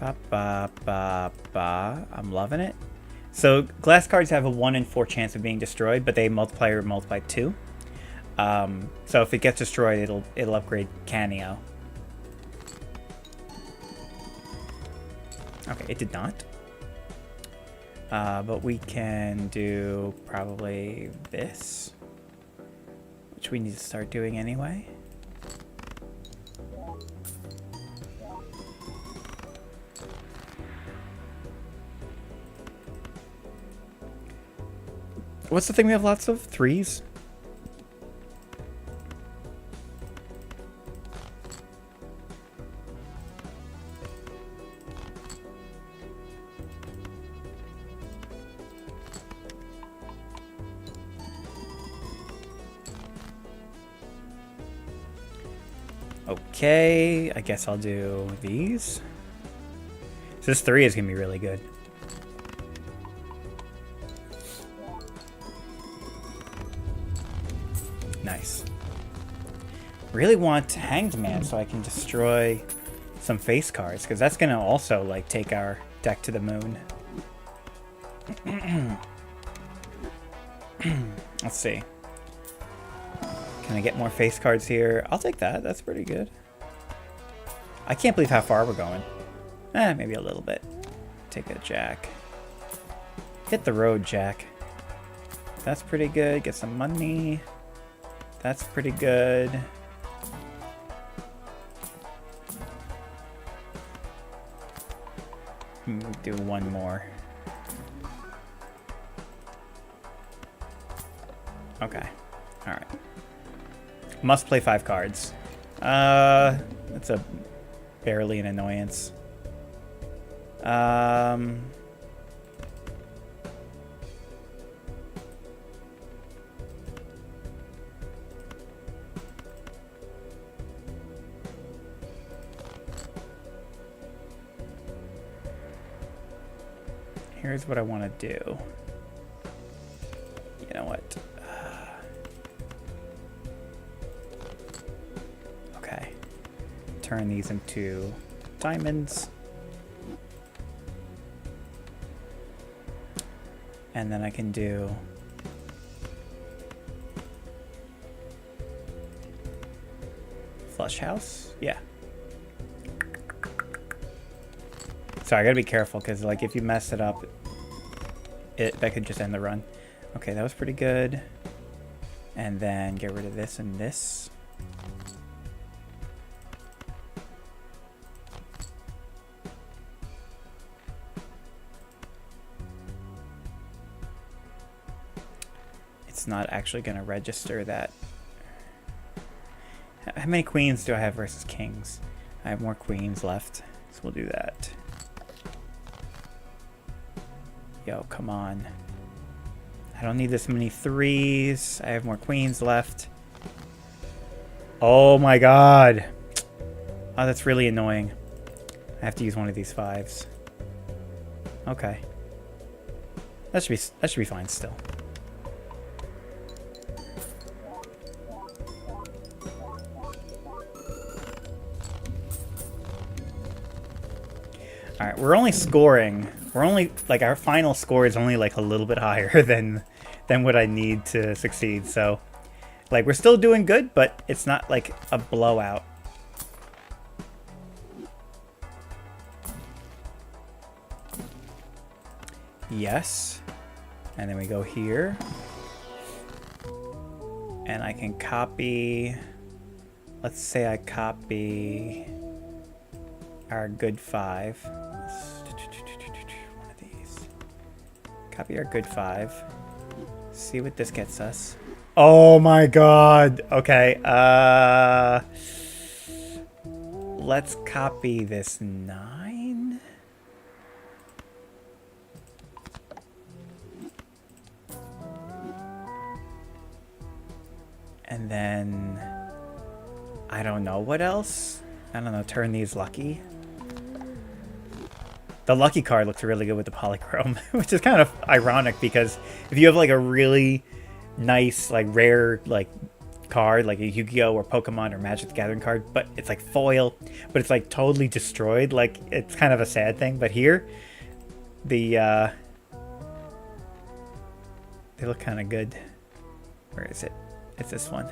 Speaker 1: Ba, ba, ba, ba. I'm loving it. So glass cards have a 1 in 4 chance of being destroyed, but they multiply or multiply 2. So if it gets destroyed, it'll upgrade Canio. Okay, it did not. But we can do probably this, which we need to start doing anyway. What's the thing we have lots of? 3s? Okay, I guess I'll do these. So this 3 is going to be really good. Nice. Really want Hanged Man so I can destroy some face cards, because that's going to also like take our deck to the moon. Let's see. Can I get more face cards here? I'll take that. That's pretty good. I can't believe how far we're going. Maybe a little bit. Take a jack. Hit the road, Jack. That's pretty good. Get some money. That's pretty good. Do one more. Okay. Alright. Must play 5 cards. That's a barely an annoyance. Here's what I want to do. You know what? Okay. Turn these into diamonds. And then I can do flush house. Yeah. Sorry, I gotta be careful because, like, if you mess it up, that could just end the run. Okay, that was pretty good. And then get rid of this and this. It's not actually gonna register that. How many queens do I have versus kings? I have more queens left, so we'll do that. Yo, come on. I don't need this many threes. I have more queens left. Oh my god. Oh, that's really annoying. I have to use one of these fives. Okay. That should be fine still. Alright, we're only scoring. We're only, like, our final score is only, like, a little bit higher than what I need to succeed. So, like, we're still doing good, but it's not, like, a blowout. Yes. And then we go here. And I can copy... Let's say I copy our good 5. One of these. Copy our good 5. See what this gets us. Oh my god. Okay. Let's copy this 9. And then I don't know what else. I don't know, turn these lucky. The lucky card looks really good with the polychrome, which is kind of ironic because if you have like a really nice, like rare, like card, like a Yu-Gi-Oh or Pokemon or Magic the Gathering card, but it's like foil, but it's like totally destroyed, like it's kind of a sad thing. But here, they look kind of good. Where is it? It's this one.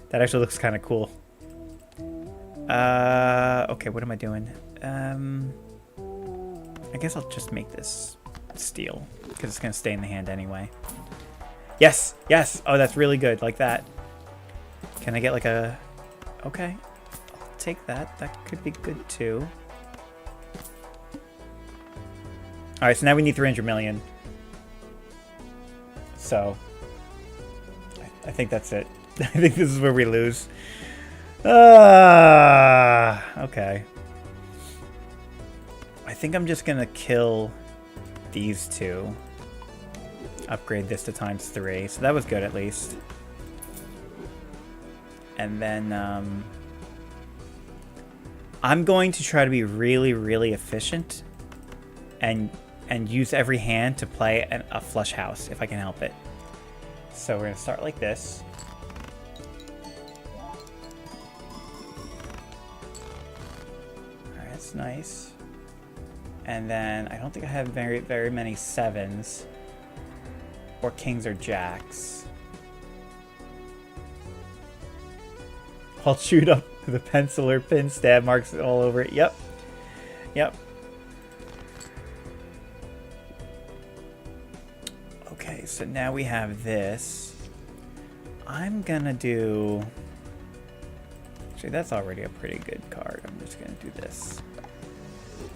Speaker 1: That actually looks kind of cool. Okay, what am I doing? I guess I'll just make this steel because it's gonna stay in the hand anyway. Yes, yes. Oh, that's really good. Like that. Can I get like a? Okay, I'll take that. That could be good too. All right, so now we need 300 million. So I think that's it. I think this is where we lose. Okay. I think I'm just gonna kill these two. Upgrade this to ×3. So that was good at least. And then I'm going to try to be really, really efficient and use every hand to play a flush house if I can help it. So we're gonna start like this. Alright, that's nice. And then I don't think I have very, very many 7s. Or kings or jacks. I'll shoot up the pencil or pin stab marks all over it. Yep. Yep. Okay, so now we have this. I'm gonna do... Actually, that's already a pretty good card. I'm just gonna do this.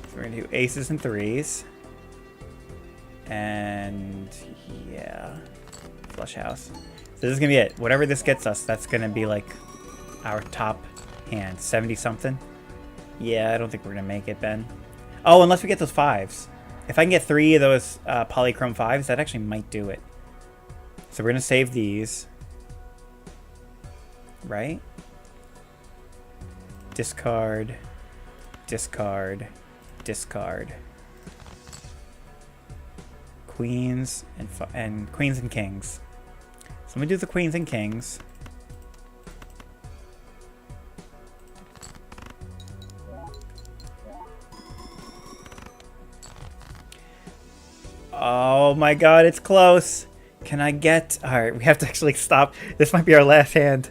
Speaker 1: So we're gonna do aces and 3s. And yeah, flush house. So this is gonna be it. Whatever this gets us, that's gonna be like our top hand? 70 something? Yeah, I don't think we're gonna make it, Ben. Oh, unless we get those 5s. If I can get 3 of those polychrome 5s, that actually might do it. So we're gonna save these. Right? Discard. Discard. Discard. Queens and queens and kings. So I'm gonna do the queens and kings. Oh my god, it's close. Can I get... Alright, we have to actually stop. This might be our last hand.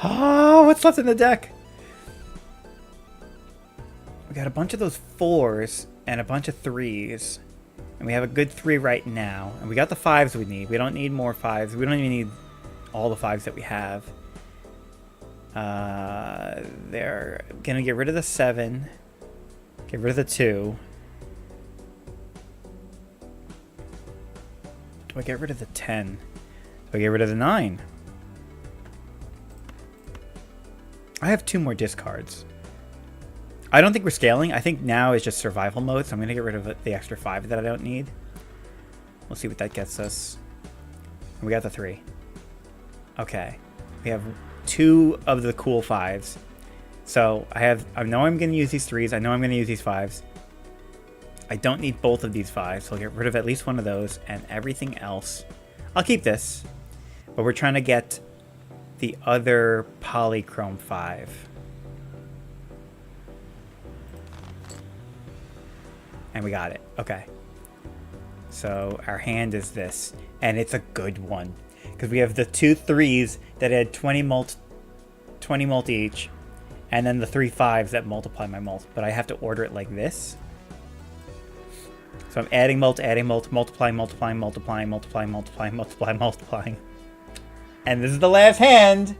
Speaker 1: Oh, what's left in the deck? We got a bunch of those 4s and a bunch of 3s. And we have a good 3 right now. And we got the 5s we need. We don't need more 5s. We don't even need all the 5s that we have. They're gonna get rid of the 7. Get rid of the 2. Do I get rid of the 10? Do I get rid of the 9? I have 2 more discards. I don't think we're scaling. I think now is just survival mode, so I'm going to get rid of the extra 5 that I don't need. We'll see what that gets us. And we got the 3. Okay. We have 2 of the cool 5s. So I know I'm going to use these 3s. I know I'm going to use these 5s. I don't need both of these 5s, so I'll get rid of at least one of those, and everything else. I'll keep this, but we're trying to get the other polychrome 5. And we got it. Okay. So our hand is this, and it's a good one, because we have the 2 3s that add 20 mult each, and then the 3 5s that multiply my mult, but I have to order it like this. So I'm adding mult, multiplying, multiplying, multiplying, multiplying, multiplying, multiplying, multiplying. And this is the last hand.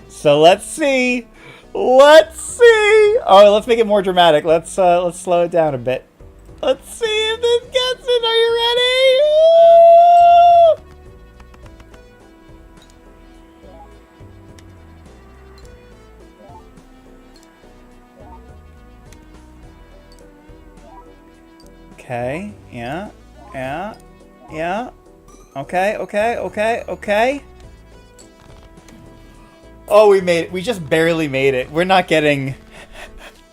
Speaker 1: So let's see. Let's see. Oh, let's make it more dramatic. Let's slow it down a bit. Let's see if this gets it. Are you ready? Woo! Okay, yeah. Okay. Oh, we made it. We just barely made it. We're not getting...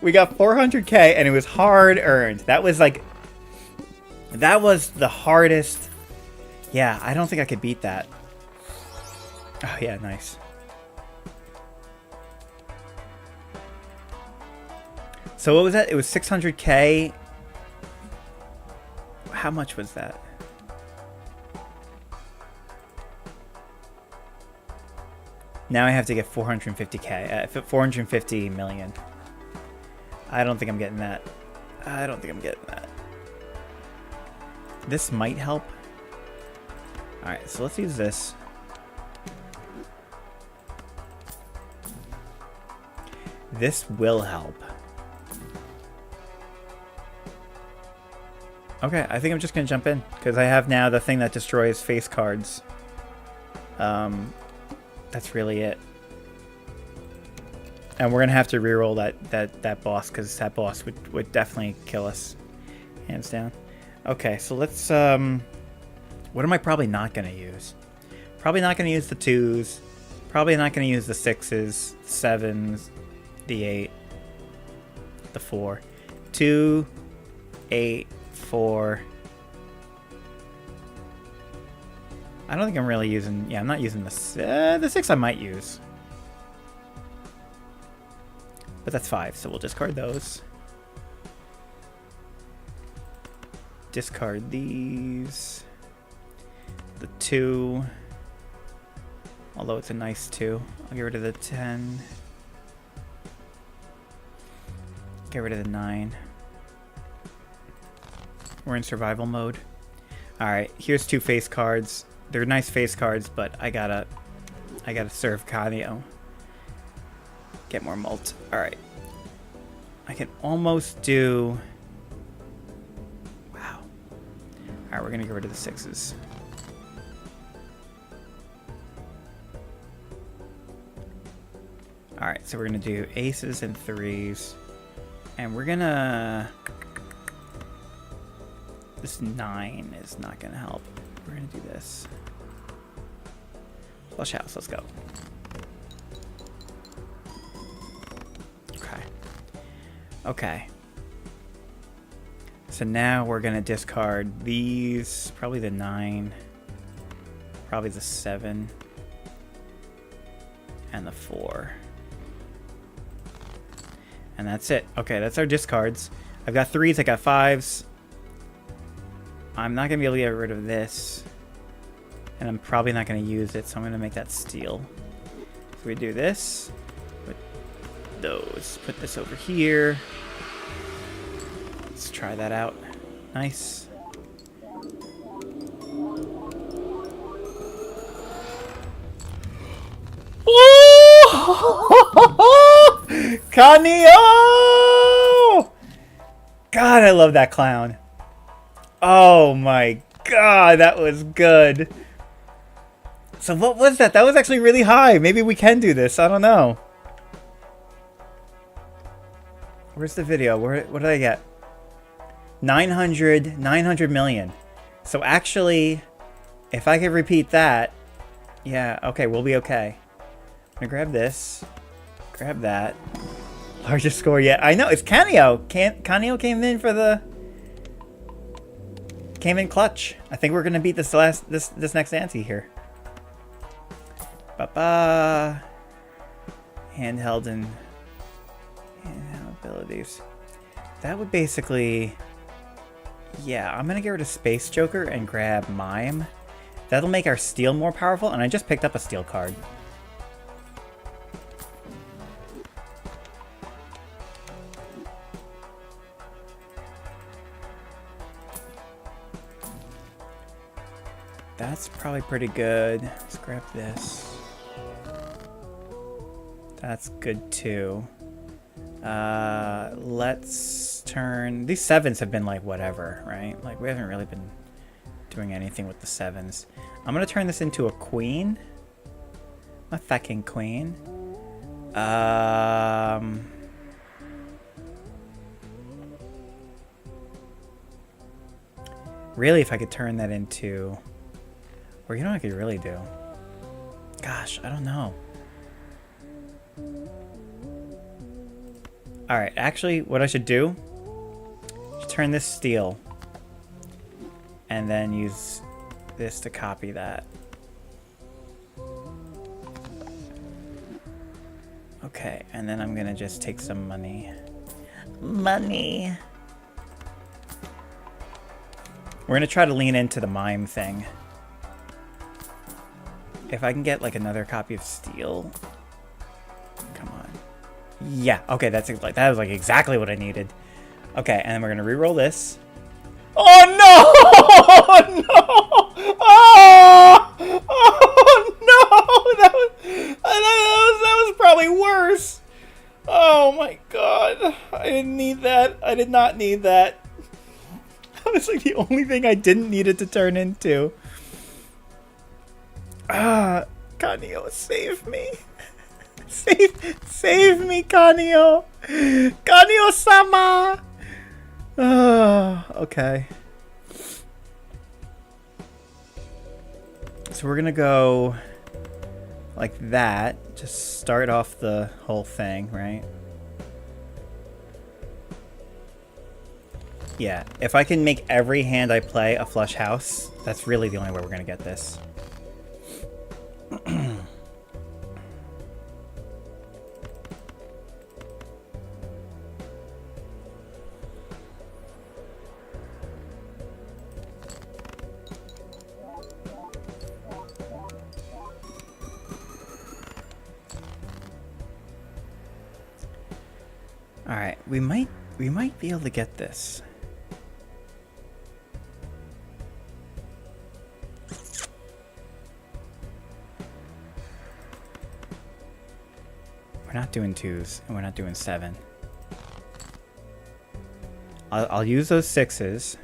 Speaker 1: We got 400k, and it was hard earned. That was like... That was the hardest... Yeah, I don't think I could beat that. Oh, yeah, nice. So what was that? It was 600k... How much was that? Now I have to get 450k, 450 million. I don't think I'm getting that. I don't think I'm getting that. This might help. Alright, so let's use this. This will help. Okay, I think I'm just going to jump in, because I have now the thing that destroys face cards. That's really it. And we're going to have to reroll that boss, because that boss would definitely kill us. Hands down. Okay, so let's... what am I probably not going to use? Probably not going to use the 2s. Probably not going to use the 6s, 7s, the 8, the 4. 2, 8... 4. I don't think I'm really using... Yeah, I'm not using the 6 I might use. But that's 5, so we'll discard those. Discard these. The 2. Although it's a nice 2. I'll get rid of the 10. Get rid of the 9. We're in survival mode. Alright, here's 2 face cards. They're nice face cards, but I gotta serve Kanio. Get more mult. Alright. I can almost do... Wow. Alright, we're gonna get rid of the 6s. Alright, so we're going to do aces and threes. And we're going to... This 9 is not going to help. We're going to do this. Flush house, let's go. Okay. Okay. So now we're going to discard these. Probably the 9. Probably the 7. And the 4. And that's it. Okay, that's our discards. I've got 3s, I got 5s. I'm not going to be able to get rid of this. And I'm probably not going to use it, so I'm going to make that steel. So we do this. Put those. Put this over here. Let's try that out. Nice. Kanio! God, I love that clown. Oh my god, that was good. So what was that? That was actually really high. Maybe we can do this. I don't know. Where's the video? What did I get? 900 million. So actually, if I could repeat that, yeah, okay, we'll be okay. I'm gonna grab this. Grab that. Largest score yet. I know, it's Kanio. Kanio came in for the... Came in clutch. I think we're gonna beat this next ante here. Ba-ba. Handheld and handheld abilities. That would basically... Yeah, I'm gonna get rid of Space Joker and grab Mime. That'll make our steel more powerful, and I just picked up a steel card. That's probably pretty good. Let's grab this. That's good too. Let's turn... These 7s have been like whatever, right? Like we haven't really been doing anything with the 7s. I'm gonna turn this into a queen. A fucking queen. Really, if I could turn that into... Or you know what I could really do? Gosh, I don't know. Alright, actually, what I should do is turn this steel. And then use this to copy that. Okay, and then I'm gonna just take some money. Money! We're gonna try to lean into the mime thing. If I can get like another copy of steel. Come on. Yeah, okay, that was like exactly what I needed. Okay, and then we're gonna re-roll this. Oh no! Oh no! Oh! Oh no! That was probably worse. Oh my god. I didn't need that. I did not need that. That was like the only thing I didn't need it to turn into. Kanio, save me. Save me, Kanio. Kanio-sama. Okay. So we're gonna go like that. Just start off the whole thing, right? Yeah, if I can make every hand I play a flush house, that's really the only way we're gonna get this. All right, we might be able to get this. We're not doing 2s, and we're not doing 7. I'll use those 6s.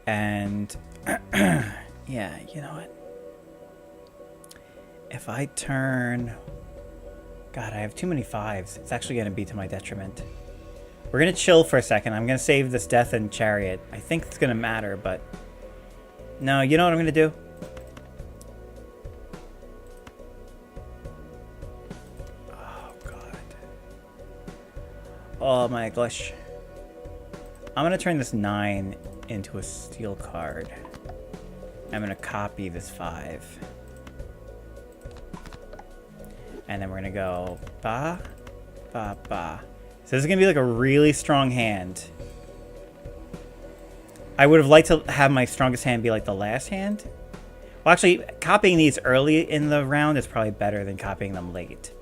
Speaker 1: And yeah, you know what? If I turn... God, I have too many 5s. It's actually going to be to my detriment. We're going to chill for a second. I'm going to save this death and chariot. I think it's going to matter, but... No, you know what I'm going to do? Oh, God. Oh, my gosh. I'm going to turn this 9 into a steel card. I'm going to copy this 5. And then we're going to go ba, ba, ba. So this is going to be like a really strong hand. I would have liked to have my strongest hand be like the last hand. Well, actually, copying these early in the round is probably better than copying them late.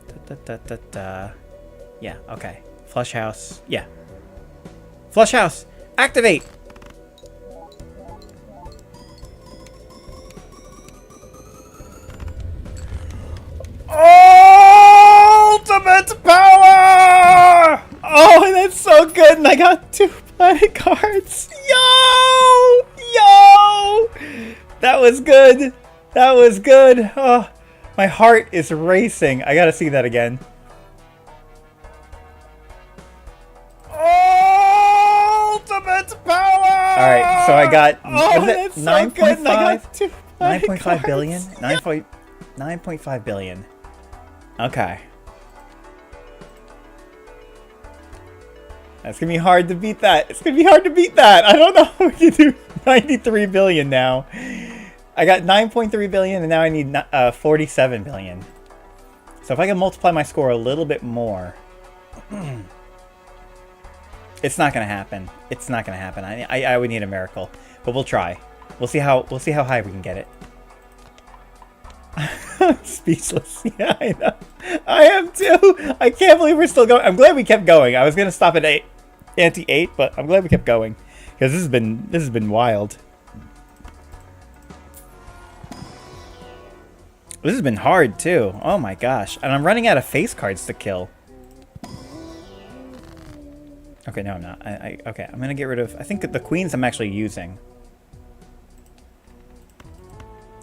Speaker 1: Da, da, da, da, da. Yeah, okay. Flush house. Yeah. Flush house! Activate! Ultimate power! Oh, that's so good, and I got 2 planet cards. Yo! Yo! That was good. That was good. Oh, my heart is racing. I gotta see that again. Ultimate power! Alright, so I got...
Speaker 2: Oh,
Speaker 1: that's 9.5? 9.5 billion? 9.5 billion. Okay. That's gonna be hard to beat that. It's gonna be hard to beat that. I don't know. We can do 93 billion now. I got 9.3 billion and now I need 47 billion. So if I can multiply my score a little bit more. It's not gonna happen. It's not gonna happen. I would need a miracle. But we'll try. We'll see how high we can get it. Speechless. Yeah, I know. I am too. I can't believe we're still going. I'm glad we kept going. I was gonna stop at 8, ante 8, but I'm glad we kept going because this has been wild. This has been hard too. Oh my gosh! And I'm running out of face cards to kill. Okay, no, I'm not. Okay, I'm gonna get rid of. I think the queens I'm actually using.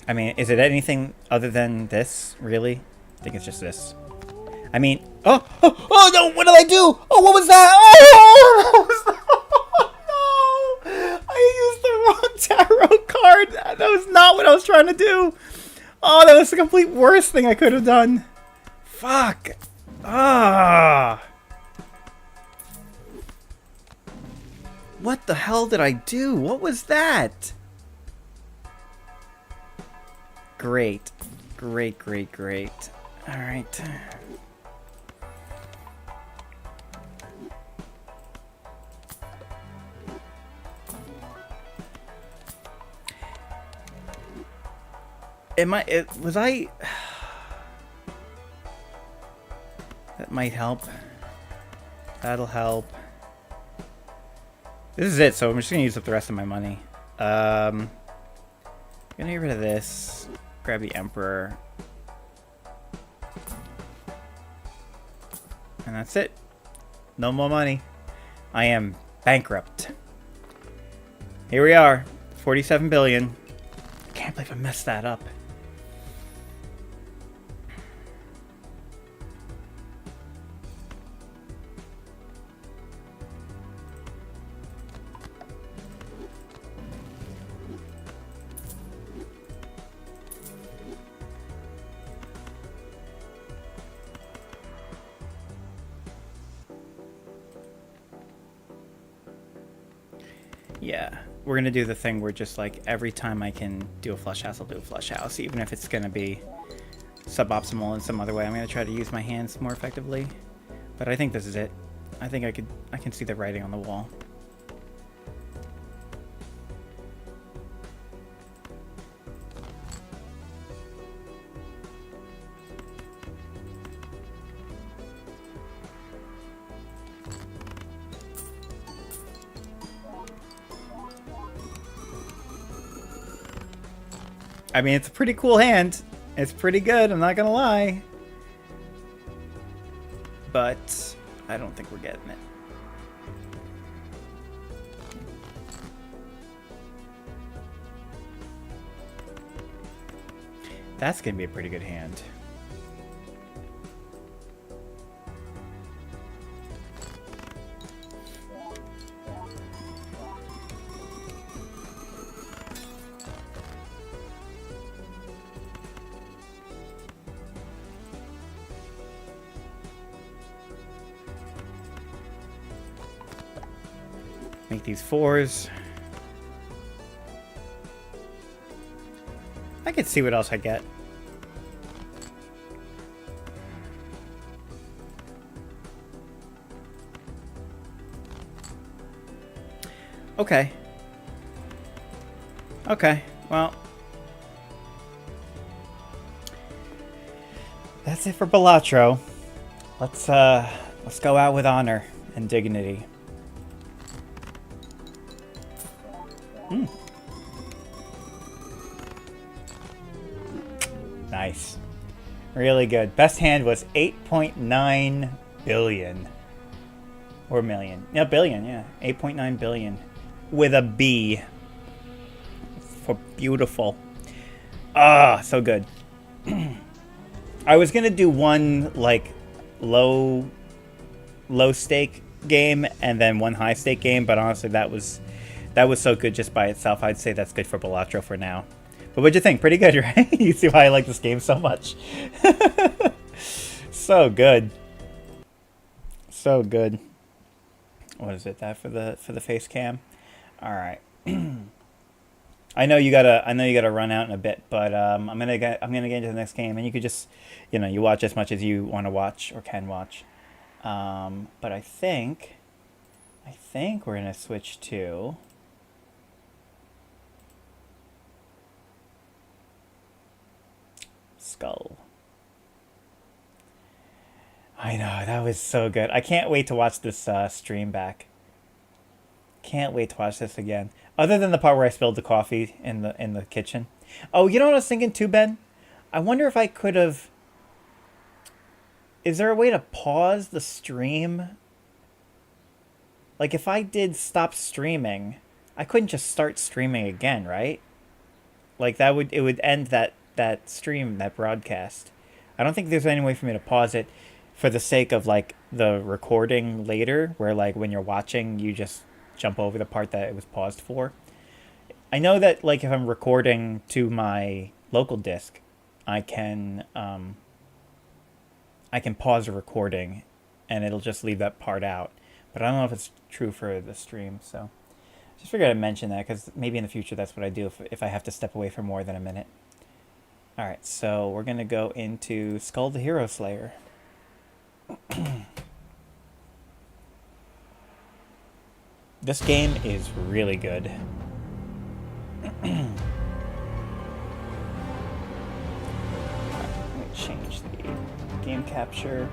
Speaker 1: I mean, is it anything other than this, really? I think it's just this. I mean, oh no, what did I do? Oh, what was that? Oh, no, I used the wrong tarot card. That was not what I was trying to do. Oh, that was the complete worst thing I could have done. Fuck. Ah. What the hell did I do? What was that? Great. Great, great, great. Alright. Was I... That might help. That'll help. This is it, so I'm just gonna use up the rest of my money. Gonna get rid of this. Grab the Emperor. And that's it. No more money. I am bankrupt. Here we are. 47 billion. I can't believe I messed that up. Yeah, we're gonna do the thing where just like every time I can do a flush house, I'll do a flush house, even if it's gonna be suboptimal in some other way. I'm gonna try to use my hands more effectively, but I think this is it. I think I can see the writing on the wall. I mean, it's a pretty cool hand. It's pretty good, I'm not gonna lie. But I don't think we're getting it. That's going to be a pretty good hand. Make these 4s. I could see what else I get. Okay. Okay, well. That's it for Balatro. Let's go out with honor and dignity. Nice. Really good. Best hand was 8.9 billion. Or million. Yeah, billion, yeah. 8.9 billion. With a B. For beautiful. Ah, so good. I was going to do one, like, low stake game and then one high stake game, but honestly, that was so good just by itself. I'd say that's good for Balatro for now. But what'd you think? Pretty good, right? You see why I like this game so much? So good. So good. What is it? That for the face cam? All right. I know you gotta run out in a bit, but I'm gonna get into the next game, and you could just, you watch as much as you want to watch or can watch. But I think we're gonna switch to. Skull. I know, that was so good. I can't wait to watch this stream back. Can't wait to watch this again. Other than the part where I spilled the coffee in the kitchen. Oh, you know what I was thinking too, Ben? I wonder if I could have... Is there a way to pause the stream? Like, if I did stop streaming, I couldn't just start streaming again, right? Like, it would end that stream, that broadcast. I don't think there's any way for me to pause it for the sake of, like, the recording later, where, like, when you're watching, you just jump over the part that it was paused for. I know that, like, if I'm recording to my local disk, I can pause the recording and it'll just leave that part out. But I don't know if it's true for the stream, so just figured I'd mention that because maybe in the future that's what I do if I have to step away for more than a minute. Alright, so we're going to go into Skull the Hero Slayer. This game is really good. Let me change the game capture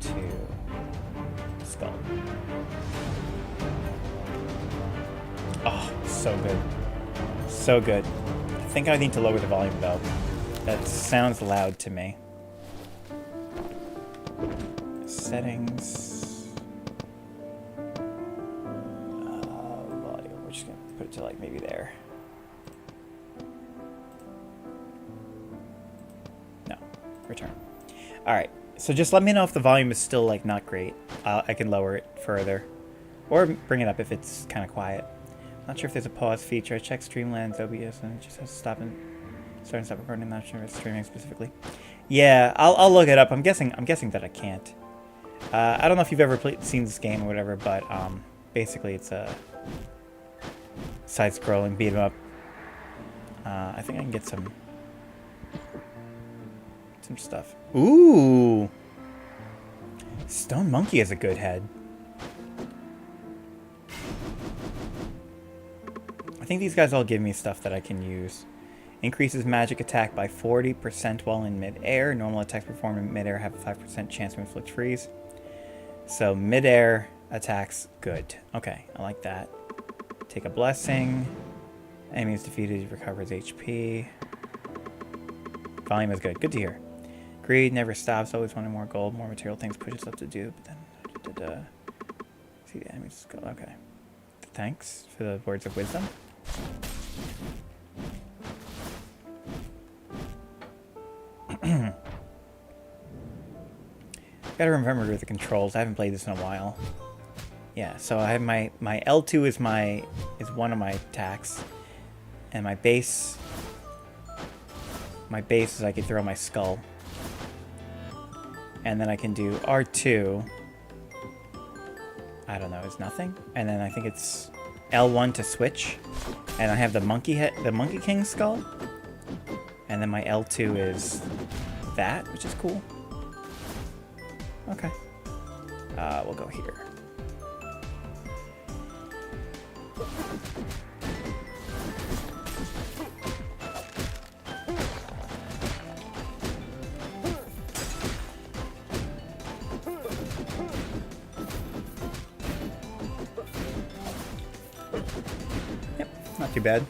Speaker 1: to Skull. Oh, so good. So good. I think I need to lower the volume though. That sounds loud to me. Settings. Volume. We're just gonna put it to like maybe there. No. Return. Alright. So just let me know if the volume is still like not great. I can lower it further. Or bring it up if it's kind of quiet. Not sure if there's a pause feature. I checked Streamlabs OBS and it just has to stop and start and stop recording. I'm not sure if it's streaming specifically. Yeah, I'll look it up. I'm guessing that I can't. I don't know if you've ever seen this game or whatever, but basically it's a side-scrolling beat 'em up. I think I can get some stuff. Ooh, Stone Monkey is a good head. I think these guys all give me stuff that I can use. Increases magic attack by 40% while in mid-air. Normal attacks performed in mid-air have a 5% chance to inflict freeze. So mid-air attacks, good. Okay, I like that. Take a blessing. Enemy is defeated, recovers HP. Volume is good. Good to hear. Greed never stops. Always wanting more gold, more material things pushes up to do. But then, see the enemies go. Okay. Thanks for the words of wisdom. Gotta remember the controls. I haven't played this in a while. Yeah, so I have my L2 is one of my attacks, and my base is I can throw my skull, and then I can do R2. I don't know, is nothing, and then I think it's L1 to switch, and I have the Monkey King skull, and then my L2 is that, which is cool. Okay, we'll go here. Yep, not too bad.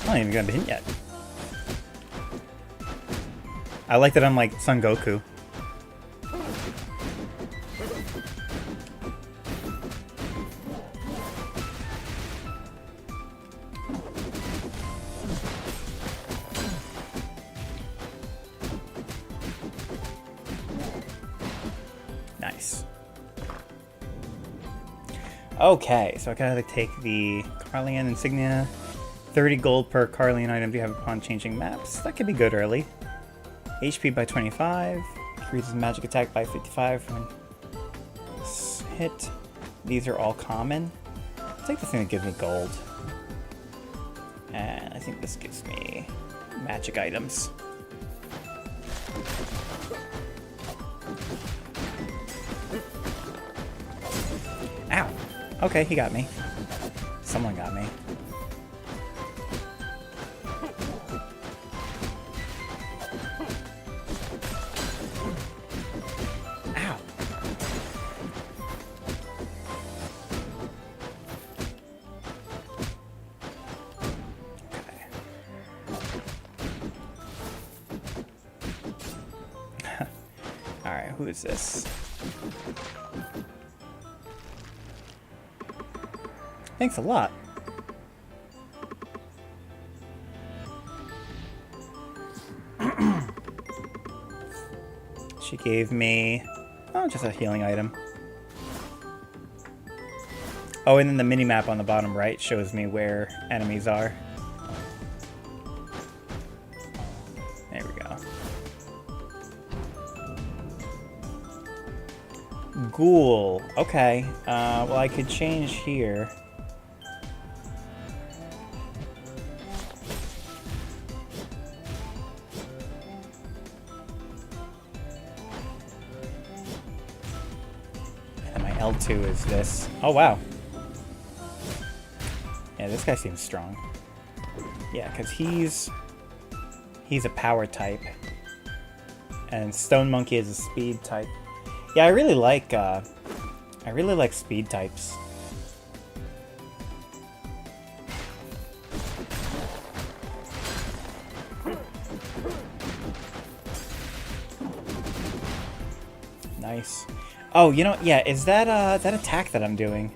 Speaker 1: I don't even got a hint yet. I like that I'm like Son Goku. Nice. Okay, so I gotta take the Carlian insignia. 30 gold per Carlian item do you have upon changing maps. That could be good early. HP by 25. Increases magic attack by 55 when hit. These are all common. I'll take the thing that gives me gold. And I think this gives me magic items. Ow! Okay, he got me. Someone got me. Ow! Okay. Alright, who is this? Thanks a lot. She gave me, oh, just a healing item. Oh, and then the mini-map on the bottom right shows me where enemies are. There we go. Ghoul. Okay. Well, I could change here. L2 is this. Oh, wow. Yeah, this guy seems strong. Yeah, because he's a power type. And Stone Monkey is a speed type. Yeah, I really like speed types. Nice. Oh, you know, yeah, is that that attack that I'm doing?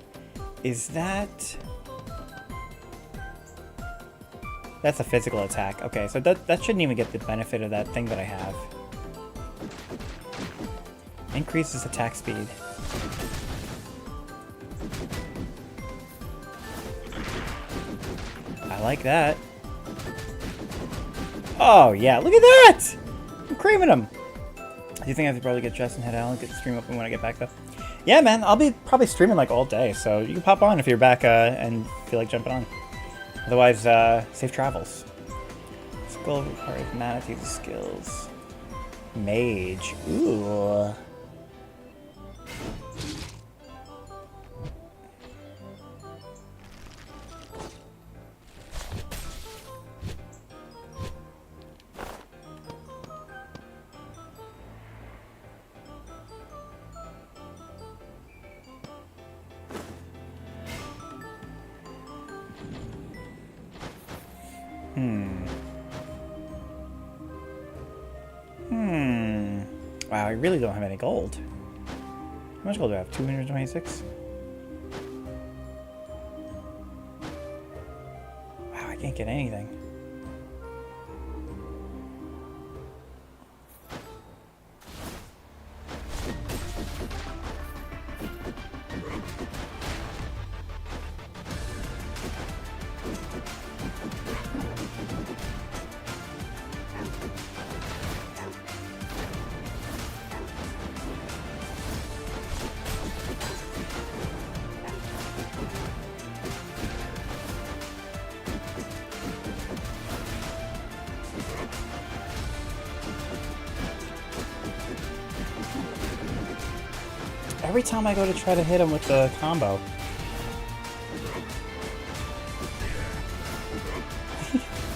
Speaker 1: Is that... That's a physical attack. Okay, so that shouldn't even get the benefit of that thing that I have. Increases attack speed. I like that. Oh, yeah, look at that! I'm creaming him. Do you think I should probably get dressed and head out and get the stream open when I get back, though? Yeah, man, I'll be probably streaming like all day, so you can pop on if you're back and feel like jumping on. Otherwise, safe travels. Skill requires mana to use the skills. Mage. Ooh. Wow, I really don't have any gold. How much gold do I have? 226? Wow, I can't get anything. Every time I go to try to hit him with the combo.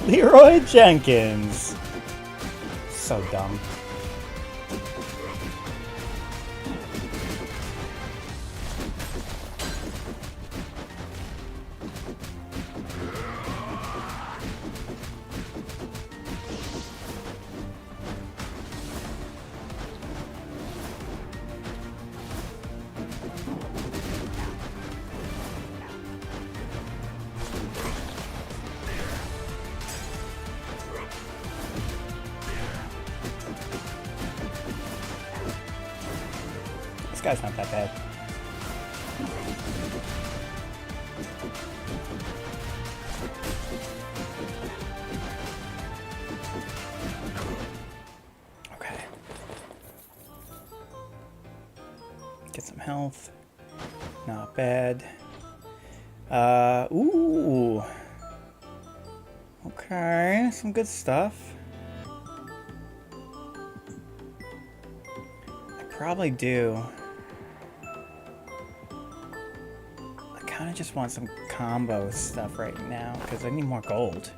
Speaker 1: Leroy Jenkins. So dumb. This guy's not that bad. Okay. Get some health. Not bad. Ooh. Okay, some good stuff. I probably do. I kind of just want some combo stuff right now because I need more gold.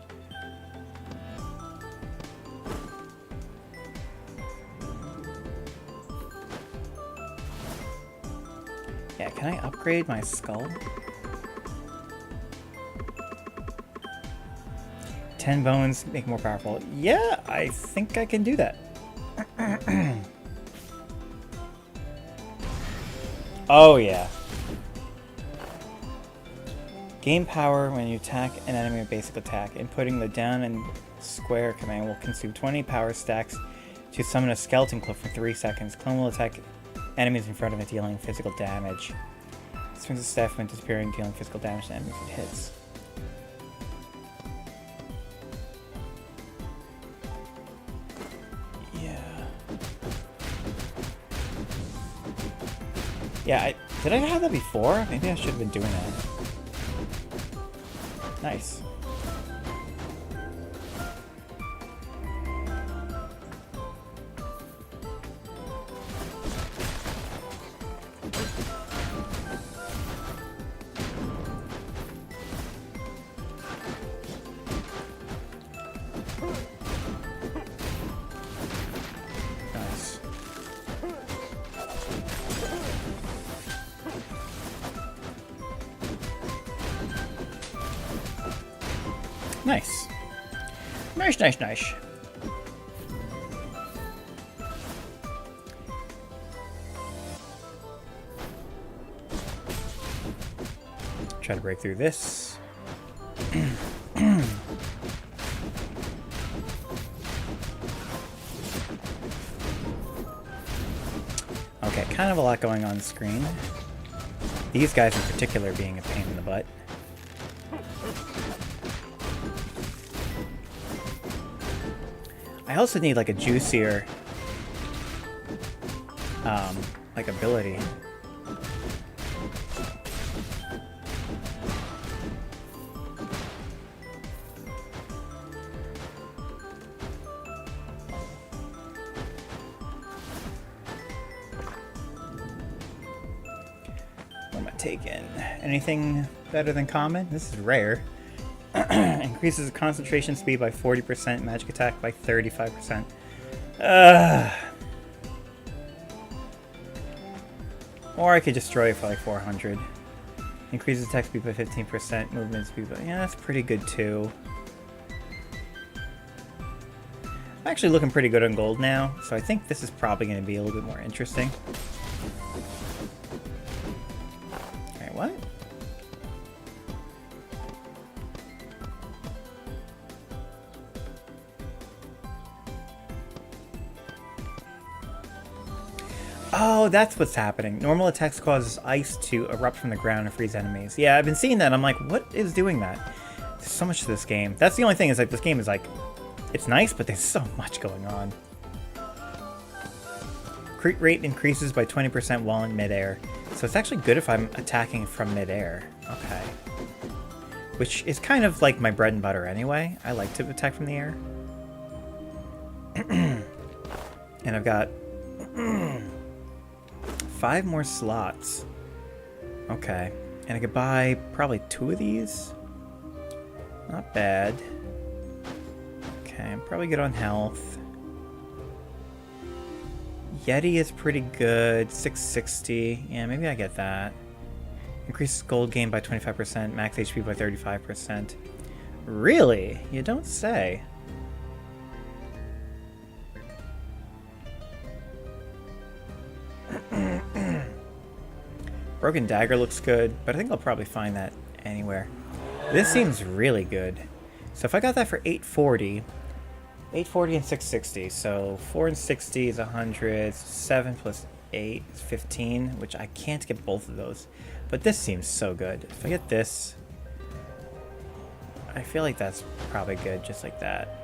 Speaker 1: Yeah, can I upgrade my skull? 10 bones make more powerful. Yeah, I think I can do that. Oh yeah. Gain power when you attack an enemy with basic attack. Inputting the down and square command will consume 20 power stacks to summon a skeleton clone for 3 seconds. Clone will attack enemies in front of it, dealing physical damage. Swings the staff when disappearing, dealing physical damage to enemies it hits. Yeah, did I have that before? Maybe I should have been doing that. Nice. Nice. Nice, nice, nice. Try to break through this. Okay, kind of a lot going on the screen. These guys in particular being a pain in the butt. I also need like a juicier like ability. What am I taking? Anything better than common? This is rare. Increases concentration speed by 40%, magic attack by 35%. Or I could destroy it for like 400. Increases attack speed by 15%, movement speed by... Yeah, that's pretty good too. I'm actually looking pretty good on gold now, so I think this is probably going to be a little bit more interesting. Alright, what? Oh, that's what's happening. Normal attacks causes ice to erupt from the ground and freeze enemies. Yeah, I've been seeing that. I'm like, what is doing that? There's so much to this game. That's the only thing is like this game is like, it's nice, but there's so much going on. Crit rate increases by 20% while in midair. So it's actually good if I'm attacking from midair. Okay. Which is kind of like my bread and butter anyway. I like to attack from the air. And I've got 5 more slots. Okay. And I could buy probably 2 of these. Not bad. Okay, I'm probably good on health. Yeti is pretty good. 660. Yeah, maybe I get that. Increases gold gain by 25%, max HP by 35%. Really? You don't say. Broken Dagger looks good, but I think I'll probably find that anywhere. This seems really good. So if I got that for 840, 840 and 660, so 4 and 60 is 100, 7 plus 8 is 15, which I can't get both of those. But this seems so good. If I get this, I feel like that's probably good, just like that.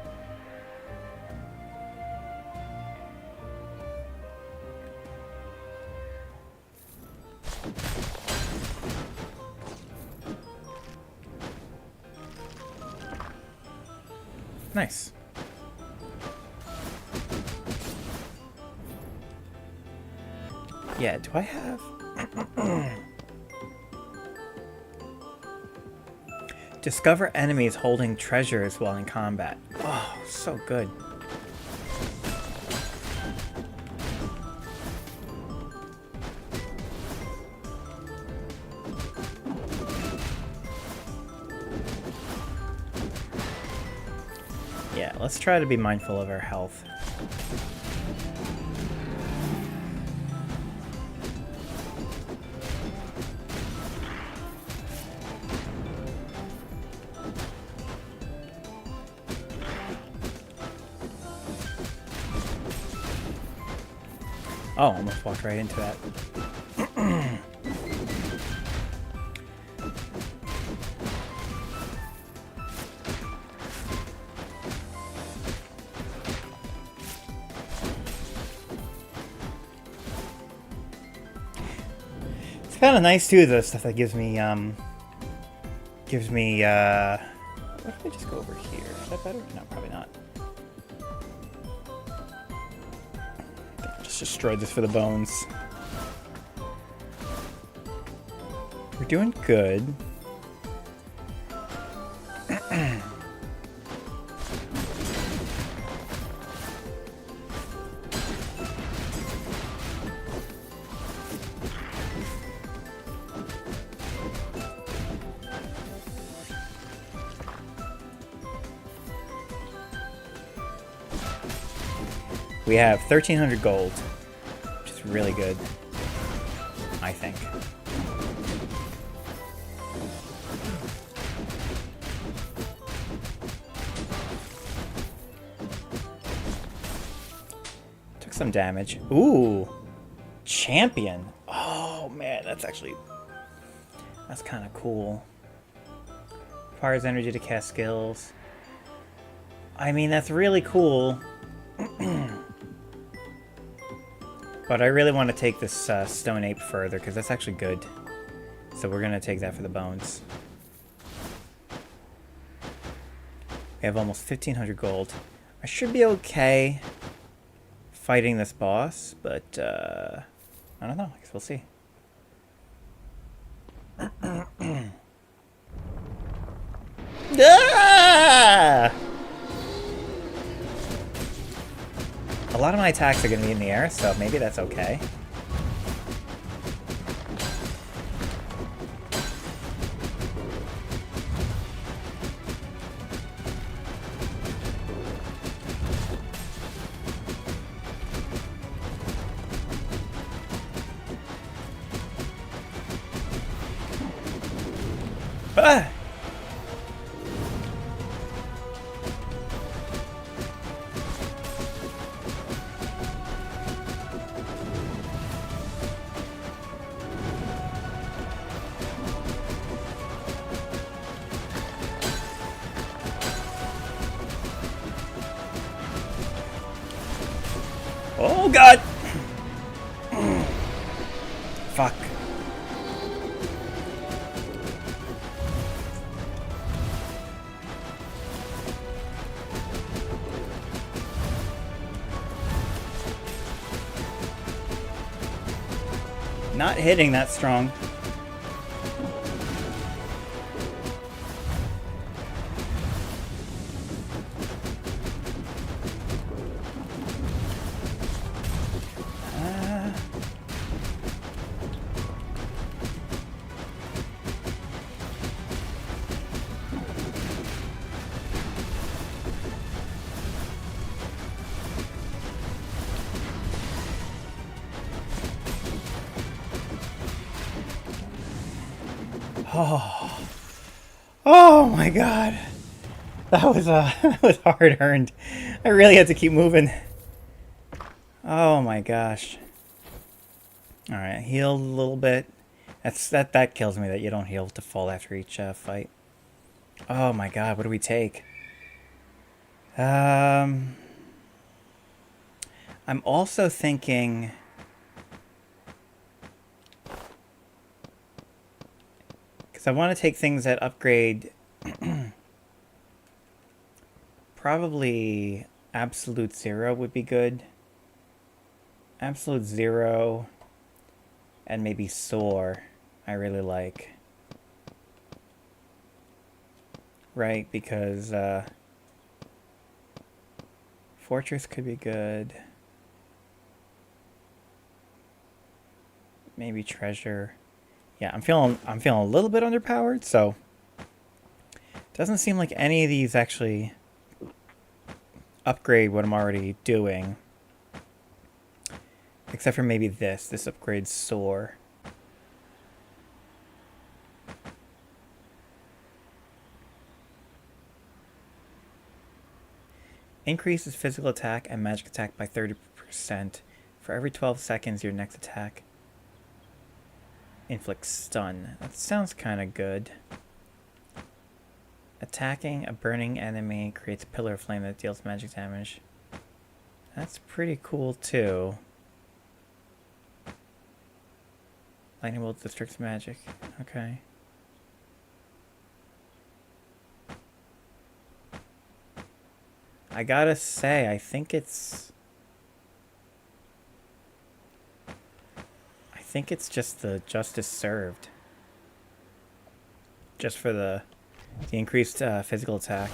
Speaker 1: Nice. Yeah, do I have... Discover enemies holding treasures while in combat. Oh, so good. Yeah, let's try to be mindful of our health. Oh, almost walked right into that. It's kind of nice too, the stuff that gives me, what if I just go over here? Is that better? No, probably not. Just destroyed this for the bones. We're doing good. We have 1,300 gold, which is really good, I think. Took some damage. Ooh, champion. Oh man, that's kind of cool. Requires energy to cast skills. I mean, that's really cool. But I really want to take this Stone Ape further, because that's actually good. So we're going to take that for the bones. We have almost 1,500 gold. I should be okay fighting this boss, but I don't know. I guess we'll see. Ah! A lot of my attacks are going to be in the air, so maybe that's okay. Ah! Oh god! Fuck. Not hitting that strong. Oh my god. That was that was hard earned. I really had to keep moving. Oh my gosh. Alright, heal a little bit. That kills me that you don't heal to fall after each fight. Oh my god, what do we take? I'm also thinking I want to take things that upgrade probably Absolute Zero would be good. Absolute Zero and maybe Soar I really like. Right, because Fortress could be good. Maybe Treasure. Yeah, I'm feeling a little bit underpowered, so doesn't seem like any of these actually upgrade what I'm already doing. Except for maybe this. This upgrades Soar. Increases physical attack and magic attack by 30%. For every 12 seconds, your next attack inflicts stun. That sounds kind of good. Attacking a burning enemy creates a pillar of flame that deals magic damage. That's pretty cool too. Lightning bolt districts magic. Okay. I gotta say, I think it's just the justice served. Just for the increased physical attack.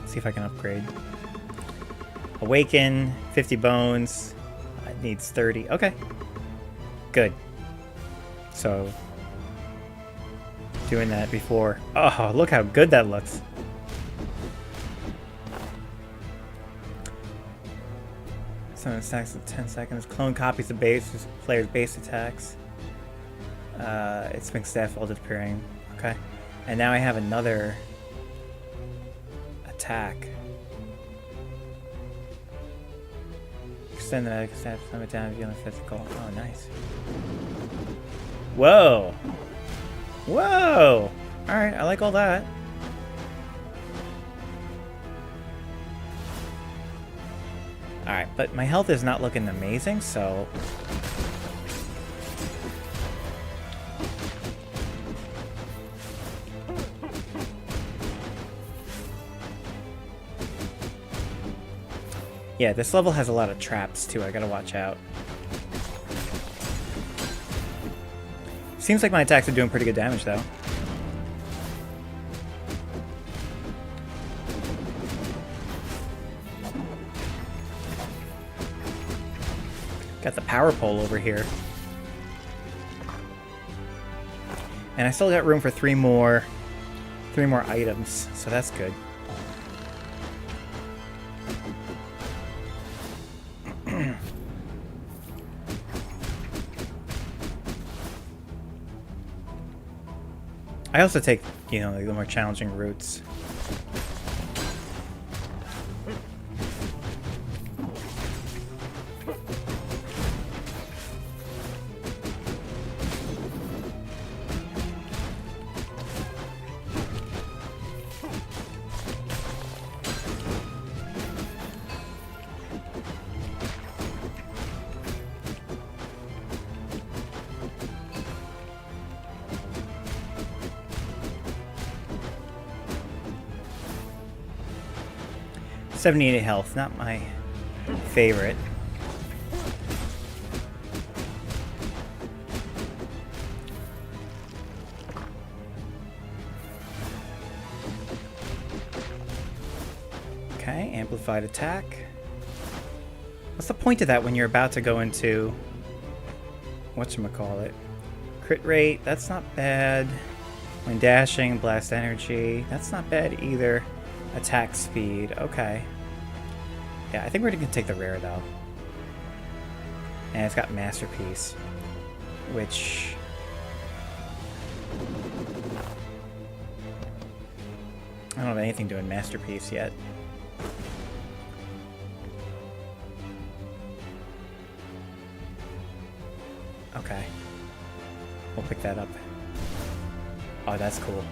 Speaker 1: See if I can upgrade. Awaken, 50 bones. It needs 30. Okay. Good. So, doing that before. Oh, look how good that looks. Summon attacks in 10 seconds. Clone copies the player's base attacks. Its mixed staff all disappearing. Okay. And now I have another attack. Extend the magic staff, slam it down, dealing physical. Oh, nice. Whoa! Whoa! Alright, I like all that. Alright, but my health is not looking amazing, so... Yeah, this level has a lot of traps, too. I gotta watch out. Seems like my attacks are doing pretty good damage, though. Got the power pole over here. And I still got room for three more items, so that's good. I also take, you know, like the more challenging routes. 78 health, not my favorite. Okay, amplified attack. What's the point of that when you're about to go into whatchamacallit? Crit rate, that's not bad. When dashing, blast energy, that's not bad either. Attack speed, okay. Yeah, I think we're gonna take the rare though. And it's got Masterpiece, which... I don't have anything doing Masterpiece yet. Okay. We'll pick that up. Oh, that's cool.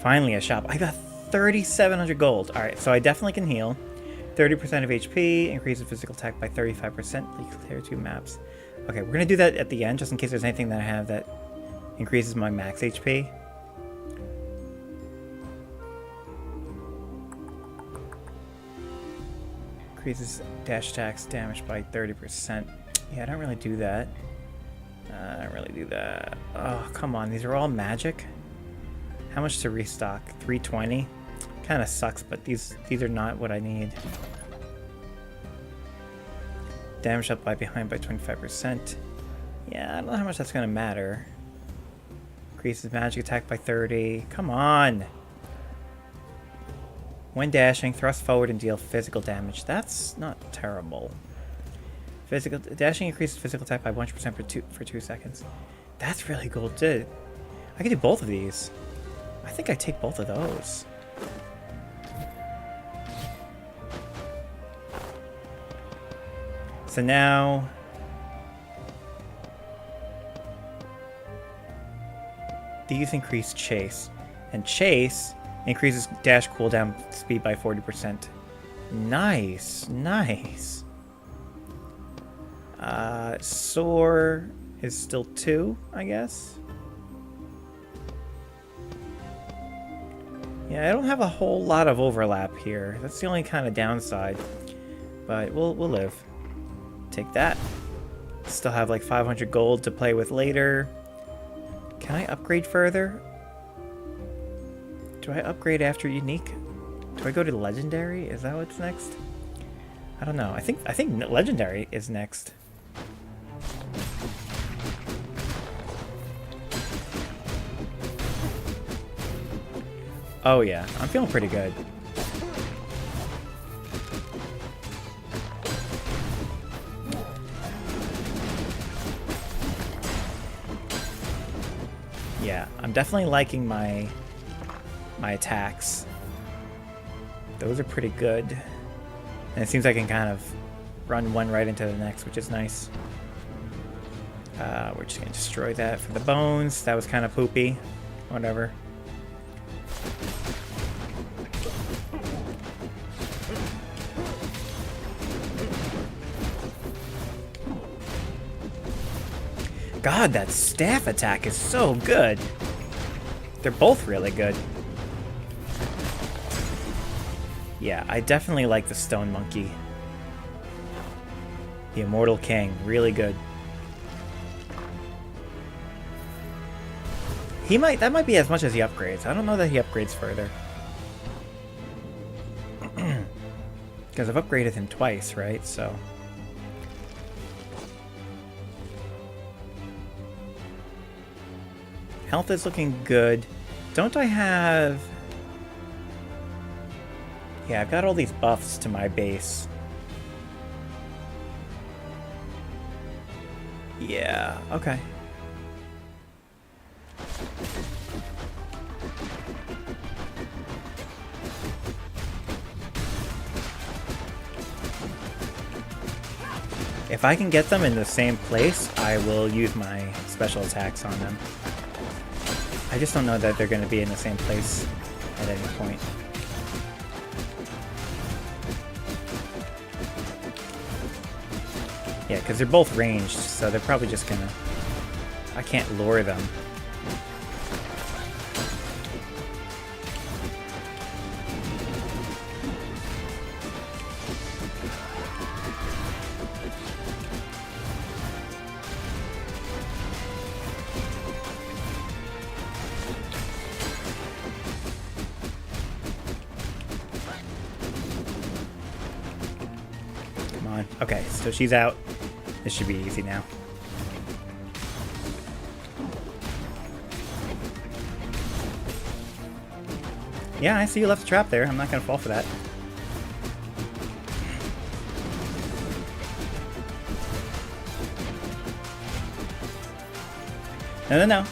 Speaker 1: Finally a shop. I got 3,700 gold. Alright, so I definitely can heal. 30% of HP, increases physical attack by 35%, clear 2 maps. Okay, we're gonna do that at the end, just in case there's anything that I have that increases my max HP. Increases dash attacks damage by 30%. Yeah, I don't really do that. I don't really do that. Oh, come on. These are all magic? How much to restock? 320? Kind of sucks, but these are not what I need. Damage up by behind by 25%. Yeah, I don't know how much that's going to matter. Increases magic attack by 30. Come on! When dashing, thrust forward and deal physical damage. That's not terrible. Dashing increases physical attack by 1% for 2 seconds. That's really cool, too. I could do both of these. I think I take both of those. So now... these increase chase. And chase increases dash cooldown speed by 40%. Nice, nice. Soar is still 2, I guess. Yeah, I don't have a whole lot of overlap here. That's the only kind of downside. But we'll live. Take that. Still have like 500 gold to play with later. Can I upgrade further? Do I upgrade after unique? Do I go to legendary? Is that what's next? I don't know. I think legendary is next. Oh yeah, I'm feeling pretty good. Yeah, I'm definitely liking my attacks. Those are pretty good. And it seems I can kind of run one right into the next, which is nice. We're just going to destroy that for the bones. That was kind of poopy. Whatever. God, that staff attack is so good. They're both really good. Yeah, I definitely like the Stone Monkey. The Immortal King, really good. That might be as much as he upgrades. I don't know that he upgrades further. Because I've upgraded him twice, right? So... health is looking good. Don't I have... yeah, I've got all these buffs to my base. Yeah, okay. If I can get them in the same place, I will use my special attacks on them. I just don't know that they're going to be in the same place at any point. Yeah, because they're both ranged, so they're probably just going to... I can't lure them. Okay, so she's out. This should be easy now. Yeah, I see you left a trap there. I'm not going to fall for that. No, no, no.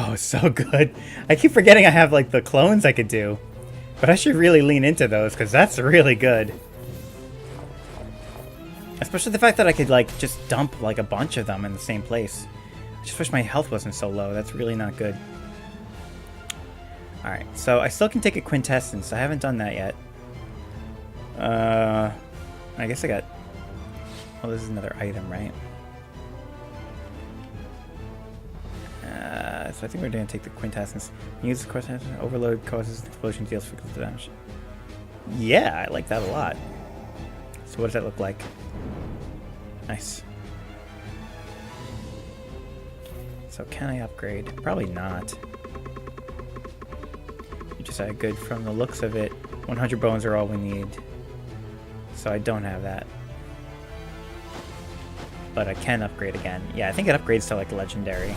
Speaker 1: Oh, so good. I keep forgetting I have, like, the clones I could do. But I should really lean into those, because that's really good. Especially the fact that I could, like, just dump, like, a bunch of them in the same place. I just wish my health wasn't so low. That's really not good. Alright, so I still can take a quintessence. I haven't done that yet. I guess I got... Well, this is another item, right? So I think we're going to take the quintessence. Use the quintessence. Overload causes explosion, deals physical damage. Yeah, I like that a lot. So what does that look like? Nice. So can I upgrade? Probably not. You just had good from the looks of it. 100 bones are all we need. So I don't have that. But I can upgrade again. Yeah, I think it upgrades to like legendary.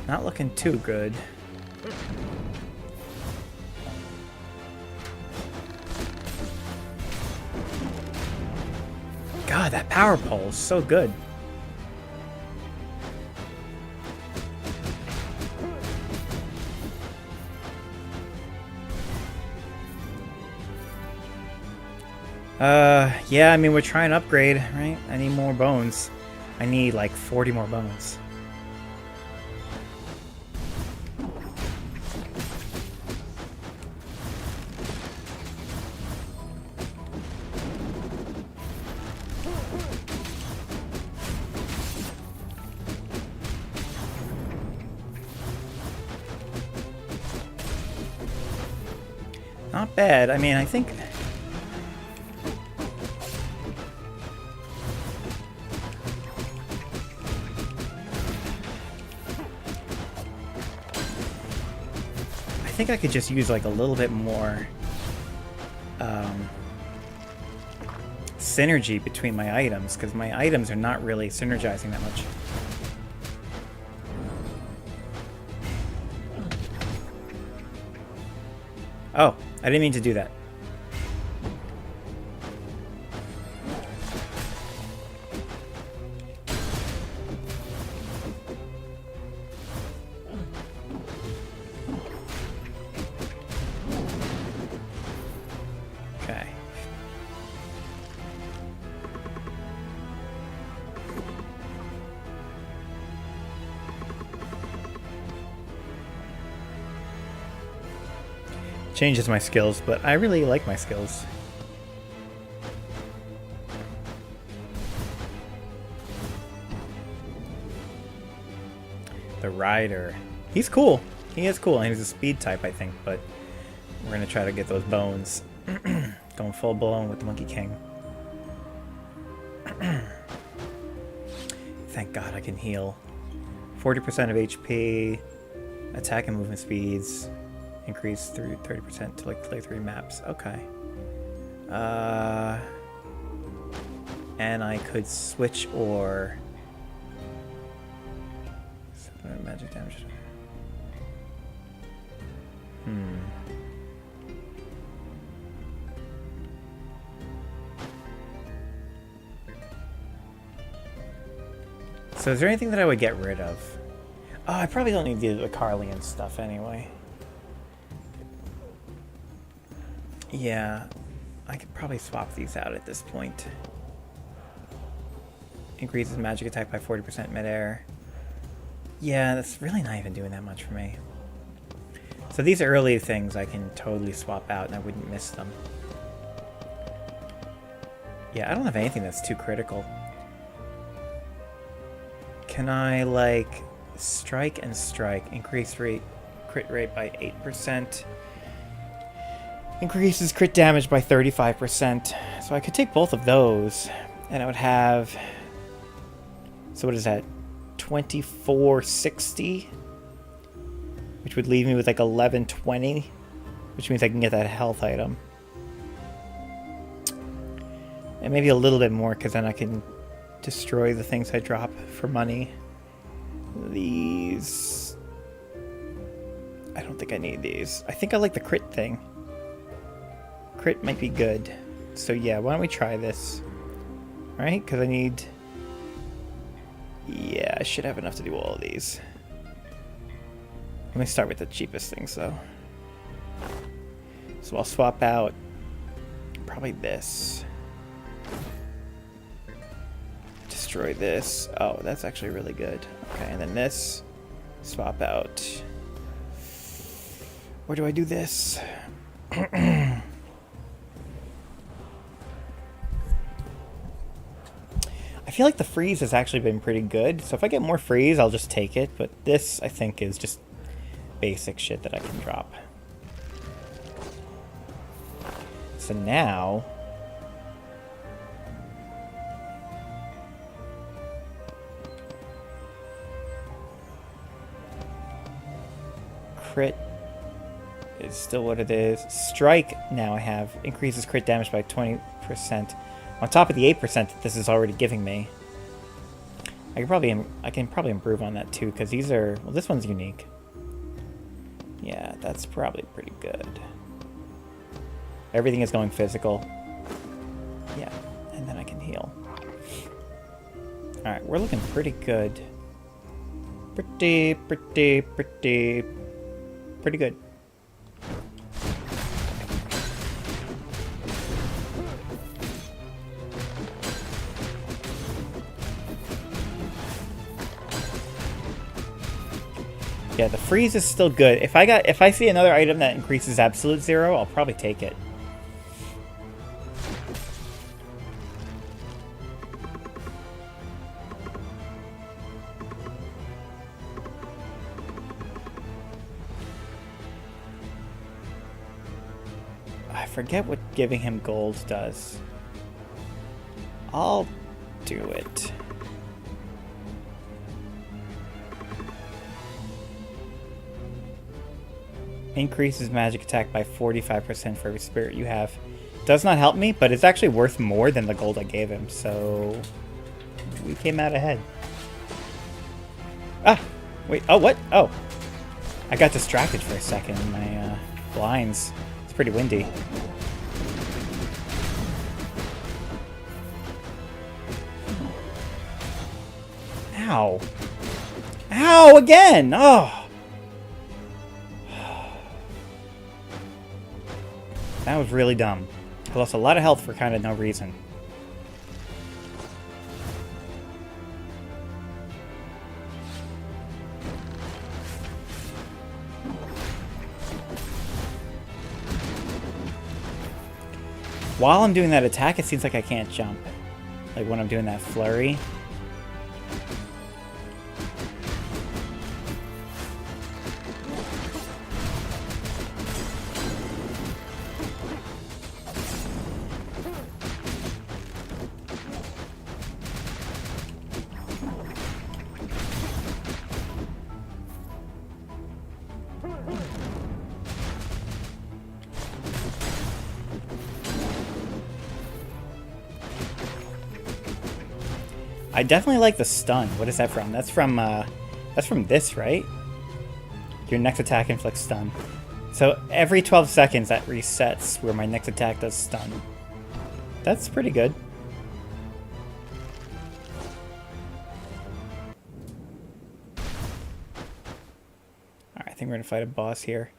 Speaker 1: Not looking too good. God, that power pole is so good. Yeah, I mean, we're trying to upgrade, right? I need more bones. I need like 40 more bones. Not bad. I mean, I think... I think I could just use like a little bit more synergy between my items, because my items are not really synergizing that much. Oh, I didn't mean to do that. Okay. Changes my skills, but I really like my skills. The Rider. He's cool. He is cool, and he's a speed type, I think, but we're gonna try to get those bones. Going full blown with the Monkey King. Thank God I can heal. 40% of HP, attack and movement speeds, increase through 30% to like play 3 maps. Okay. And I could switch or magic damage. So is there anything that I would get rid of? Oh, I probably don't need the Carlian stuff anyway. Yeah, I could probably swap these out at this point. Increases magic attack by 40% midair. Yeah, that's really not even doing that much for me. So these early things I can totally swap out and I wouldn't miss them. Yeah, I don't have anything that's too critical. Can I, like, strike and strike? Increase crit rate by 8%. Increases crit damage by 35%. So I could take both of those, and I would have... So what is that? 2460? Which would leave me with like 1120, which means I can get that health item. And maybe a little bit more, because then I can destroy the things I drop for money. These... I don't think I need these. I think I like the crit thing. Crit might be good. So yeah, why don't we try this? Alright, because I need... Yeah, I should have enough to do all of these. Let me start with the cheapest things, though. So I'll swap out probably this. Destroy this. Oh, that's actually really good. Okay, and then this. Swap out. Where do I do this? I feel like the freeze has actually been pretty good. So if I get more freeze, I'll just take it. But this, I think, is just basic shit that I can drop. So now... Crit is still what it is. Strike, now I have, increases crit damage by 20%. On top of the 8% that this is already giving me. I can probably improve on that too, because these are... Well, this one's unique. Yeah, that's probably pretty good. Everything is going physical. Yeah, and then I can heal. Alright, we're looking pretty good. Pretty good. Yeah, the freeze is still good. If I see another item that increases absolute 0, I'll probably take it. I forget what giving him gold does. I'll do it. Increases magic attack by 45% for every spirit you have. Does not help me, but it's actually worth more than the gold I gave him, so... We came out ahead. Ah! Wait, oh, what? Oh. I got distracted for a second in my blinds. It's pretty windy. Ow. Ow, again! Oh! That was really dumb. I lost a lot of health for kind of no reason. While I'm doing that attack, it seems like I can't jump. Like when I'm doing that flurry. I definitely like the stun. What is that from? That's from this, right? Your next attack inflicts stun. So every 12 seconds that resets where my next attack does stun. That's pretty good. Alright, I think we're gonna fight a boss here.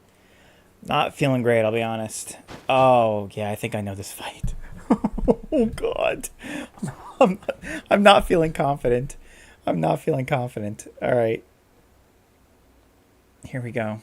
Speaker 1: Not feeling great, I'll be honest. Oh, yeah, I think I know this fight. Oh, God. I'm, I'm not feeling confident. I'm not feeling confident. All right. Here we go.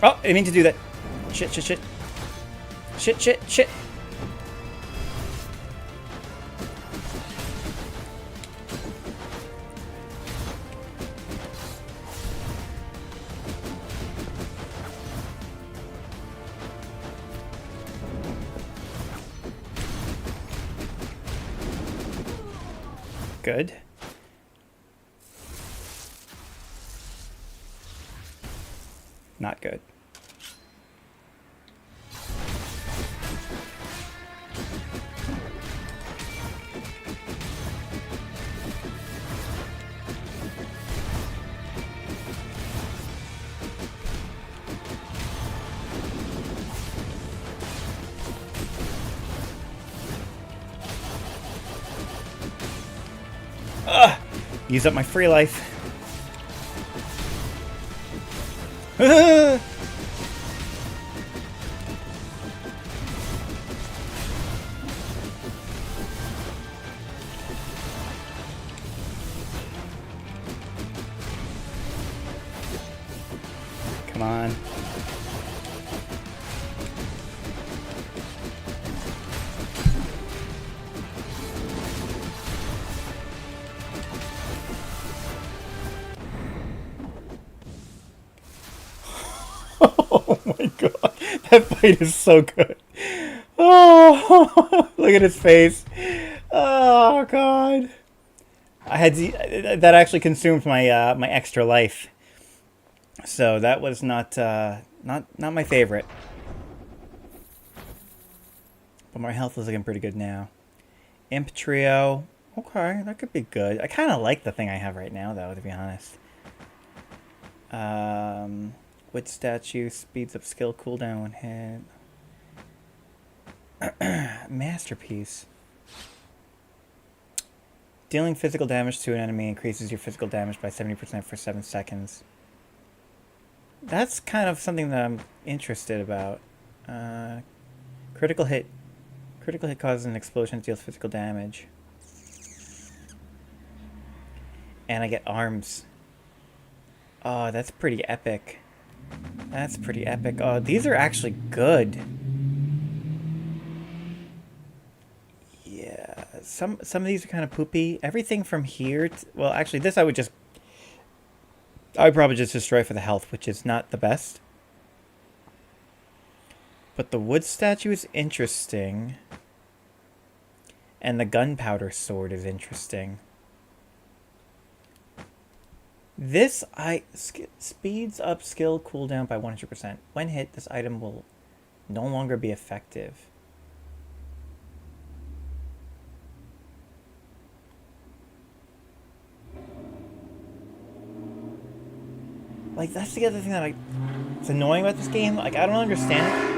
Speaker 1: Oh, I didn't mean to do that. Shit, shit, shit. Shit, shit, shit. Good. Not good. Ugh! Use up my free life. Come on. Oh my god. That fight is so good. Oh, look at his face. Oh god. That actually consumed my my extra life. So that was not my favorite. But my health is looking pretty good now. Imp Trio. Okay, that could be good. I kind of like the thing I have right now, though, to be honest. Wood Statue speeds up skill cooldown when hit. Masterpiece. Dealing physical damage to an enemy increases your physical damage by 70% for 7 seconds. That's kind of something that I'm interested about. Critical hit. Critical hit causes an explosion that deals physical damage. And I get arms. Oh, that's pretty epic. That's pretty epic. Oh, these are actually good. Yeah, some of these are kind of poopy. Everything from here, well, actually, this I would probably just destroy for the health, which is not the best. But the wood statue is interesting. And the gunpowder sword is interesting. This speeds up skill cooldown by 100%. When hit, this item will no longer be effective. Like, that's the other thing that it's annoying about this game. Like, I don't understand it.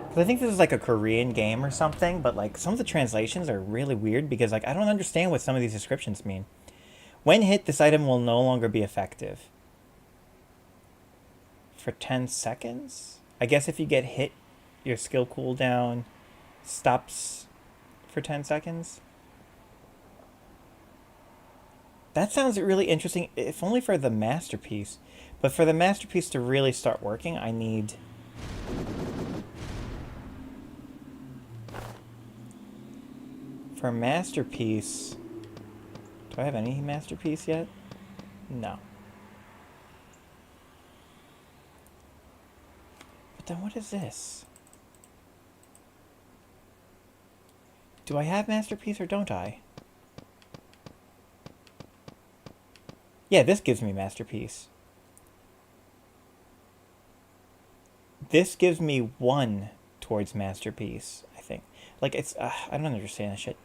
Speaker 1: Because I think this is like a Korean game or something, but like some of the translations are really weird because like I don't understand what some of these descriptions mean. When hit, this item will no longer be effective. For 10 seconds? I guess if you get hit, your skill cooldown stops for 10 seconds. That sounds really interesting, if only for the masterpiece. But for the masterpiece to really start working, I need... For Masterpiece... Do I have any Masterpiece yet? No. But then what is this? Do I have Masterpiece or don't I? Yeah, this gives me Masterpiece. This gives me 1 towards Masterpiece, I think. Like, it's... I don't understand this shit.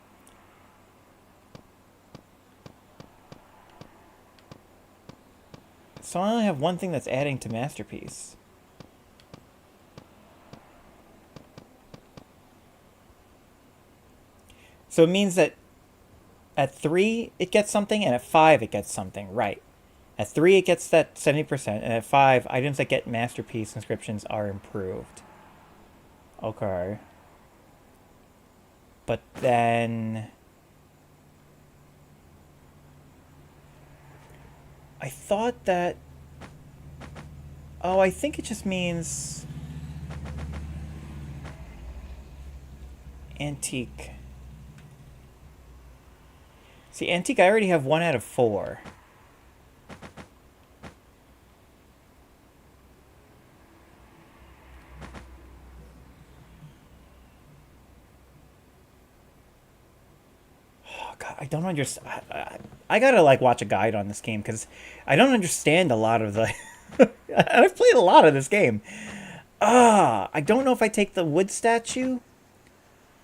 Speaker 1: So I only have 1 thing that's adding to Masterpiece. So it means that at 3, it gets something, and at 5, it gets something. Right. At 3, it gets that 70%, and at 5, items that get Masterpiece inscriptions are improved. Okay. But then... I thought that... Oh, I think it just means... Antique. See, Antique, I already have 1 out of 4. Oh, God, I don't understand. I gotta, like, watch a guide on this game, because I don't understand a lot of the... I've played a lot of this game. I don't know if I take the wood statue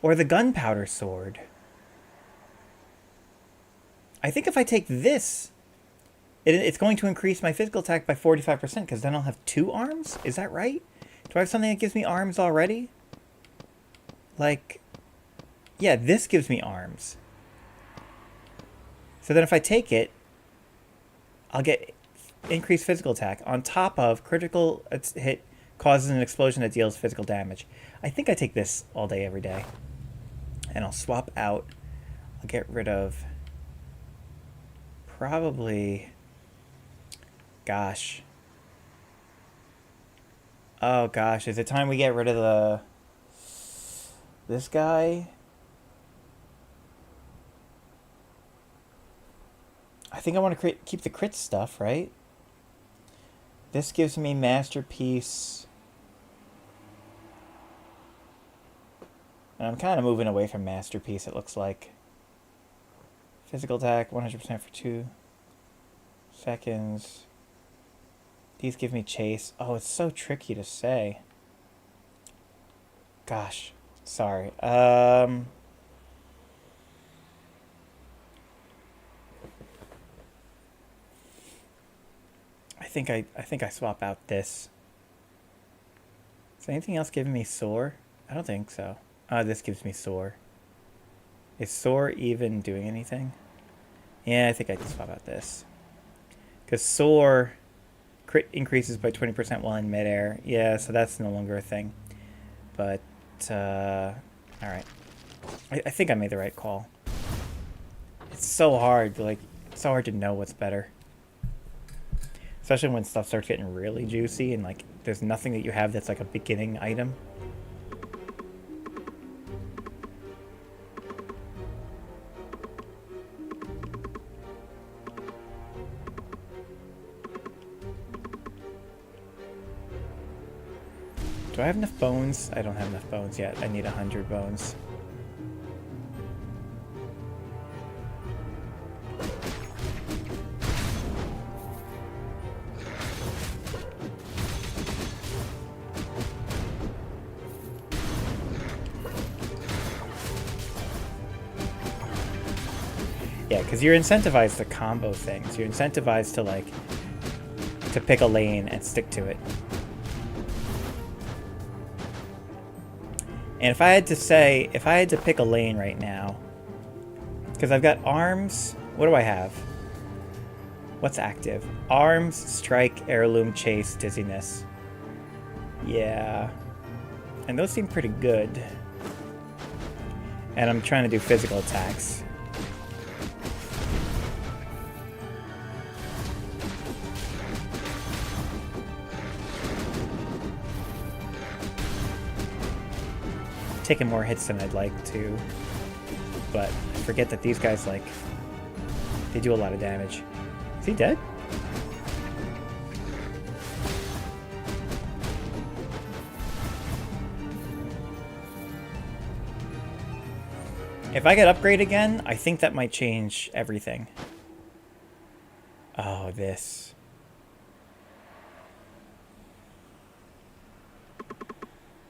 Speaker 1: or the gunpowder sword. I think if I take this, it's going to increase my physical attack by 45%, because then I'll have 2 arms? Is that right? Do I have something that gives me arms already? Like, yeah, this gives me arms. So then if I take it, I'll get increased physical attack on top of critical hit causes an explosion that deals physical damage. I think I take this all day, every day. And I'll swap out. I'll get rid of... Probably... Gosh. Oh, gosh. Is it time we get rid of the... This guy? I think I want to keep the crit stuff, right? This gives me Masterpiece. And I'm kind of moving away from Masterpiece, it looks like. Physical attack, 100% for 2 seconds. These give me chase. Oh, it's so tricky to say. Gosh, sorry. I think I swap out this. Is anything else giving me soar? I don't think so. This gives me soar. Is soar even doing anything? Yeah, I think I can swap out this. Because soar crit increases by 20% while in midair. Yeah, so that's no longer a thing. But, alright. I think I made the right call. It's so hard, like, it's so hard to know what's better. Especially when stuff starts getting really juicy and, like, there's nothing that you have that's, like, a beginning item. Do I have enough bones? I don't have enough bones yet. I need 100 bones. Yeah, because you're incentivized to combo things. You're incentivized to, like, to pick a lane and stick to it. And if I had to pick a lane right now, because I've got arms, what do I have? What's active? Arms, strike, heirloom, chase, dizziness. Yeah. And those seem pretty good. And I'm trying to do physical attacks. Taking more hits than I'd like to. but I forget that these guys, like, they do a lot of damage. Is he dead? If I get upgrade again, I think that might change everything. Oh, this.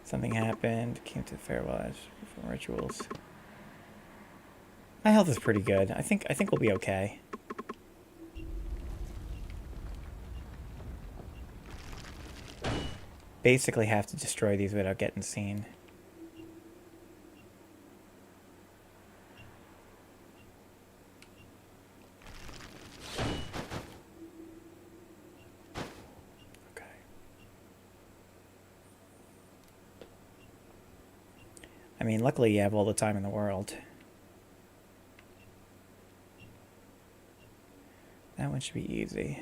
Speaker 1: Something happened. Came to the farewell edge for rituals. My health is pretty good. I think we'll be okay. Basically have to destroy these without getting seen. Okay. I mean, luckily you have all the time in the world. That one should be easy.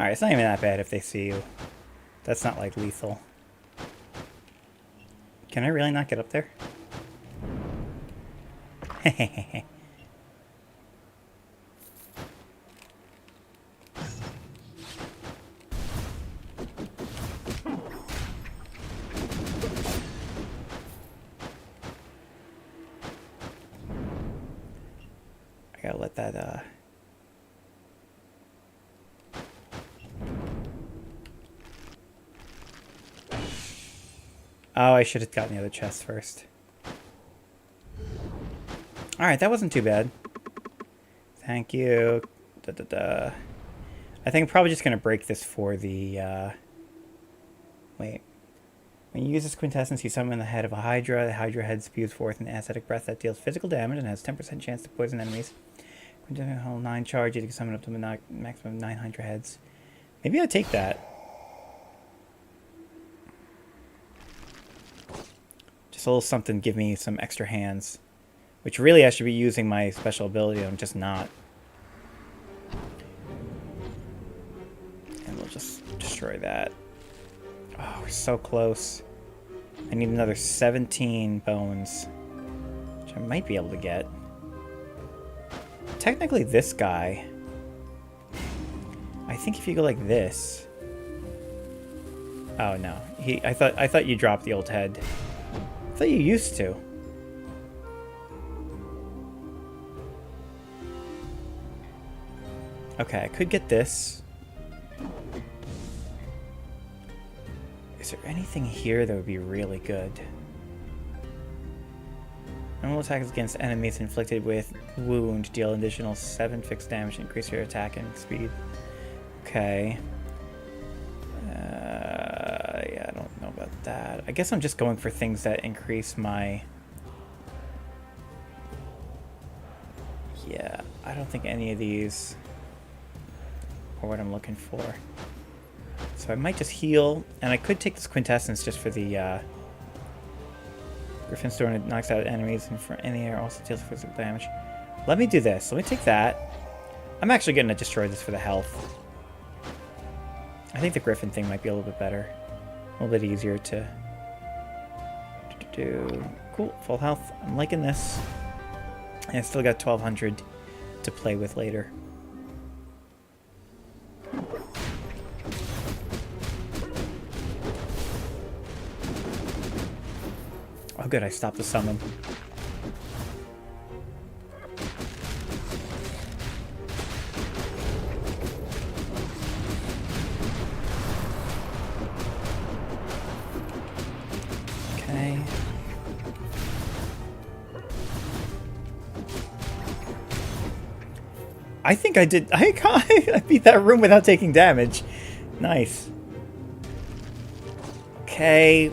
Speaker 1: Alright, it's not even that bad if they see you. That's not, like, lethal. Can I really not get up there? Hehehe. I gotta let that, Oh, I should have gotten the other chest first. Alright, that wasn't too bad. Thank you. Da, da, da. I think I'm probably just going to break this for the... Wait. When you use this quintessence, you summon the head of a Hydra. The Hydra head spews forth an acidic breath that deals physical damage and has 10% chance to poison enemies. Quintessence hold 9 charge, you can summon up to a maximum of 9 Hydra heads. Maybe I'll take that. Just a little something, give me some extra hands. Which really I should be using my special ability, I'm just not. And we'll just destroy that. Oh, we're so close. I need another 17 bones. Which I might be able to get. Technically this guy... I think if you go like this... Oh no. I thought you dropped the old head. I thought you used to. Okay, I could get this. Is there anything here that would be really good? Normal attacks against enemies inflicted with wound deal an additional 7 fixed damage and increase your attacking speed. Okay. Yeah, I don't know about that. I guess I'm just going for things that increase my... Yeah, I don't think any of these are what I'm looking for. So I might just heal, and I could take this quintessence just for the Griffin's Door, and it knocks out enemies and for any air also deals physical damage. Let me do this. Let me take that. I'm actually going to destroy this for the health. I think the Griffin thing might be a little bit better. A little bit easier to do. Cool, full health. I'm liking this. And I still got 1200 to play with later. Oh good, I stopped the summon. Okay. I think I did. I beat that room without taking damage. Nice. Okay.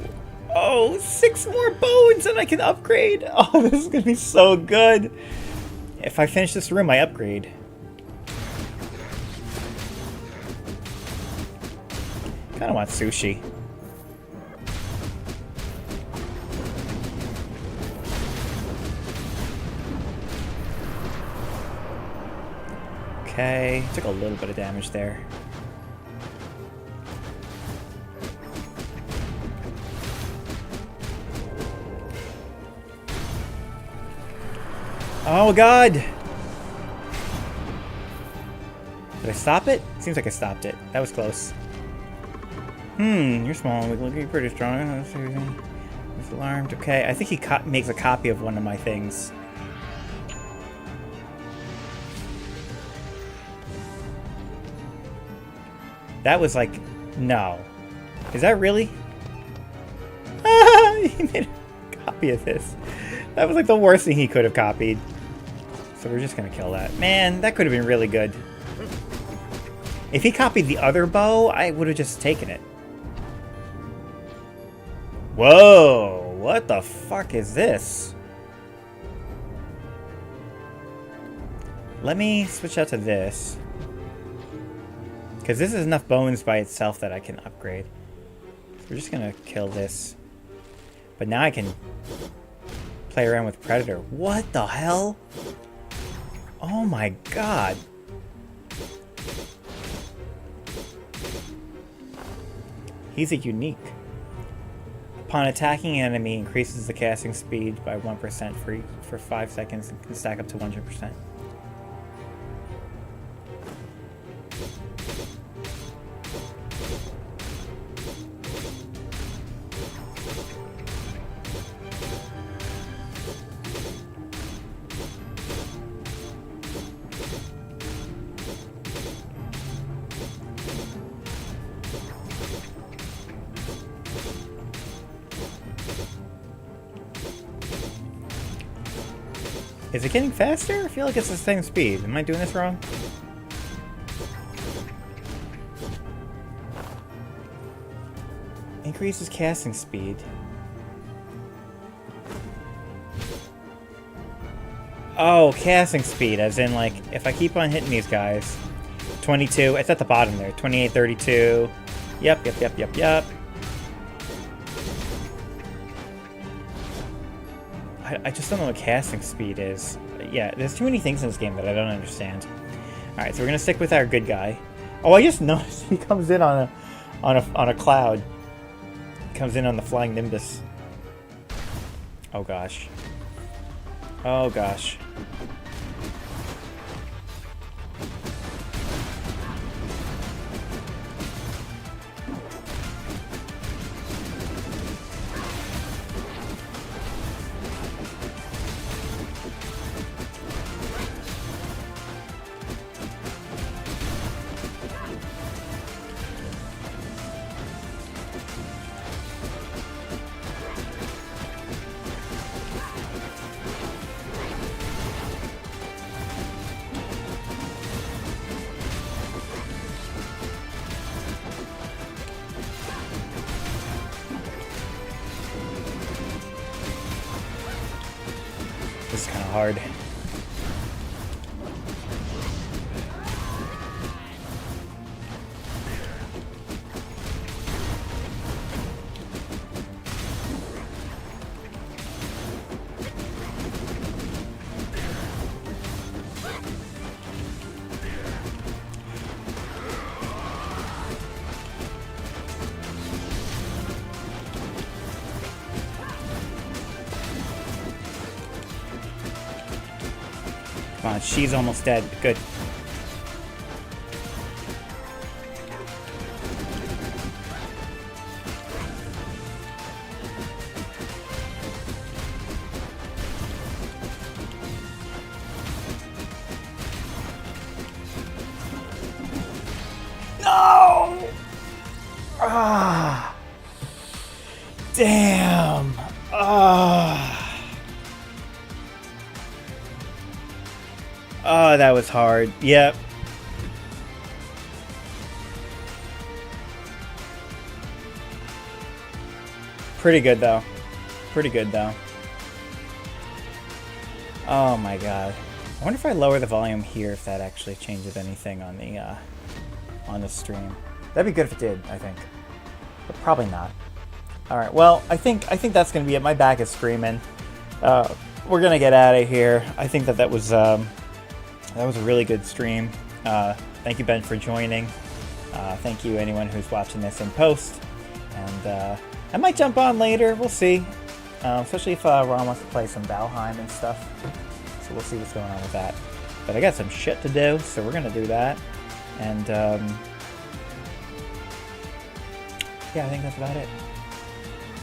Speaker 1: Oh, 6 more bones and I can upgrade. Oh, this is gonna be so good. If I finish this room, I upgrade. Kinda want sushi. Okay, took a little bit of damage there. Oh god! Did I stop it? Seems like I stopped it. That was close. You're small. Looking pretty strong. He's alarmed. Okay, I think he makes a copy of one of my things. That was like, no. Is that really? He made a copy of this. That was like the worst thing he could have copied. So we're just gonna kill that. Man, that could have been really good. If he copied the other bow, I would have just taken it. Whoa, what the fuck is this? Let me switch out to this. Because this is enough bones by itself that I can upgrade. So we're just gonna kill this. But now I can play around with Predator. What the hell? Oh my god. He's a unique. Upon attacking an enemy, increases the casting speed by 1% for 5 seconds and can stack up to 100%. Is it getting faster? I feel like it's the same speed. Am I doing this wrong? Increases casting speed. Oh, casting speed, as in like, if I keep on hitting these guys. 22, it's at the bottom there. 28, 32. Yep. I just don't know what casting speed is. Yeah, there's too many things in this game that I don't understand. Alright, so we're gonna stick with our good guy. Oh, I just noticed he comes in on a cloud. He comes in on the flying nimbus. Oh gosh. Oh gosh. This is kind of hard. Come on, she's almost dead. Good. Oh, that was hard. Yep. Pretty good though. Pretty good though. Oh my god. I wonder if I lower the volume here, if that actually changes anything on the stream. That'd be good if it did, I think. But probably not. Alright, well, I think that's gonna be it. My back is screaming. We're gonna get out of here. I think that was a really good stream. Thank you, Ben, for joining. Thank you, anyone who's watching this in post. And I might jump on later. We'll see. Especially if Ron wants to play some Valheim and stuff. So we'll see what's going on with that. But I got some shit to do, so we're gonna do that. And yeah, I think that's about it.